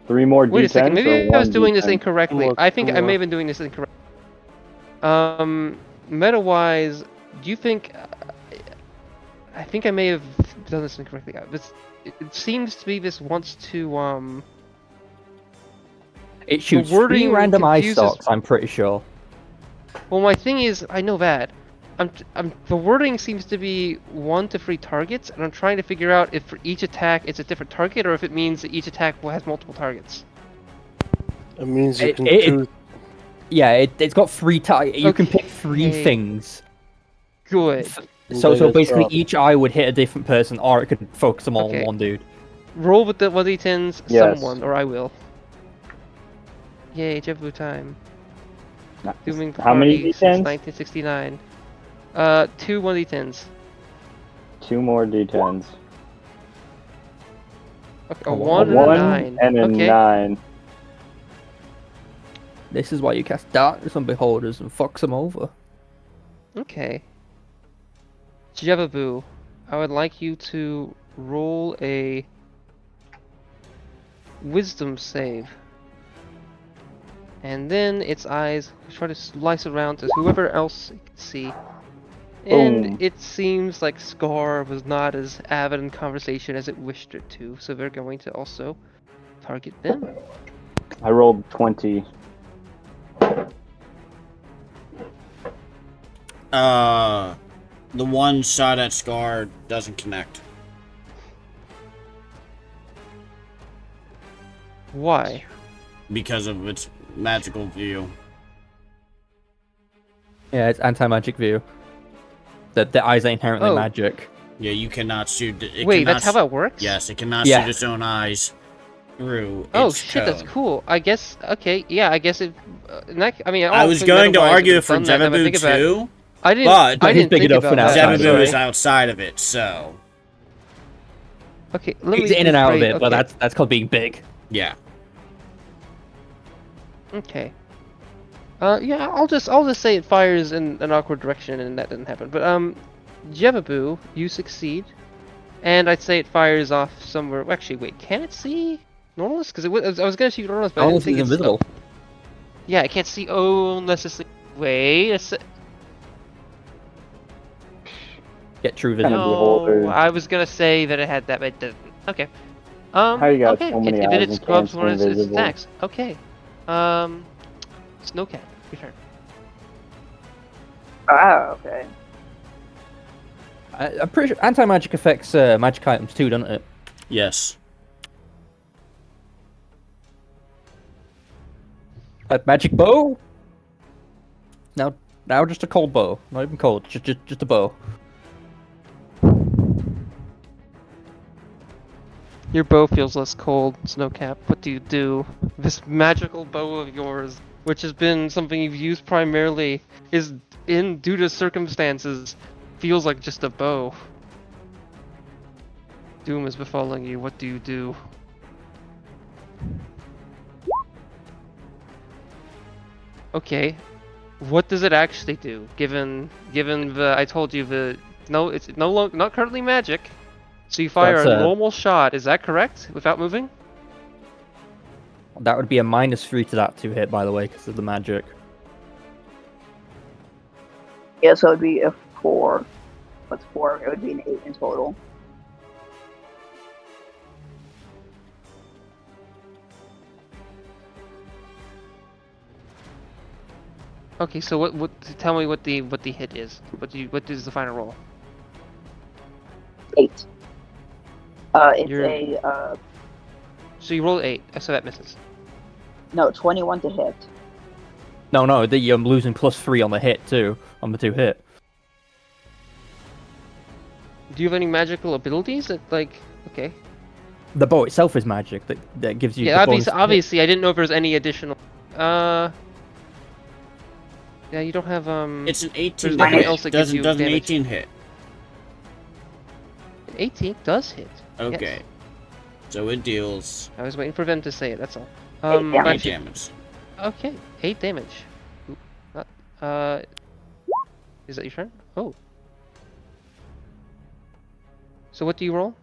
more D10s. Wait a second, maybe or I was one doing this D10? incorrectly. Look, I think I look. may have been doing this incorrectly. Meta-wise, do you think... I think I may have done this incorrectly. It seems to be this wants to, It shoots 3 wording random eye confuses- stalks, I'm pretty sure. Well, my thing is, I know that. The wording seems to be 1 to 3 targets, and I'm trying to figure out if for each attack it's a different target, or if it means that each attack has multiple targets. It means you It- can it- choose. Yeah, it's got 3 you can pick 3 Okay. things. Good. So Like a basically drop. each eye would hit a different person, or it could focus them all Okay. on one dude. Roll with the 1d10s, Yes. someone, or I will. Yay, Jebabu time. Dooming How many party since D10s? 1969. 2 1d10s. 2 more D10s. Okay, a A 1 and a 1 9. and a Okay. 9. This is why you cast darkness on beholders and fucks them over. Okay. Jebabu, I would like you to roll a wisdom save. And then its eyes try to slice around to whoever else it can see. And Boom. it seems like Scar was not as avid in conversation as it wished it to, so they're going to also target them. I rolled 20. The one shot at Scar doesn't connect. Why? Because of its magical view. Yeah, it's anti-magic view. The eyes are inherently Oh. magic. Yeah, you cannot shoot. Wait, that's how that works? Yes, it cannot Yeah. shoot its own eyes through. Oh its shit, that's cone. cool. I guess, okay, yeah, I guess it... I mean, I was think going to Meta-wise argue would've for done that, now that I Jebabu think about it. too. I didn't, but I he's didn't big think enough for about now, that, Jebabu Jebabu sorry. is outside of it, so Okay, let He's me in and out of rephrase- it, but okay. that's called being big. yeah. Okay. Yeah, I'll just say it fires in an awkward direction, and that didn't happen. But Jebabu, you succeed, and I'd say it fires off somewhere. Actually, wait, can it see Normalus? Because I was gonna shoot Normalus, but I Almost didn't think is it's invisible. Yeah, it can't see. Oh, necessarily. Wait a sec. Get true Kind vision. of beholder. No, I was gonna say that it had that, but it doesn't. Okay. How you got Okay. so many Then eyes it and can't scrubs see one of its invisible? attacks. Okay. Snowcat, your turn. Ah, okay. I'm pretty sure anti-magic affects magic items too, doesn't it? Yes. Magic bow. Now just a cold bow. Not even cold. Just a bow. Your bow feels less cold, Snowcap. What do you do? This magical bow of yours, which has been something you've used primarily, is due to circumstances, feels like just a bow. Doom is befalling you. What do you do? Okay. What does it actually do? Given the I told you it's not currently magic. So you fire That's a normal shot, is that correct? Without moving? That would be a -3 to that to hit, by the way, because of the magic. Yeah, so it'd be a 4. What's 4? It would be an 8 in total. Okay, so what tell me what the hit is. What is the final roll? 8. It's So you roll 8, so that misses. no, 21 to hit. No, I'm losing +3 on the hit too, on the 2 hit. Do you have any magical abilities that okay. The bow itself is magic that gives you. Yeah, the bonus to hit. obviously I didn't know if there's any additional yeah, you don't have It's an There's 18 nothing hit. else that gives Doesn't you an damage. 18 hit? 18 does hit. Okay. Yes. So it deals I was waiting for them to say it, that's all. damage. but 8 damage. okay, 8 damage. Ooh, is that your turn? Oh. So what do you roll?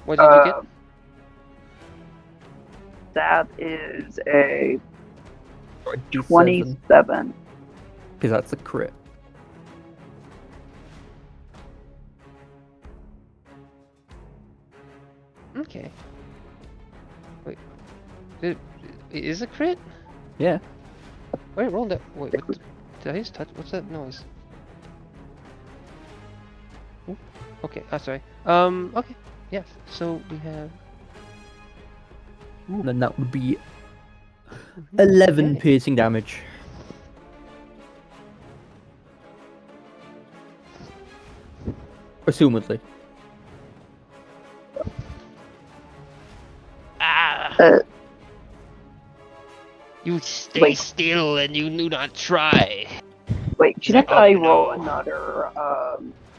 What did you get? That is a D7, 27. because that's a crit. Okay. Wait. Is it crit? Yeah. Wait, roll that. Wait, did I just touch? What's that noise? Ooh, okay, sorry. Okay. Yes, so we have. And then that would be 11 Okay. piercing damage. Assumedly. Ah! You stay Wait. still and you do not try. Wait, shouldn't Oh, I roll no. another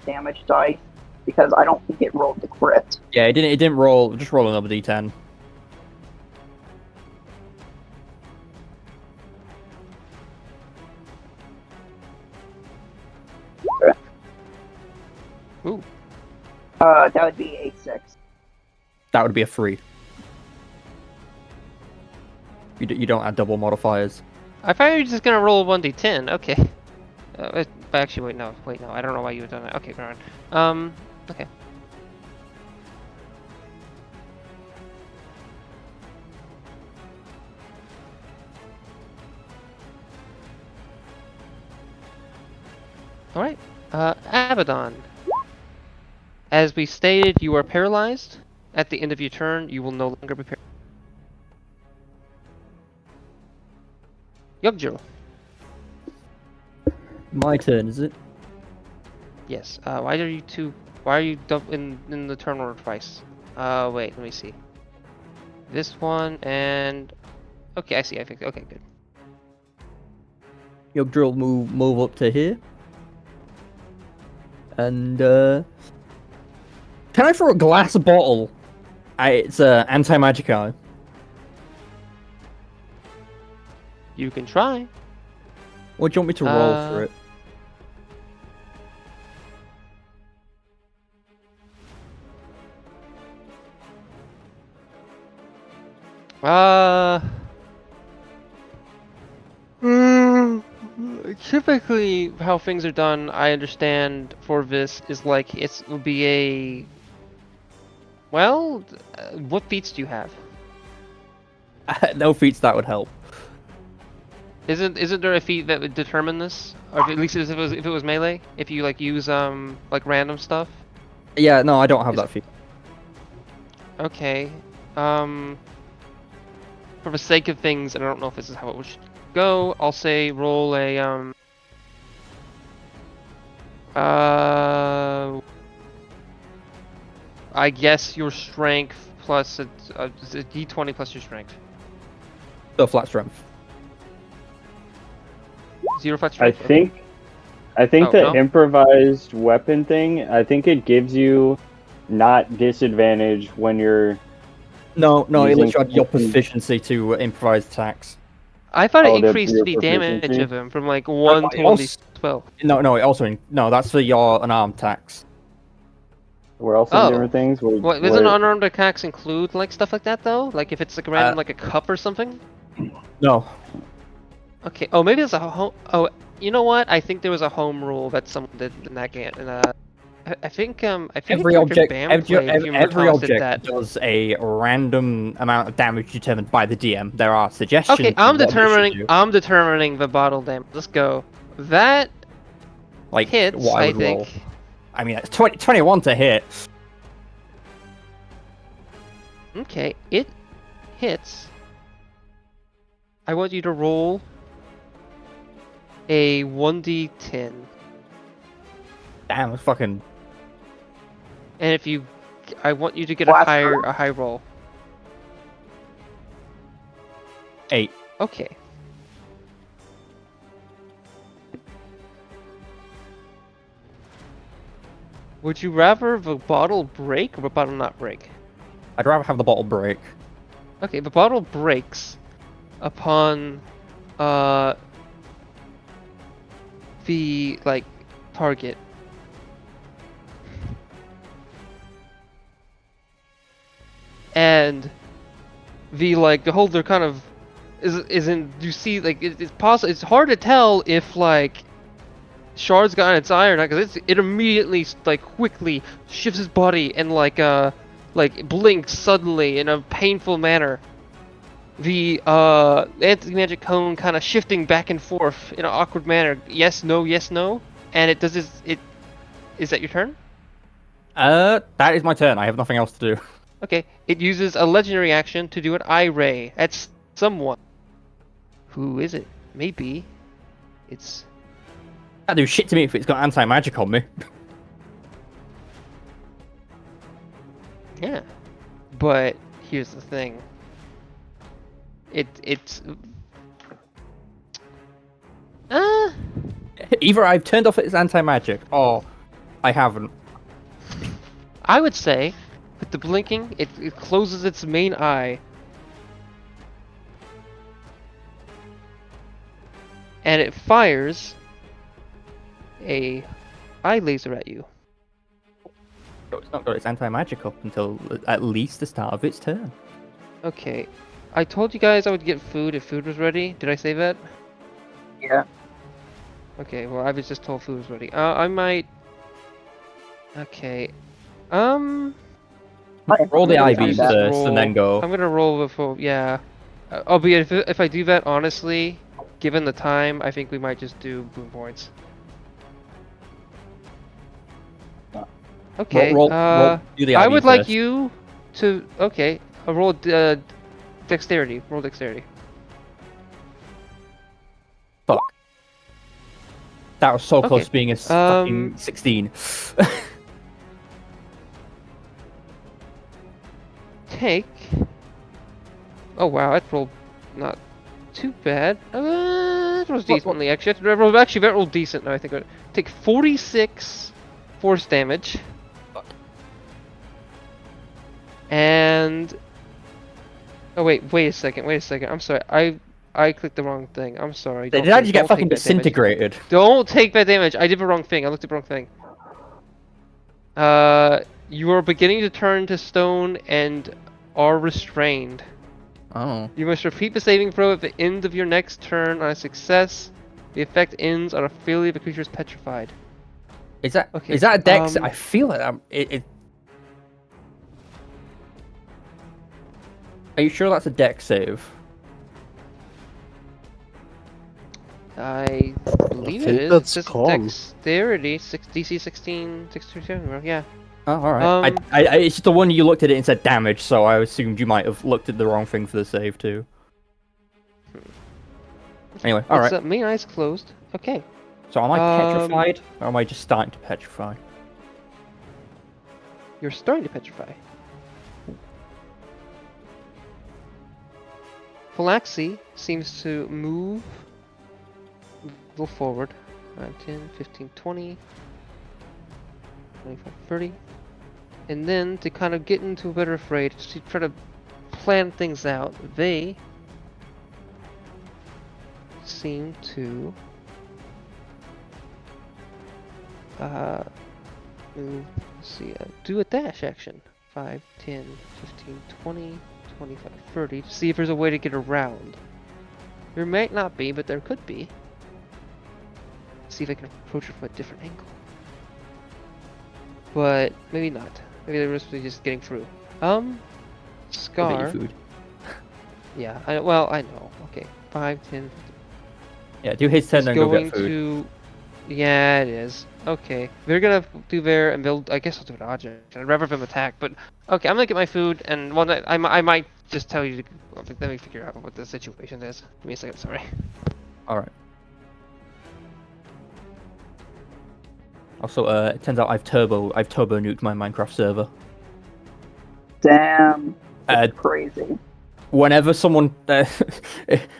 damage die? Because I don't think it rolled the crit. Yeah, it didn't roll. Just roll another d10. Ooh. That would be 8-6. That would be a 3. You don't add double modifiers. I thought you were just gonna roll a 1d10. Okay. Actually, wait, no. I don't know why you would have done that. Okay, go on. Okay. Alright. Abaddon. As we stated, you are paralyzed. At the end of your turn, you will no longer be paralyzed. Yogjill. My turn, is it? Yes. Why are you in the turn order twice? Wait, let me see. This one and okay, I see. I think okay, good. Yogdrill move up to here. And can I throw a glass bottle? It's anti-magic eye. You can try. What do you want me to roll for it? Typically, how things are done, I understand for this is like it will be Well, what feats do you have? No feats that would help. Isn't there a feat that would determine this, or at least if it was melee? If you like use like random stuff. Yeah, no, I don't have Is- that feat. Okay. For the sake of things, and I don't know if this is how it should go, I'll say roll a I guess your strength plus a d20 plus your strength. So flat strength. 0 flat I strength. Okay. think Oh, the no? improvised weapon thing, I think it gives you not disadvantage when you're No, it Using literally had your something- proficiency to improvised attacks. I thought Oh, it increased your the damage proficiency? of him from like 1 to also- 1d12. No, it also no, that's for your unarmed attacks. Where else in Oh. different things? What doesn't unarmed attacks include like stuff like that though? Like if it's like a random like a cup or something? No, Okay. Oh, maybe there's a home. Oh, you know what? I think there was a home rule that someone did in that game. And I think every Dr. object, Bam every, played, if you remember, every Thomas did object that. does a random amount of damage determined by the DM. There are suggestions. Okay, of what they should do. I'm determining the bottle damage. Let's go. That Like hits, what I I would roll. think. I mean, it's 21 to hit. Okay, it hits. I want you to roll a 1d10. Damn, that's fucking. And if you, I want you to get Blast a high roll. 8. Okay. Would you rather the bottle break or the bottle not break? I'd rather have the bottle break. Okay, the bottle breaks upon the like target. And the holder kind of is in, you see like it's possible, it's hard to tell if like Shard's got its eye or not, because it immediately like quickly shifts his body and like blinks suddenly in a painful manner. The anti-magic cone kind of shifting back and forth in an awkward manner. Yes, no, and it does this. Is that your turn? That is my turn. I have nothing else to do. Okay, it uses a legendary action to do an eye ray at someone. Who is it? Maybe it's. That do shit to me if it's got anti-magic on me. Yeah, but here's the thing. It's. Either I've turned off its anti-magic, or I haven't. I would say, with the blinking, it closes its main eye. And it fires a eye laser at you. So it's not got its anti-magic up until at least the start of its turn. Okay. I told you guys I would get food if food was ready. Did I say that? Yeah. Okay, well I was just told food was ready. I might... Okay. Roll Roll the I'm eye gonna beam just first, and then go. I'm gonna roll before... Yeah. Albeit, if I do that, honestly, given the time, I think we might just do boom points. Okay, roll do the eye I beam would like first. you to... Okay, roll dexterity. Roll dexterity. Fuck. That was so close Okay, to being a fucking 16. Take... Oh wow, that rolled not too bad. That rolls decently, actually. That rolled decent now, I think. Take 46 force damage. And... Oh wait a second. I'm sorry. I clicked the wrong thing. I'm sorry. Did you get fucking disintegrated? Don't take that damage. I did the wrong thing. I looked at the wrong thing. You are beginning to turn to stone and are restrained. Oh. You must repeat the saving throw at the end of your next turn. On a success, the effect ends on a failure if the creature is petrified. Is that Okay, is that a dex? um, I feel like it Are you sure that's a deck save? I believe it think is. It that's says con. dexterity, DC 16, 637. Yeah. Oh, all right. Um, It's just the one you looked at it and said damage, so I assumed you might have looked at the wrong thing for the save too. Anyway, all right. Main eyes closed. Okay. So am I petrified, or am I just starting to petrify? You're starting to petrify. Phylaxi seems to move a little forward. 5, 10, 15, 20, 25, 30. And then to kind of get into a better fray, to try to plan things out, they seem to move, let's see, do a dash action. 5, 10, 15, 20, 25, 30, to see if there's a way to get around. There might not be, but there could be. See if I can approach it from a different angle. But maybe not. Maybe they're just getting through. Scar. Food. Yeah, I know. Okay. 5, 10, 15. Yeah, do his turn It's and go going get food. to. Yeah, it is. Okay. They're gonna do their and they'll. I guess I'll do an object. I'd rather them attack, but okay. I'm gonna get my food and one. I might just tell you to. Let me figure out what the situation is. Give me a second. Sorry. All right. Also, it turns out I've turbo nuked my Minecraft server. Damn. That's Uh, crazy. Whenever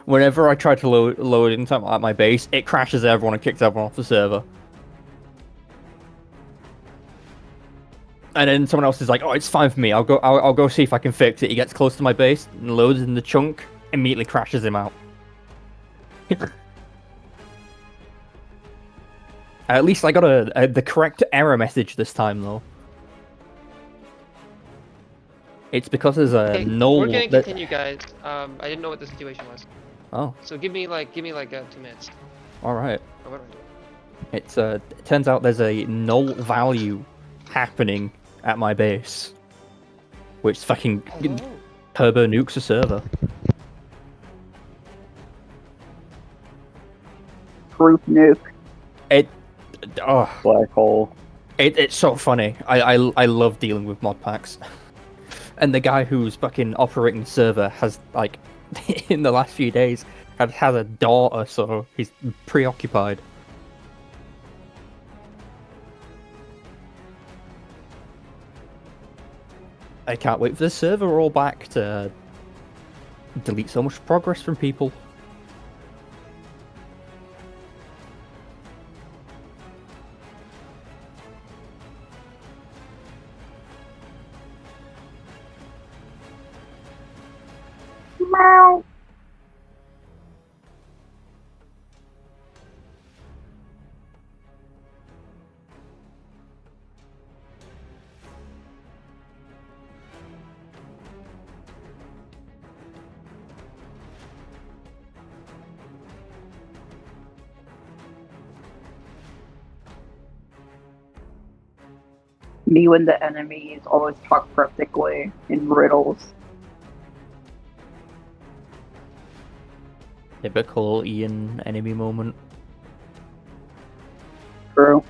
whenever I try to load into at my base, it crashes everyone and kicks everyone off the server. And then someone else is like, "Oh, it's fine for me. I'll go see if I can fix it." He gets close to my base and loads in the chunk, immediately crashes him out. At least I got the correct error message this time, though. It's because there's a Okay, null. we're gonna continue, guys. I didn't know what the situation was. Oh, So give me like 2 minutes. all right. Oh, what do I do? It's it turns out there's a null value happening at my base, which fucking turbo nukes the server. Group nuke. Black hole. It's so funny. I love dealing with mod packs. And the guy who's fucking operating the server has, like, in the last few days, has a daughter, so he's preoccupied. I can't wait for the server roll back to delete so much progress from people. Meow. Me when the enemies always talk cryptically in riddles. Typical Ian enemy moment. True.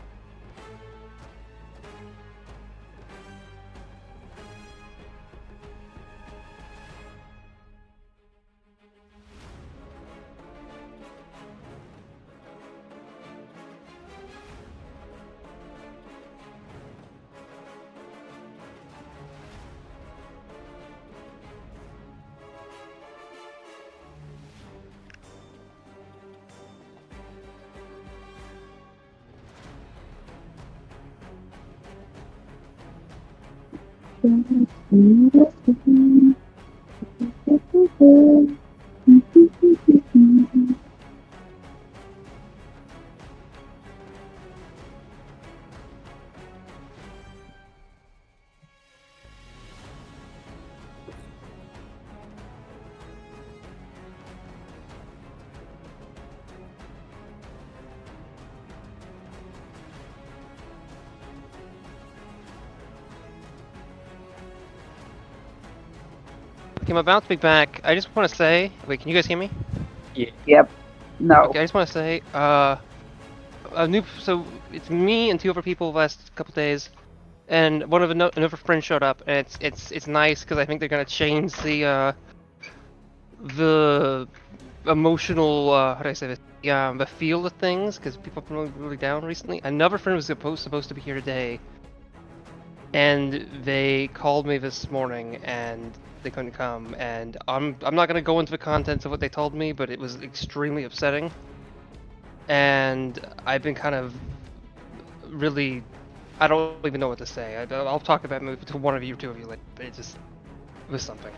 Okay, I'm about to be back. I just want to say, wait, can you guys hear me? Yep. No. Okay, I just want to say, so it's me and two other people the last couple days, and one of another friend showed up, and it's nice because I think they're gonna change the emotional, how do I say this? The feel of things, because people have been really down recently. Another friend was supposed to be here today, and they called me this morning, and they couldn't come. And I'm not gonna go into the contents of what they told me, but it was extremely upsetting. And I've been kind of really, I don't even know what to say. I'll talk about it to one of you, two of you later, but it was something.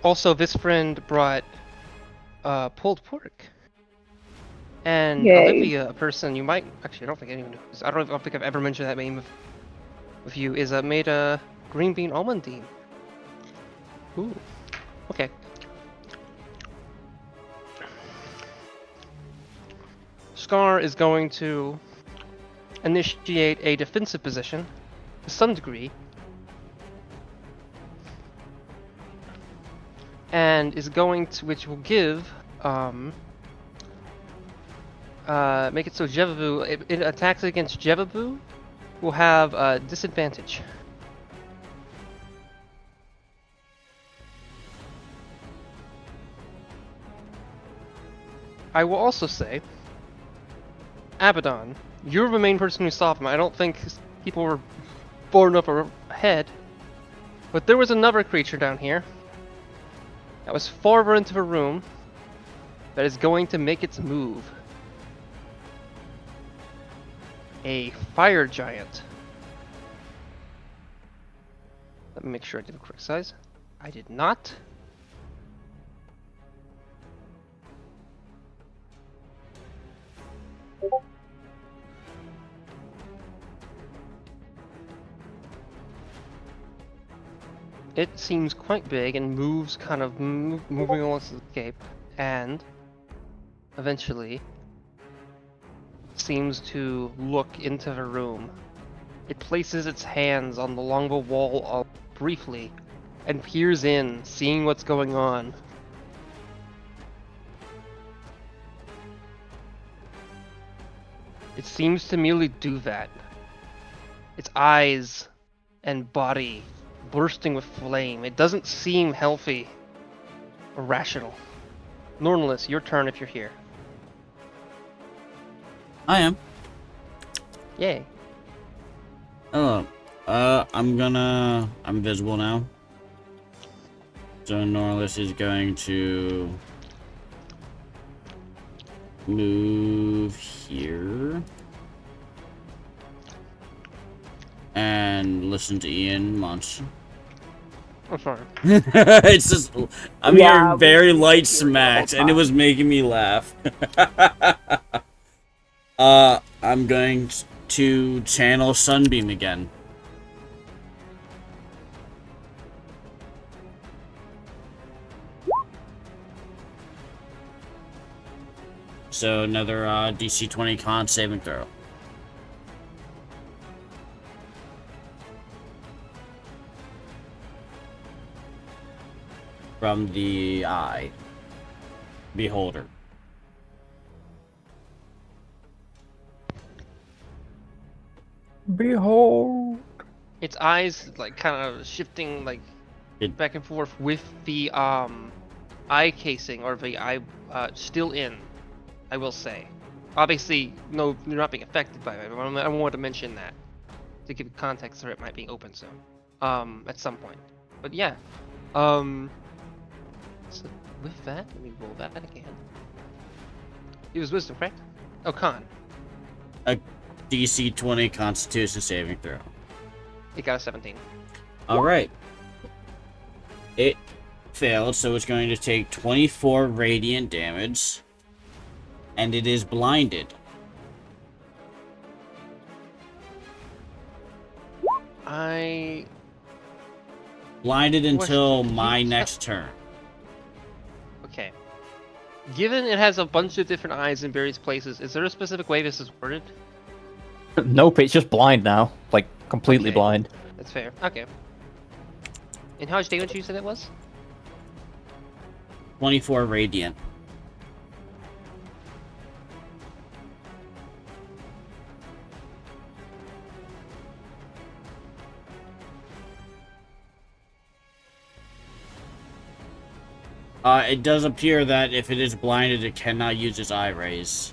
Also, this friend brought pulled pork. And Yay. Olivia, a person you might actually, I don't think anyone knows. I don't think I've ever mentioned that name with you. Is made a green bean almondine. Ooh, okay. Scar is going to initiate a defensive position to some degree, and is going to, which will give make it so Jevabu, it attacks against Jevabu, will have a disadvantage. I will also say, Abaddon, you're the main person who saw him. I don't think people were born up ahead, but there was another creature down here that was farther into the room that is going to make its move. A fire giant. Let me make sure I did the correct size. I did not. It seems quite big and moves kind of moving along the escape, and eventually seems to look into the room. It places its hands along the wall briefly and peers in, seeing what's going on. It seems to merely do that. Its eyes and body bursting with flame. It doesn't seem healthy or rational. Normalists, your turn if you're here. I am. Yay. Hello. I'm visible now. So Norlis is going to move here and listen to Ian Monster. I'm sorry. It's just, I'm Yeah, hearing very we light hear it all the smacks, and it time. was making me laugh. I'm going to channel Sunbeam again. So another DC 20 con saving throw. From the eye. Beholder. Behold. Its eyes like kind of shifting like back and forth with the eye casing or the eye still in. I will say, obviously, no, you're not being affected by it. I wanted to mention that to give context for it might be open soon, at some point. But yeah, so with that, let me roll that again. It was wisdom, correct? Oh, con. A DC 20 Constitution saving throw. It got a 17. Alright. It failed, so it's going to take 24 radiant damage. And it is blinded. Blinded until my next turn. Okay. Given it has a bunch of different eyes in various places, is there a specific way this is worded? Nope, it's just blind now. Like, completely Okay. blind. That's fair. Okay. And how much damage did you say that was? 24 radiant. It does appear that if it is blinded, it cannot use its eye rays.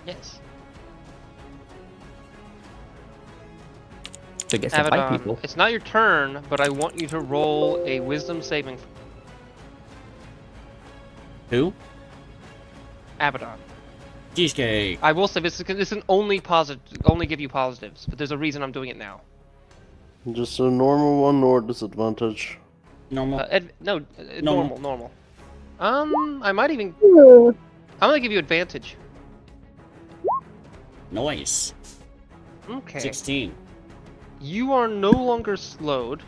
Yes. So I guess to fight Abaddon, people. it's not your turn, but I want you to roll a wisdom saving. Who? Abaddon. Cheesecake. I will say this isn't only give you positives, but there's a reason I'm doing it now. Just a normal one or disadvantage? Normal. Normal. Normal. I might even. Ooh. I'm gonna give you advantage. Nice. Okay. 16. You are no longer slowed.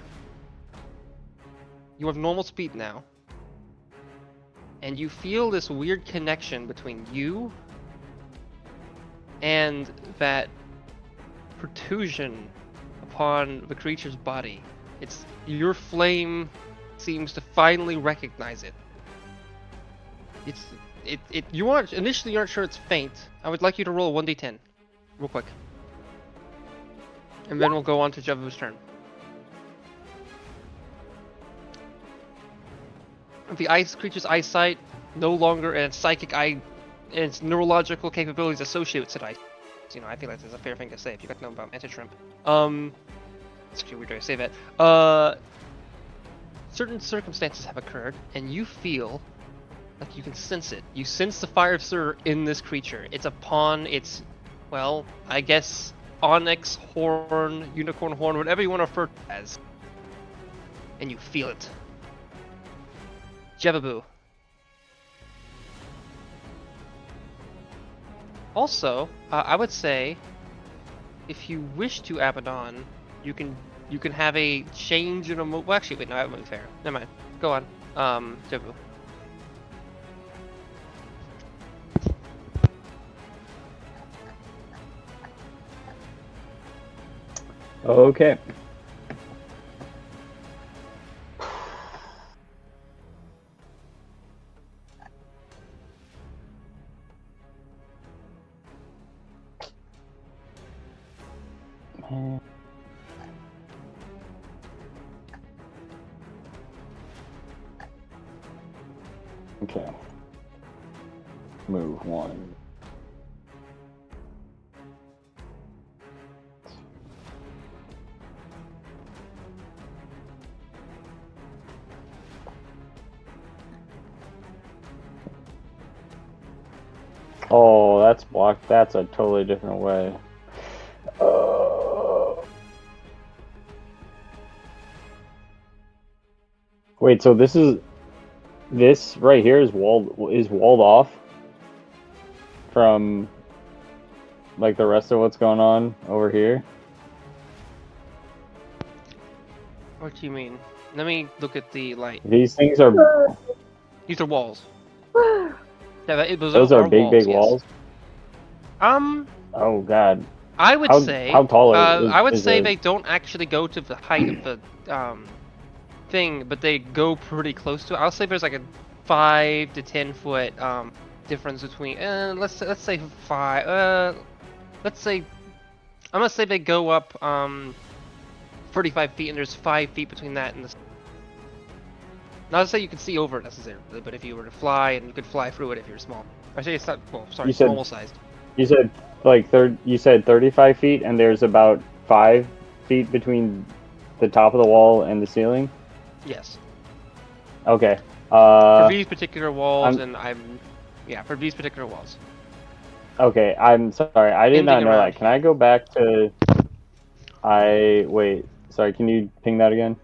You have normal speed now. And you feel this weird connection between you and that protrusion upon the creature's body. It's your flame seems to finally recognize it. You aren't initially you aren't sure it's faint. I would like you to roll a 1d10 real quick. And then we'll go on to Javu's turn. The creature's eyesight no longer and its psychic eye and its neurological capabilities associated with said eye. You know, I feel like that's a fair thing to say if you got to know about Anti-Shrimp. It's actually weird to say that. Certain circumstances have occurred, and you feel like you can sense it. You sense the fire of Sur in this creature. It's upon its, well, I guess, onyx horn, unicorn horn, whatever you want to refer to it as. And you feel it. Jebabu. Also, I would say, if you wish to, Abaddon, you can have a change in a well, actually, wait, no, that wouldn't be fair. Never mind. Go on. Jebabu. Okay. Okay. Move one. Oh, that's blocked. That's a totally different way. Wait, so this right here is walled off from like the rest of what's going on over here? What do you mean? Let me look at the light. These things are These are walls. Yeah, those are big yes. walls. Oh god. I would say. How tall I would is say it? they don't actually go to the height of the thing, but they go pretty close to it. I'll say there's like a 5 to 10 foot difference between. Let's say 5. Let's say I'm gonna say they go up 35 feet, and there's 5 feet between that and the. Not to say you can see over it necessarily, but if you were to fly, and you could fly through it if you're small. I say it's not. Well, sorry, normal sized. You said you said 35 feet, and there's about 5 feet between the top of the wall and the ceiling. Yes. Okay. For these particular walls, for these particular walls. Okay, I'm sorry. I did not know that. Can I go back to? Wait. Sorry. Can you ping that again?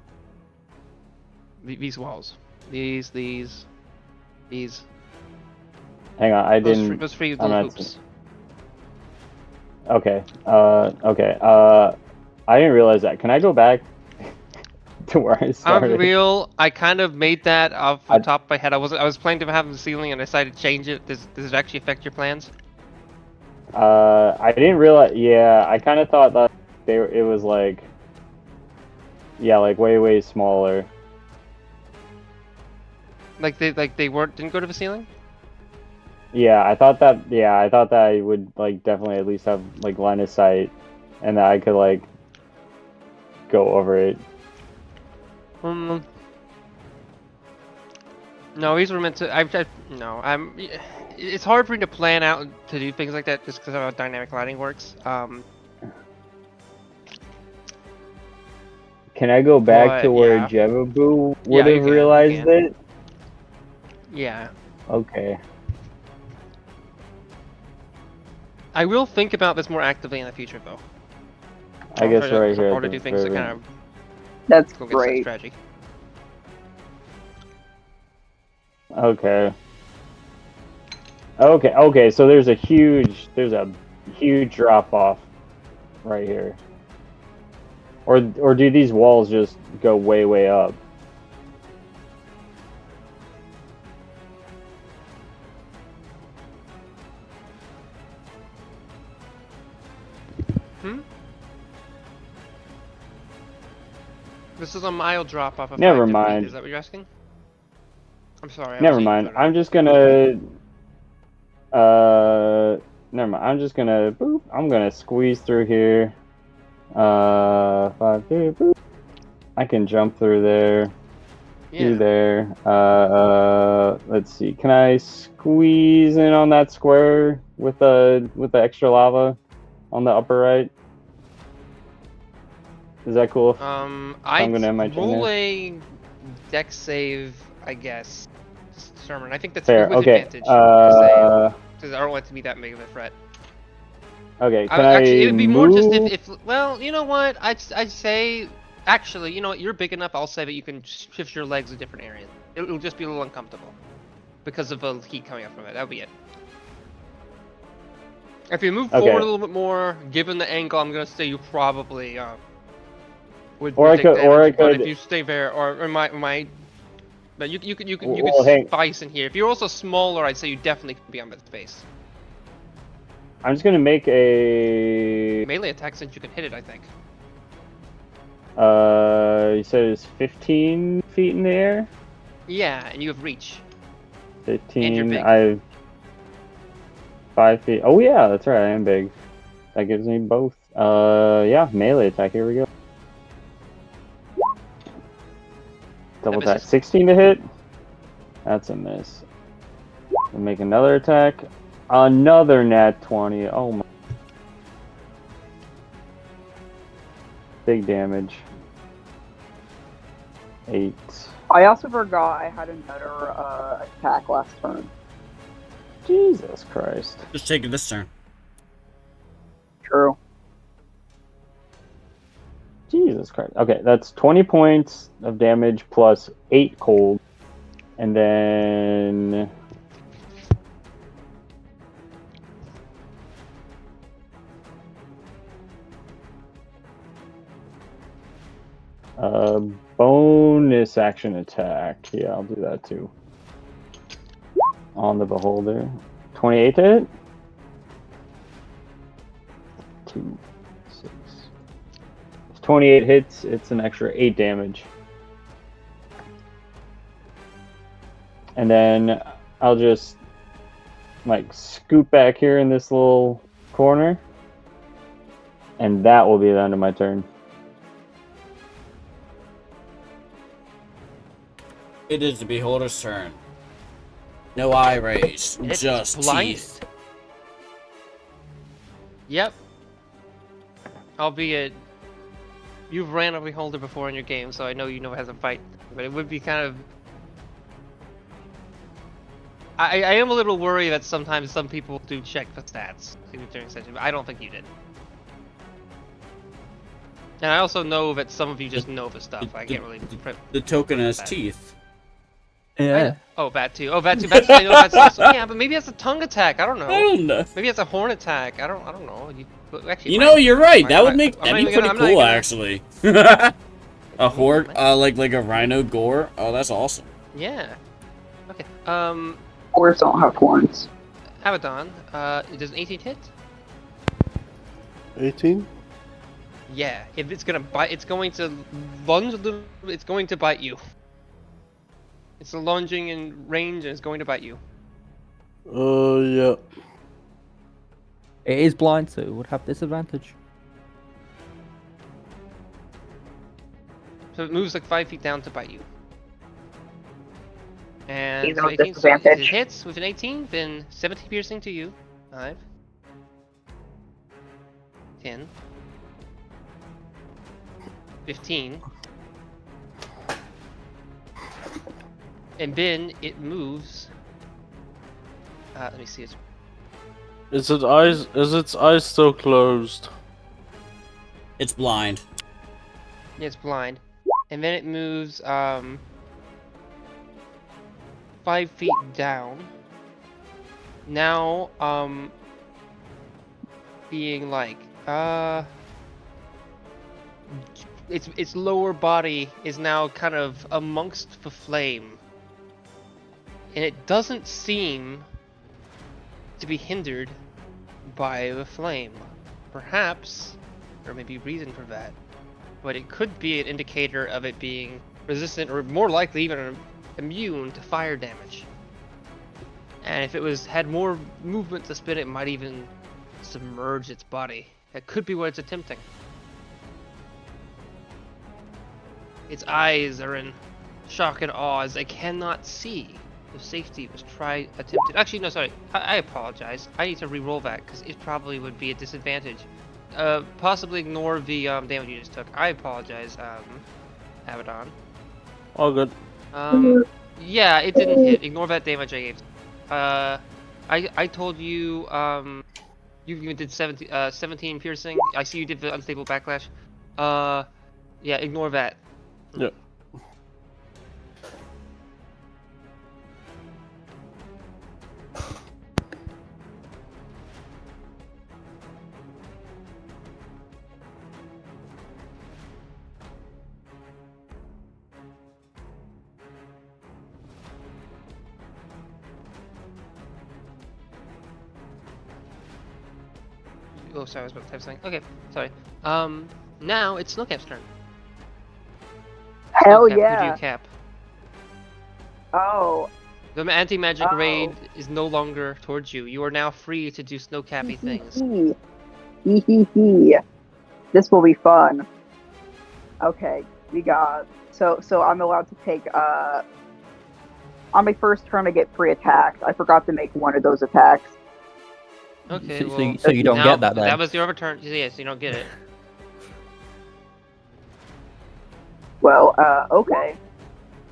These walls. These. Hang on. I didn't. Those three little hoops. Okay. Okay. I didn't realize that. Can I go back to where I started? I'm real. I kind of made that off the top of my head. I was planning to have the ceiling, and I decided to change it. Does it actually affect your plans? I didn't realize. Yeah, I kind of thought that it was like, yeah, like way smaller. Like they didn't go to the ceiling? Yeah, I thought that. Yeah, I thought that I would like definitely at least have like line of sight, and that I could like go over it. No, these were meant to. No, It's hard for me to plan out to do things like that just because of how dynamic lighting works. Can I go back to But, where yeah. Jebabu Yeah, would you have can, you realized can. it? Yeah. Okay. I will think about this more actively in the future, though. I guess right It's here. hard to do things that kind of That's go against that great. strategy. Okay. Okay, so there's a huge drop off right here. Or do these walls just go way up? This is a mild drop off of Never 5 to 8. mind. Is that what you're asking? I'm sorry. Never mind. I'm just gonna never mind. I'm just gonna boop. I'm gonna squeeze through here. 5 2 boop. I can jump through there. Through there. Let's see. Can I squeeze in on that square with the extra lava on the upper right? Is that cool? I'm gonna end my turn roll there. a dex save, I guess. Determine. I think that's Fair. with Okay. advantage to save, because I don't want it to be that big of a threat. Okay. Can Actually, I it would be move? more just if well, you know what? I'd say actually, you know what? You're big enough. I'll say that you can shift your legs to different areas. It'll just be a little uncomfortable because of the heat coming up from it. That'll be it. If you move forward a little bit more, given the angle, I'm gonna say you probably would take damage. But if you stay there, or my. But you could spice in here. If you're also smaller, I'd say you definitely could be on that space. I'm just gonna make a melee attack since you can hit it, I think. You said it's 15 feet in the air? Yeah, and you have reach. 15. And you're big. I've 5 feet. Oh yeah, that's right. I am big. That gives me both. Yeah, melee attack. Here we go. Double attack. 16 to hit. That's a miss. We'll make another attack. Another nat 20. Oh my. Big damage. 8. I also forgot I had another attack last turn. Jesus Christ. Just take it this turn. True. Jesus Christ. Okay, that's 20 points of damage plus 8 cold. And then... bonus action attack. Yeah, I'll do that too. On the beholder. 28 to hit? 2, 6. If 28 hits, it's an extra 8 damage. And then I'll just like scoop back here in this little corner. And that will be the end of my turn. It is the beholder's turn. No eye rays, It's just blind. teeth. Yep. Albeit, you've ran a beholder before in your game, so I know you know it has a fight. But it would be kind of... I am a little worried that sometimes some people do check the stats during session, but I don't think you did. And I also know that some of you just know the stuff. I can't really... The token has teeth. Yeah. Oh, that too. Oh, that too. That's, I know that's also... Yeah, but maybe that's a tongue attack. I don't know. I don't know. Maybe it's a horn attack. I don't know. Actually, You know, you're right. That would I'm make not that'd be even pretty gonna- cool, actually. A horde, like a rhino gore. Oh, that's awesome. Yeah. Okay. Horns don't have horns. Abaddon. Does an 18 hit? 18? Yeah, if it's gonna bite, it's going to lunge a little. It's going to bite you. It's lunging in range and it's going to bite you. Yeah. It is blind, so it would have disadvantage. So it moves like 5 feet down to bite you. And He's so on 18, so it disadvantage. hits with an 18, then 17 piercing to you. 5, 10, 15. And then it moves. Let me see. Is its eyes still closed? It's blind. Yeah, it's blind. And then it moves 5 feet down. Now, being like, its lower body is now kind of amongst the flame. And it doesn't seem to be hindered by the flame. Perhaps there may be reason for that. But it could be an indicator of it being resistant, or more likely even immune to fire damage. And if it had more movement to spin, it might even submerge its body. That could be what it's attempting. Its eyes are in shock and awe as they cannot see if safety was attempted. Actually, no, sorry. I apologize. I need to re-roll that because it probably would be a disadvantage. Possibly ignore the damage you just took. I apologize, Abaddon. All good. Yeah, it didn't hit. Ignore that damage I gave. I told you, you even did 17 piercing. I see you did the unstable backlash. Yeah, ignore that. Yep. Oh, sorry, I was about to type something. Okay, sorry. Now it's Snowcap's turn. Hell Snowcap, yeah. Who do you cap? Oh. The anti-magic Oh. raid is no longer towards you. You are now free to do snowcappy things. This will be fun. Okay, we got so I'm allowed to take on my first turn I get 3 attacks. I forgot to make one of those attacks. Okay, So, well, so you don't now, get that then. That was your return. Yeah, so you don't get it. Well, okay.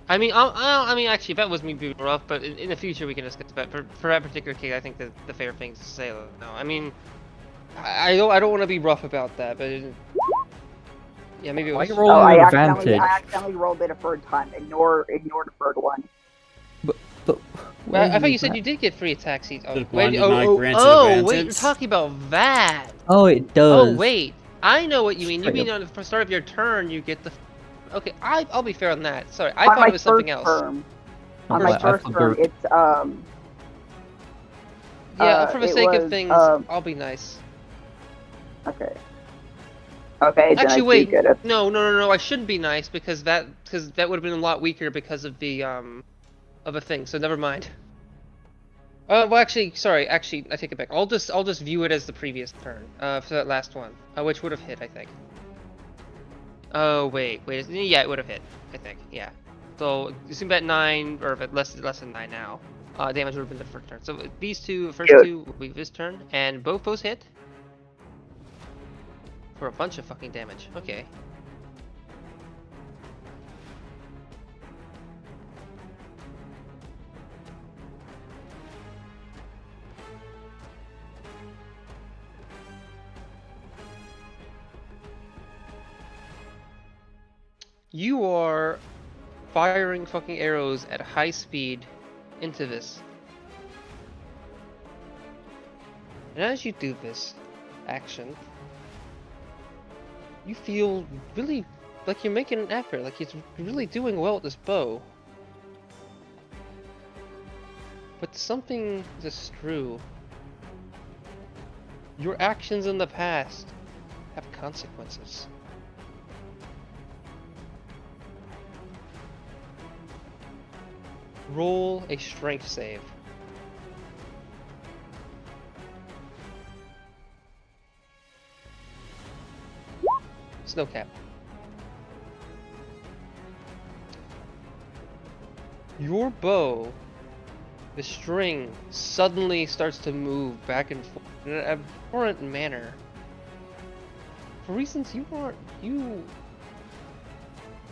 I mean, I mean, actually, that was me being rough, but in the future we can discuss that. For that particular case, I think that the fair thing is to say, no. I mean, I don't want to be rough about that, but yeah, maybe it Why was. you rolling I with advantage? accidentally rolled it a third time. Ignore the third one. But Well, I thought you said you did get free attack seats. Oh, The blind wait, did not grant wait, advantage. you're talking about that. Oh, it does. Oh, wait, I know what you mean. You Straight mean up. on the start of your turn, you get the. Okay, I'll be fair on that. Sorry, I On thought my it was something first else. Turn, Oh, on my I first forgot. turn, it's Yeah, for the it sake of was, things, I'll be nice. okay. Okay, then Actually, I do wait. get it. No. I shouldn't be nice because that would have been a lot weaker because of the of a thing. So never mind. Well, actually, sorry. Actually, I take it back. I'll just view it as the previous turn. For that last one, which would have hit, I think. Oh wait. Yeah, it would have hit. I think. Yeah. So assume that 9 or less than 9 now. Damage would have been the first turn. So these two, first Good. two, will be this turn, and both those hit. For a bunch of fucking damage. Okay. You are firing fucking arrows at high speed into this. And as you do this action, you feel really like you're making an effort, like you're really doing well with this bow. But something is true. Your actions in the past have consequences. Roll a strength save. Snowcap. Your bow, the string, suddenly starts to move back and forth in an abhorrent manner. For reasons you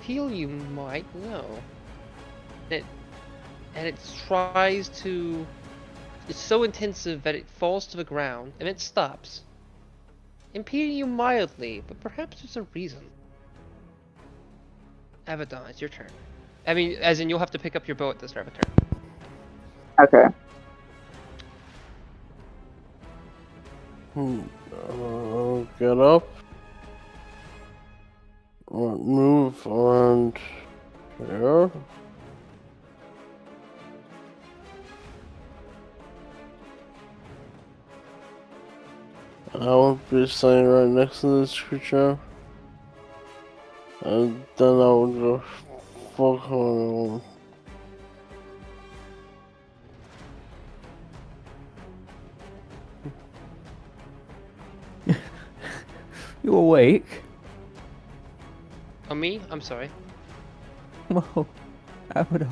feel you might know. It tries to... It's so intensive that it falls to the ground, and it stops. Impeding you mildly, but perhaps there's a reason. Abaddon, it's your turn. I mean, as in you'll have to pick up your bow at the start of a turn. Okay. I'll get up. Move around here. I won't be standing right next to this creature. And then I will go fuck on. You awake? Oh, me? I'm sorry. Well, Abaddon.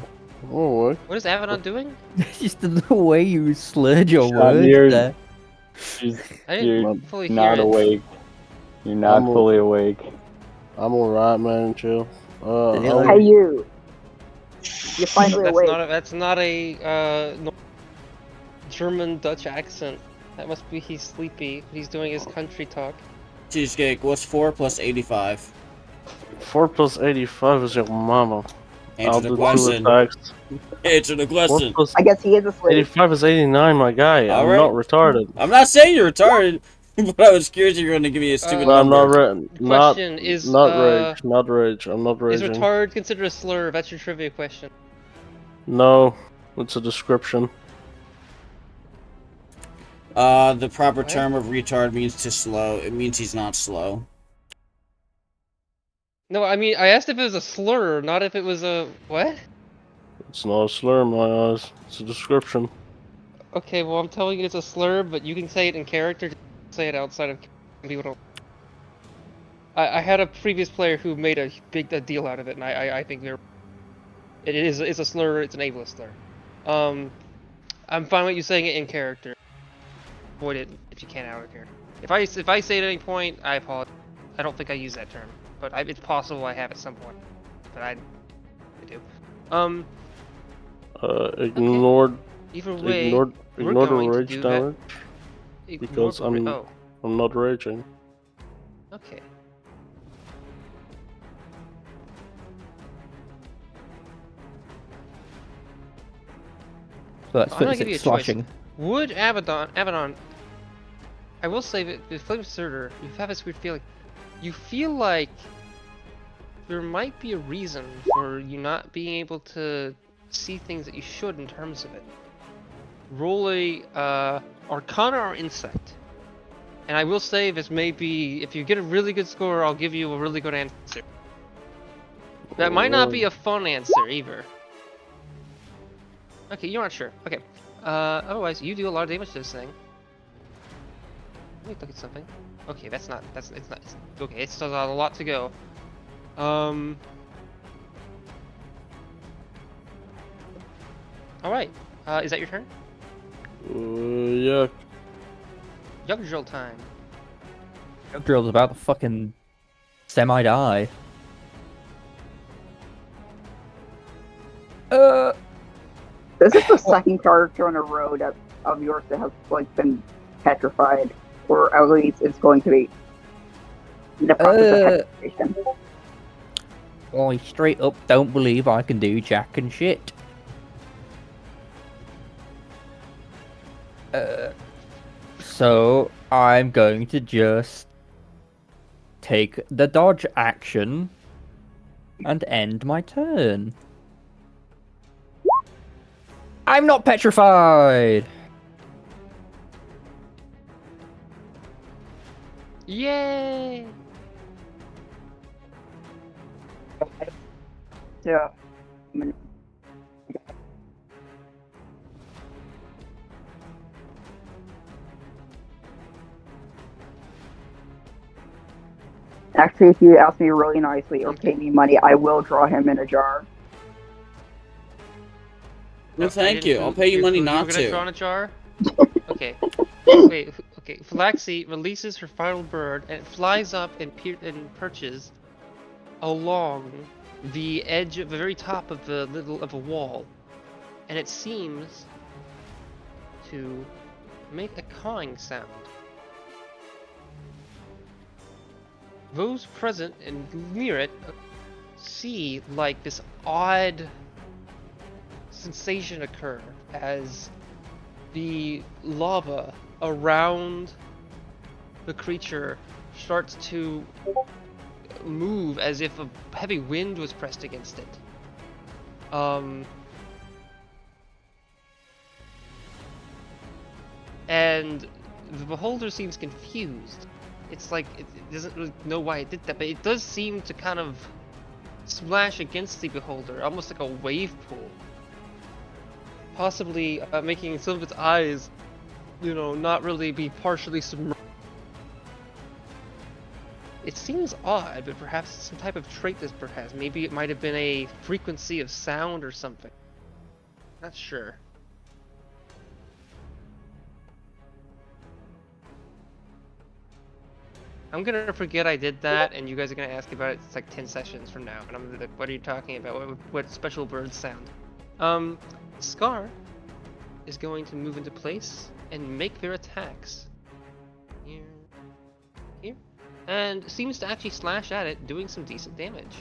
Oh, what? What is Abaddon doing? Just the way you slurred your Shot words near- there. I You're didn't fully hear not it. awake. You're not I'm fully awake. I'm alright, man. Chill. Hello. Hey, you. You're finally That's awake. not a German Dutch accent. That must be he's sleepy. He's doing his country talk. Cheesecake, what's 4 plus 85? 4 plus 85 is your mama. I'll Answer do the 2 question. attacks. Answer the 4 question. plus I guess he is asleep. 85 is 89, my guy. I'm Alright. not retarded. I'm not saying you're retarded, but I was curious if you were going to give me a stupid But I'm number. not Question is rage. Not rage. I'm not is raging. retard considered a slur? That's your trivia question. No, it's a description. The proper What? term of retard means to slow. It means he's not slow. No, I mean I asked if it was a slur, not if it was a what? It's not a slur in my eyes. It's a description. Okay, well I'm telling you it's a slur, but you can say it in character. Just say it outside of people don't. I had a previous player who made a big deal out of it, and I think it's a slur. It's an ableist slur. I'm fine with you saying it in character. Avoid it if you can out of character. If I say it at any point, I apologize. I don't think I use that term, but it's possible I have at some point. But I do. Ignored. Either way, Ignored we're the going to rage do damage that. because Oh, I'm not raging. okay. So that's I'm gonna give you a 36 choice. slashing. Would Abaddon, I will say that with Flame Surter, you have this weird feeling. You feel like there might be a reason for you not being able to see things that you should in terms of it. Roll a Arcana or Insight. And I will say this may be, if you get a really good score, I'll give you a really good answer. That might not be a fun answer either. Okay, you're not sure. Okay. Otherwise, you do a lot of damage to this thing. Let me look at something. Okay, it's not, okay, it still has a lot to go. Alright, is that your turn? Yeah. Yug drill time. Yug drill's about to fucking semi-die. This is the second character in a row of yours that has like been petrified, or at least it's going to be in the process of petrification. I straight up don't believe I can do jack and shit. So I'm going to just take the dodge action and end my turn. I'm not petrified. Yay! Yeah. Actually, if you ask me really nicely or pay me money, I will draw him in a jar. No, I thank didn't you. I'll who- pay you money who not You were gonna to. draw in a jar? Okay. Wait. Okay. Flaxy releases her final bird and it flies up and perches along the edge of the very top of the of a wall, and it seems to make a cawing sound. Those present and near it see like this odd sensation occur as the lava around the creature starts to move as if a heavy wind was pressed against it. And the beholder seems confused. It's like it doesn't really know why it did that, but it does seem to kind of splash against the beholder, almost like a wave pool. Possibly making some of its eyes, not really be partially submerged. It seems odd, but perhaps some type of trait this bird has. Maybe it might have been a frequency of sound or something. Not sure. I'm gonna forget I did that, and you guys are gonna ask about it. It's like 10 sessions from now, and I'm gonna be like, "What are you talking about? What special birds sound?" Scar is going to move into place and make their attacks. Here, and seems to actually slash at it, doing some decent damage.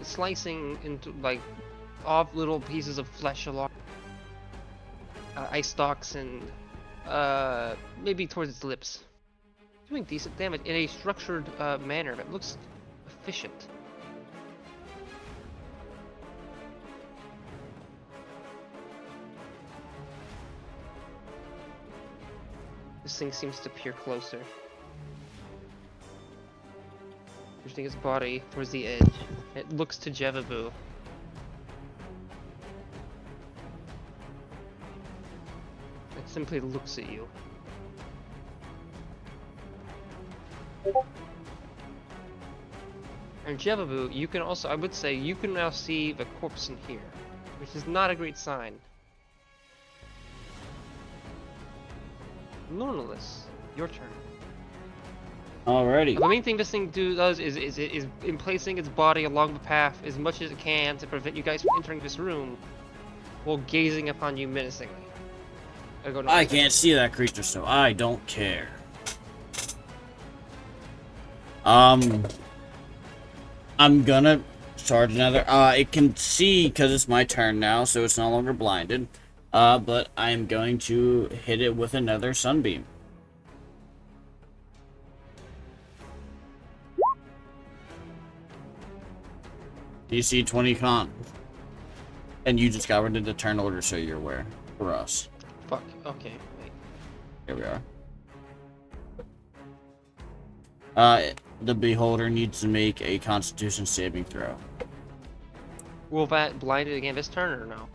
Slicing into like off little pieces of flesh along eye stalks and maybe towards its lips. Doing decent damage in a structured manner that looks efficient. This thing seems to peer closer. Pushing its body towards the edge. It looks to Jevabu. It simply looks at you. And Jevabu, you can also, I would say, you can now see the corpse in here, which is not a great sign. Normalus, your turn. Alrighty. The main thing this thing does is in placing its body along the path as much as it can to prevent you guys from entering this room while gazing upon you menacingly. I can't see that creature, so I don't care. I'm gonna start another. It can see because it's my turn now, so it's no longer blinded. But I'm going to hit it with another sunbeam. DC 20 con. And you just got rid of the turn order, so you're aware. For us. Fuck. Okay. Wait. Here we are. The beholder needs to make a Constitution saving throw. Will that blind it again this turn or no?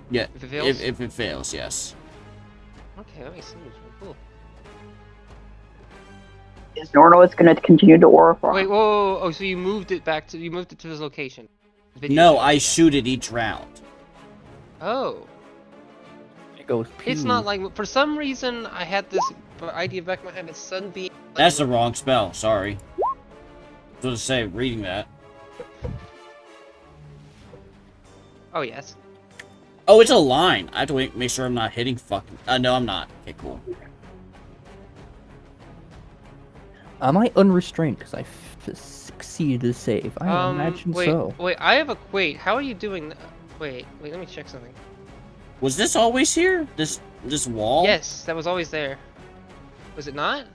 Yeah. If it fails? If it fails, yes. Okay, that makes sense. Cool. Is Norno's going to continue to Orify? Wait, whoa. Oh, so you moved it to this location? No, I shoot it each round. Oh. It goes pew. It's not like, for some reason, I had this idea back in my head that Sunbeam... That's the wrong spell, sorry. I was going to say, reading that. Oh, yes. Oh, it's a line. I have to make sure I'm not hitting fucking... no, I'm not. Okay, cool. Am I unrestrained because I succeeded the save? I imagine so. Wait, how are you doing... Wait, let me check something. Was this always here? This wall? Yes, that was always there. Was it not?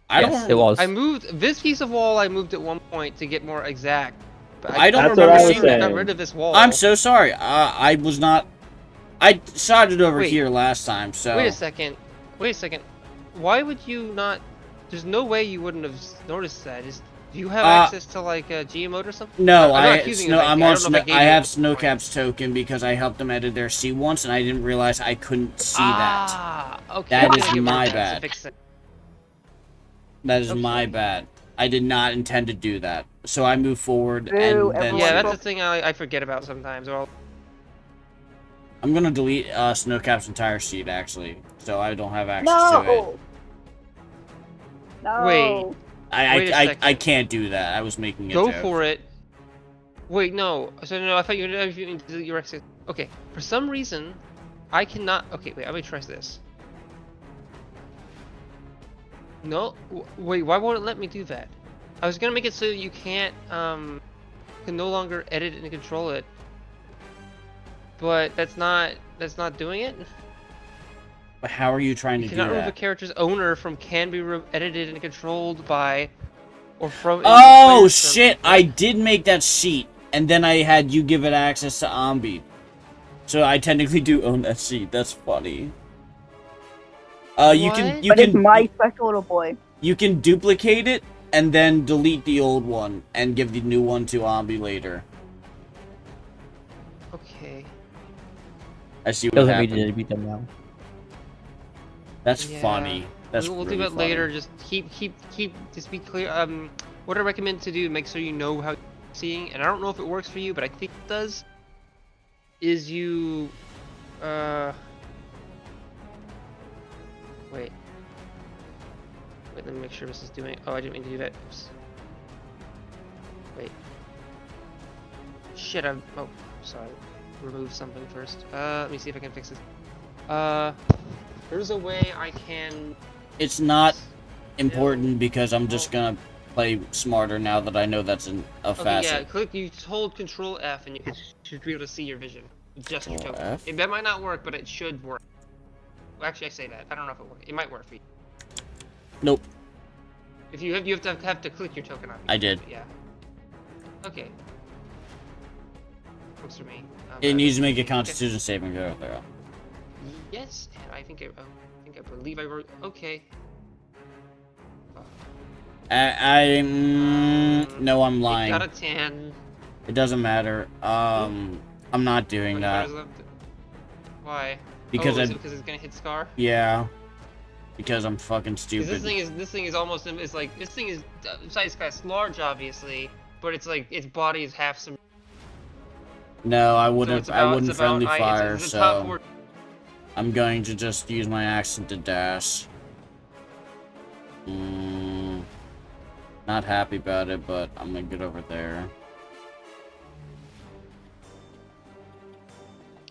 I Yes, don't... it was. I moved... This piece of wall I moved at one point to get more exact. But I don't That's what remember I was seeing that. got saying. rid of this wall. I'm so sorry. I was not. I shot it over Wait. here last time, so. Wait a second. Wait a second. Why would you not? There's no way you wouldn't have noticed that. Do you have access to like a GM mode or something? No, I'm not accusing you. I'm I on don't know if I gave I you have it at this point. Snowcap's token because I helped them edit their C once, and I didn't realize I couldn't see that. Ah, okay. That I'm is gonna get rid of my that to bad. fix it. That is my Okay. bad. I did not intend to do that. So I move forward, Boo, and then everyone Yeah, that's go- the thing I forget about sometimes. Well, I'm gonna delete Snowcap's entire sheet actually, so I don't have access to it. No. No. Wait. Wait a I second. can't do that. I was making a go joke. for it. Wait, no. So no, I thought you delete your access. Okay. For some reason, I cannot. Okay, wait. Let me try this. No. Wait. Why won't it let me do that? I was gonna make it so you can't can no longer edit and control it. But that's not doing it. But how are you trying to You do cannot remove a that? character's owner from can be edited and controlled by, or from. Oh players from- shit! I did make that sheet, and then I had you give it access to Ambi. So I technically do own that sheet. That's funny. You What? But it's my special little boy. you can duplicate it and then delete the old one and give the new one to Ambi later. Okay. I see what Doesn't mean happened. to beat them now. That's Yeah. funny. That's we'll really do that funny. later. Just keep. Just be clear. What I recommend to do, make sure you know how you're seeing, and I don't know if it works for you, but I think it does. Is you, wait. Wait, let me make sure this is doing. Oh, I didn't mean to do that. Oops. Wait. Shit. Oh, sorry. Remove something first. Let me see if I can fix this. There's a way I can. It's not important because I'm just gonna play smarter now that I know that's a Okay, facet. yeah, click, you hold Control F and you should be able to see your vision. Just your Control token. F? That might not work, but it should work. Well, actually, I say that. I don't know if it works. It might work for you. Nope. If you have to click your token on. I did. Yeah. Okay. Works for me. It needs to make a okay. Constitution saving throw. Yes, and I believe I wrote. Okay. No, I'm It lying. got a 10. It doesn't matter. I'm not doing 25 that is left. Why? because is it because it's gonna hit Scar? yeah, because I'm fucking 'Cause stupid. this thing is almost, it's like, this thing is size class large, obviously, but it's like its body is half some. No, I So wouldn't. it's I about- wouldn't it's about- friendly fire. it's a top So four- I'm going to just use my action to dash. Not happy about it, but I'm gonna get over there.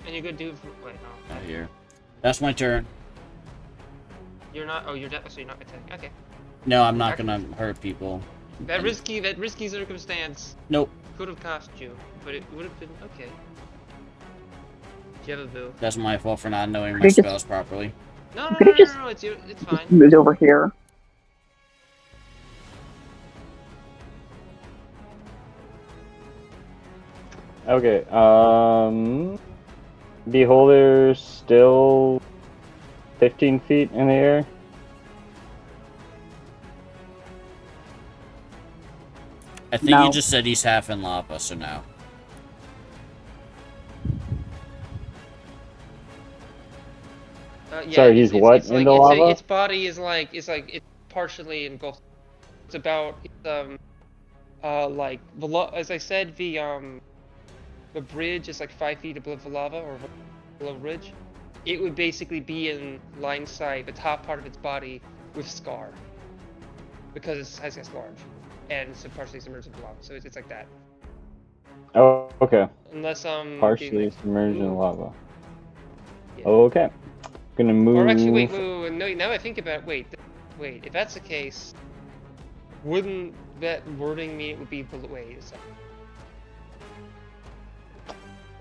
And you could do. Wait, no. Out here. That's my turn. You're not. Oh, you're so you're not attacking. Okay. No, I'm not gonna hurt people. That risky circumstance Nope. could have cost you, but it would have been okay. Do you have a boo? That's my fault for not knowing my They just- spells properly. No, no, Could no, it no, just- no, it's fine. Moved over here. Okay, Beholder still 15 feet in the air. I think No. you just said he's half in lava, so no. Yeah, Sorry, he's what, in the lava? Its body is like it's partially engulfed. It's about as I said, the bridge is like 5 feet above the lava or below the ridge. It would basically be in line sight, the top part of its body with Scar, because its size gets large and it's partially submerged in lava. So it's like that. Oh, okay. Unless Partially submerged in Ooh. lava. Yeah. Okay. Gonna move. Or actually, wait. No, now I think about it, wait. If that's the case, wouldn't that wording mean it would be below? Wait a second.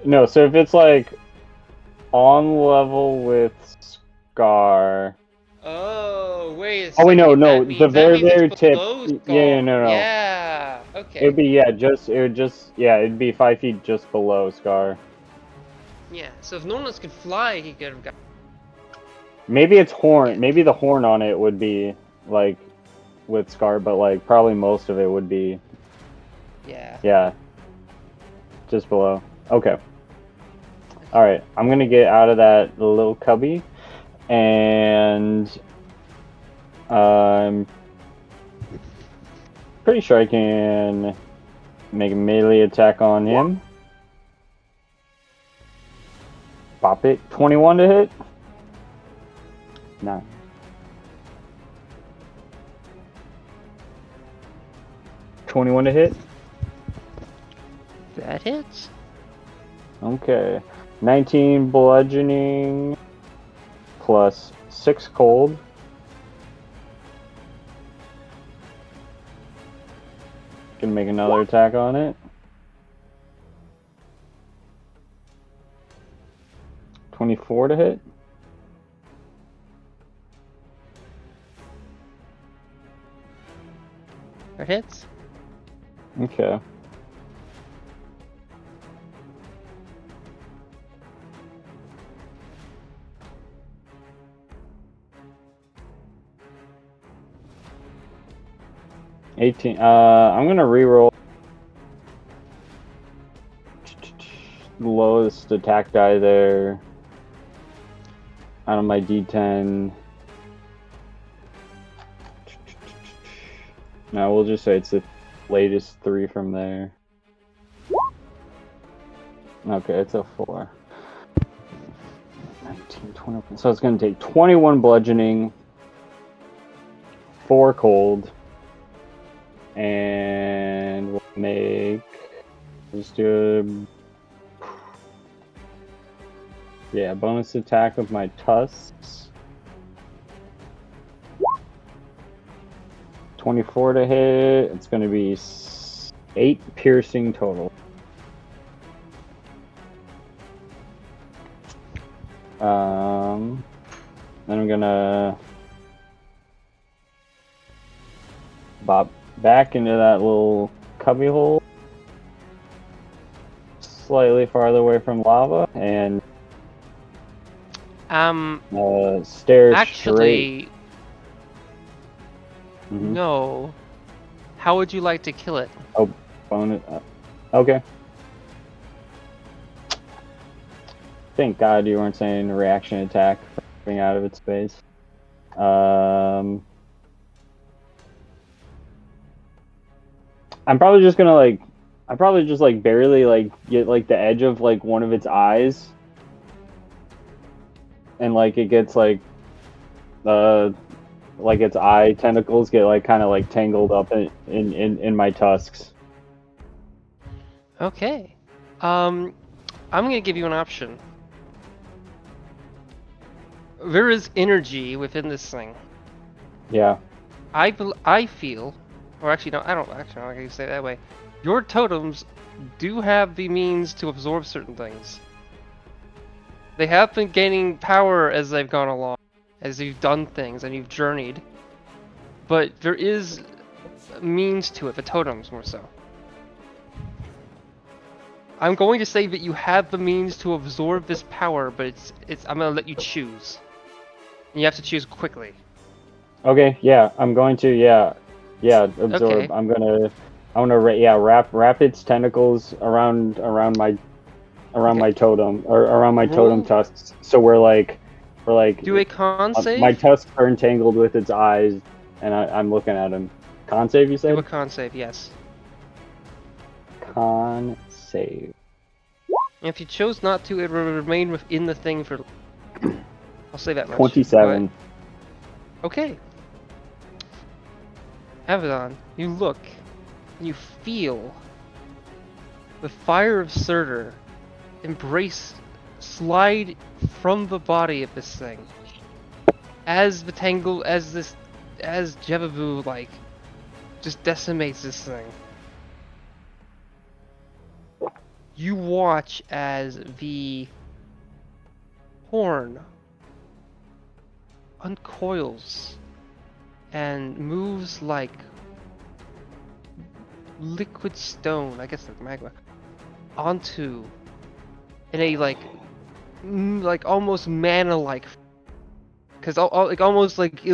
No, so if it's like on level with Scar. Oh, wait a Oh, wait, second. no, That means, the that very, means it's very tip. below Yeah, Scar. yeah, no. Yeah. Okay. It'd be it'd be 5 feet just below Scar. Yeah. So if Norlands could fly, he could have got. Maybe it's horn. Yeah. Maybe the horn on it would be like with Scar, but like probably most of it would be Yeah. just below. Okay. All right. I'm gonna get out of that little cubby, and I'm pretty sure I can make a melee attack on him. Pop it. 21 to hit. No. $21 to hit. That hits. Okay. 19 bludgeoning plus 6 cold. Can make another attack on it. 24 to hit. That hits. Okay. I'm gonna reroll the lowest attack die there out of my D10. No, we'll just say it's the latest 3 from there. Okay, it's a 4. 19, 20. So it's gonna take 21 bludgeoning, 4 cold, and we'll make. Let's do a bonus attack with my tusks. 24 to hit. It's going to be 8 piercing total. Then I'm gonna bop back into that little cubby hole, slightly farther away from lava, and stare Actually, straight. Mhm. no. How would you like to kill it? Bonus. Okay. Thank God you weren't saying reaction attack for moving out of its space. I'm probably just gonna barely get like the edge of like one of its eyes, and like it gets like its eye tentacles get like kind of like tangled up in my tusks. Okay. I'm gonna give you an option. There is energy within this thing. Yeah. I feel, or actually no, I don't actually know how you say it that way. Your totems do have the means to absorb certain things. They have been gaining power as they've gone along, as you've done things and you've journeyed. But there is means to it, the totems more so. I'm going to say that you have the means to absorb this power, but I'm gonna let you choose. And you have to choose quickly. Okay. Yeah. I'm going to. Absorb. Okay. I'm gonna wrap its tentacles around my totem or around my totem tusks. So we're like. Do a con save. My tusks are entangled with its eyes, and I'm looking at him. Con save, you said? Do a con save, yes. Con save. And if you chose not to, it will remain within the thing for. I'll say that much. 27. Okay. Avedon, you look, and you feel the fire of Surtur slide from the body of this thing. As Jebabu like just decimates this thing. You watch as the horn uncoils and moves like liquid stone, I guess like magma, onto in a like almost mana-like, because like almost like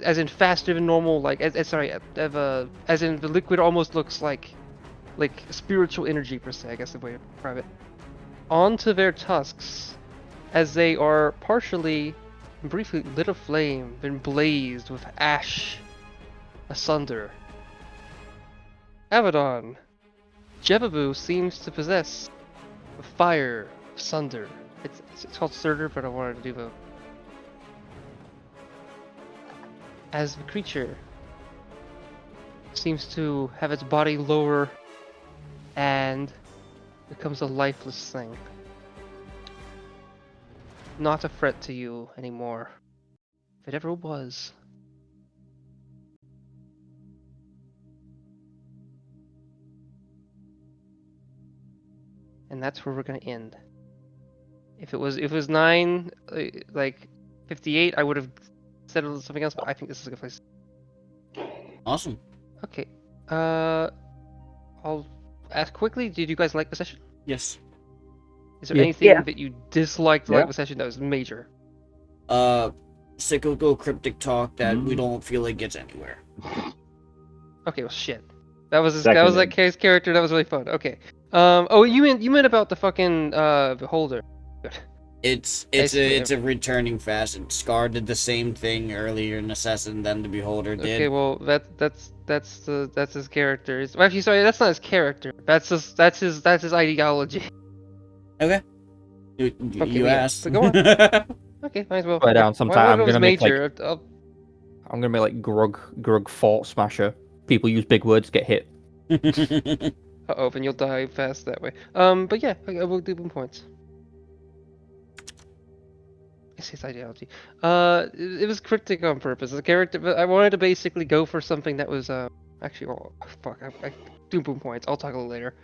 as in faster than normal, like sorry, as in the liquid almost looks like spiritual energy per se, I guess the way to describe it, onto their tusks, as they are partially, briefly lit aflame, then blazed with ash asunder. Abaddon, Jebabu seems to possess the fire of Sunder. It's called Surtur, but I wanted to do the... As the creature seems to have its body lower and becomes a lifeless thing. Not a threat to you anymore. If it ever was. And that's where we're gonna end. If it was 9, like 58, I would have said something else, but I think this is a good place. Awesome. Okay. I'll ask quickly. Did you guys like the session? Yes. Is there Yeah. anything Yeah. that you disliked like the session that was major? Cyclical cryptic talk that we don't feel like gets anywhere. Okay, well shit. That was Seconded. like Kay's character. That was really fun. Okay. Oh, you meant about the fucking beholder. Good. It's Basically, a returning facet. Scar did the same thing earlier in Assassin than the Beholder did. Okay, well that's his character. Well, actually, sorry, that's not his character. That's his ideology. Okay. You Okay, yeah, asked. so go on. Okay, might as well. Write down Okay, sometime. well, I'm it was gonna make, like- major. I'm gonna make like Grug Fort Smasher. People use big words, get hit. Uh-oh, then you'll die fast that way. But yeah, I will do boom points. It's his ideology. It was cryptic on purpose. The character, but I wanted to basically go for something that was, actually, oh, fuck, I do boom points. I'll talk a little later.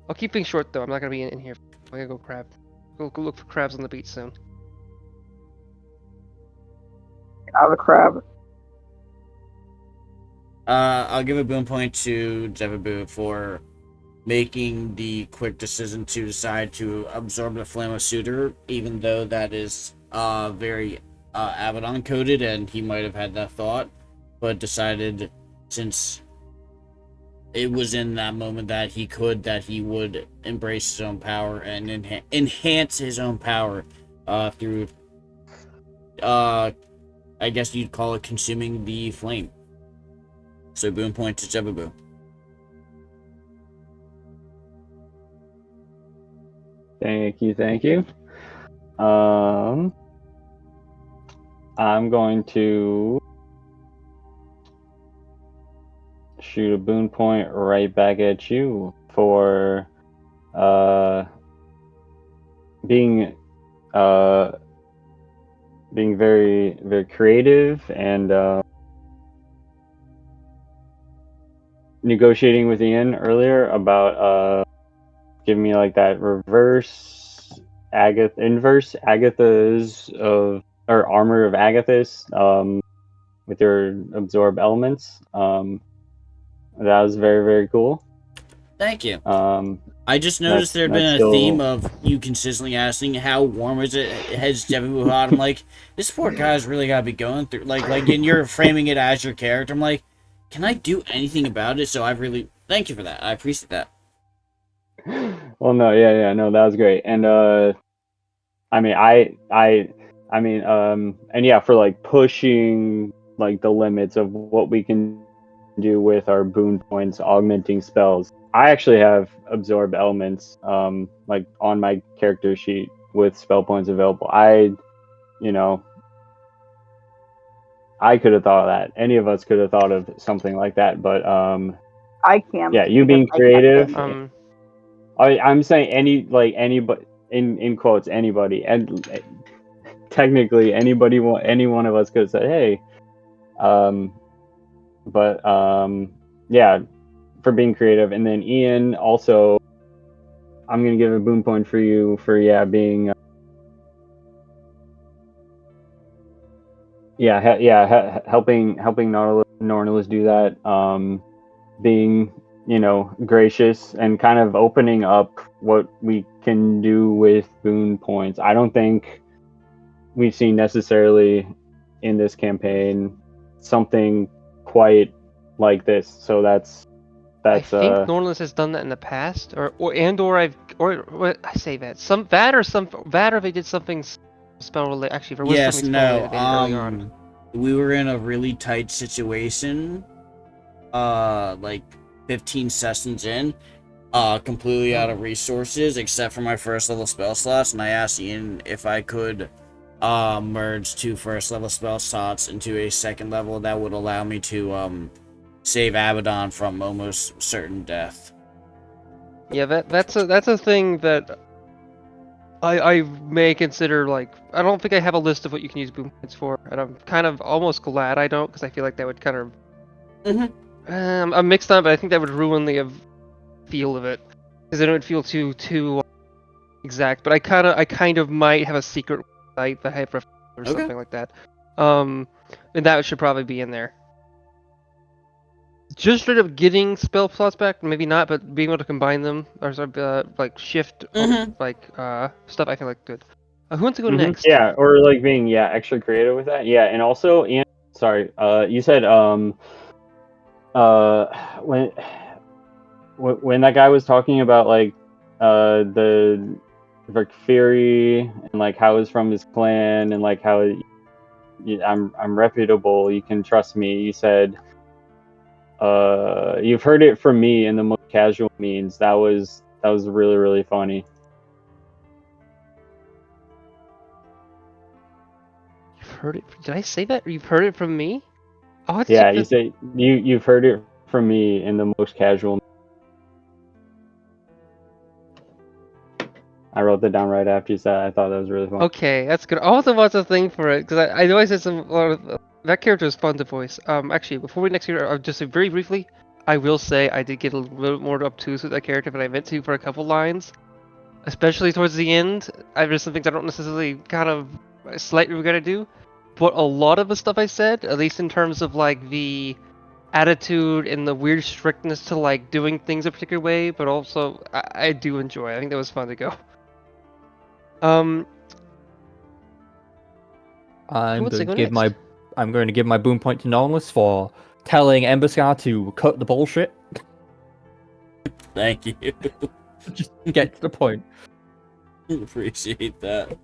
I'll keep things short, though. I'm not gonna be in here. I'm gonna go crab. Go look for crabs on the beach soon. Out of the crab. I'll give a boom point to Jebabu for making the quick decision to decide to absorb the Flame of Suitor, even though that is very Abaddon coded, and he might have had that thought, but decided since it was in that moment that he would embrace his own power and enhance his own power through I guess you'd call it consuming the flame. So boom point to Jebabu. Thank you. I'm going to shoot a boon point right back at you for being very, very creative and negotiating with Ian earlier about giving me like that inverse Agatha's or armor of Agathis with your absorb elements. That was very, very cool. Thank you. I just noticed there had been a theme of you consistently asking how warm is it has Jebabu hot. I'm like, this poor guy's really gotta be going through like and you're framing it as your character. I'm like, can I do anything about it? So I really thank you for that. I appreciate that. Well, no, no, that was great. And and yeah, for like pushing like the limits of what we can do with our boon points, augmenting spells. I actually have absorb elements like on my character sheet with spell points available. I could have thought of that. Any of us could have thought of something like that, but I can't. yeah, you being because I can't creative. think. I'm saying anybody in quotes anybody, and technically any one of us could have said, hey, yeah, for being creative. And then Ian also, I'm gonna give a boon point for you for being helping Nautilus do that, being gracious and kind of opening up what we can do with boon points. I don't think we've seen necessarily in this campaign something quite like this. So that's I think Norlands has done that in the past, or what I say that or they did something spell related. Actually, there was Yes, something spell no. related early on. We were in a really tight situation. Like 15 sessions in, completely out of resources except for my first level spell slots, and I asked Ian if I could merge 2 first level spell slots into a second level that would allow me to save Abaddon from almost certain death. Yeah, that's a thing that I may consider. Like, I don't think I have a list of what you can use boom points for, and I'm kind of almost glad I don't, because I feel like that would kind of I'm mixed on it, but I think that would ruin the feel of it, because then it would feel too exact. But I kind of might have a secret site that I have or something like that. And that should probably be in there. Just straight up getting spell slots back, maybe not, but being able to combine them or like shift stuff, I feel like good. Who wants to go next? Yeah, or like being extra creative with that. Yeah, and also Ian, sorry, you said when that guy was talking about like the Fury and like how he's from his clan and like how I'm reputable, you can trust me. You said you've heard it from me in the most casual means. That was really, really funny. You've heard it? Did I say that? Or you've heard it from me? Oh, yeah, you say you've heard it from me in the most casual. I wrote that down right after you said it. I thought that was really fun. Okay, that's good. I'll have to watch a thing for it, because I know I said that character is fun to voice. Actually, before we next hear, just very briefly, I will say I did get a little bit more obtuse with that character than I meant to for a couple lines, especially towards the end. There's some things I don't necessarily kind of slightly regret to do, but a lot of the stuff I said, at least in terms of like the attitude and the weird strictness to like doing things a particular way, but also I do enjoy it. I think that was fun to go. I'm going to give my boon point to Nonless for telling Embuscar to cut the bullshit. Thank you. Just get to the point. Appreciate that.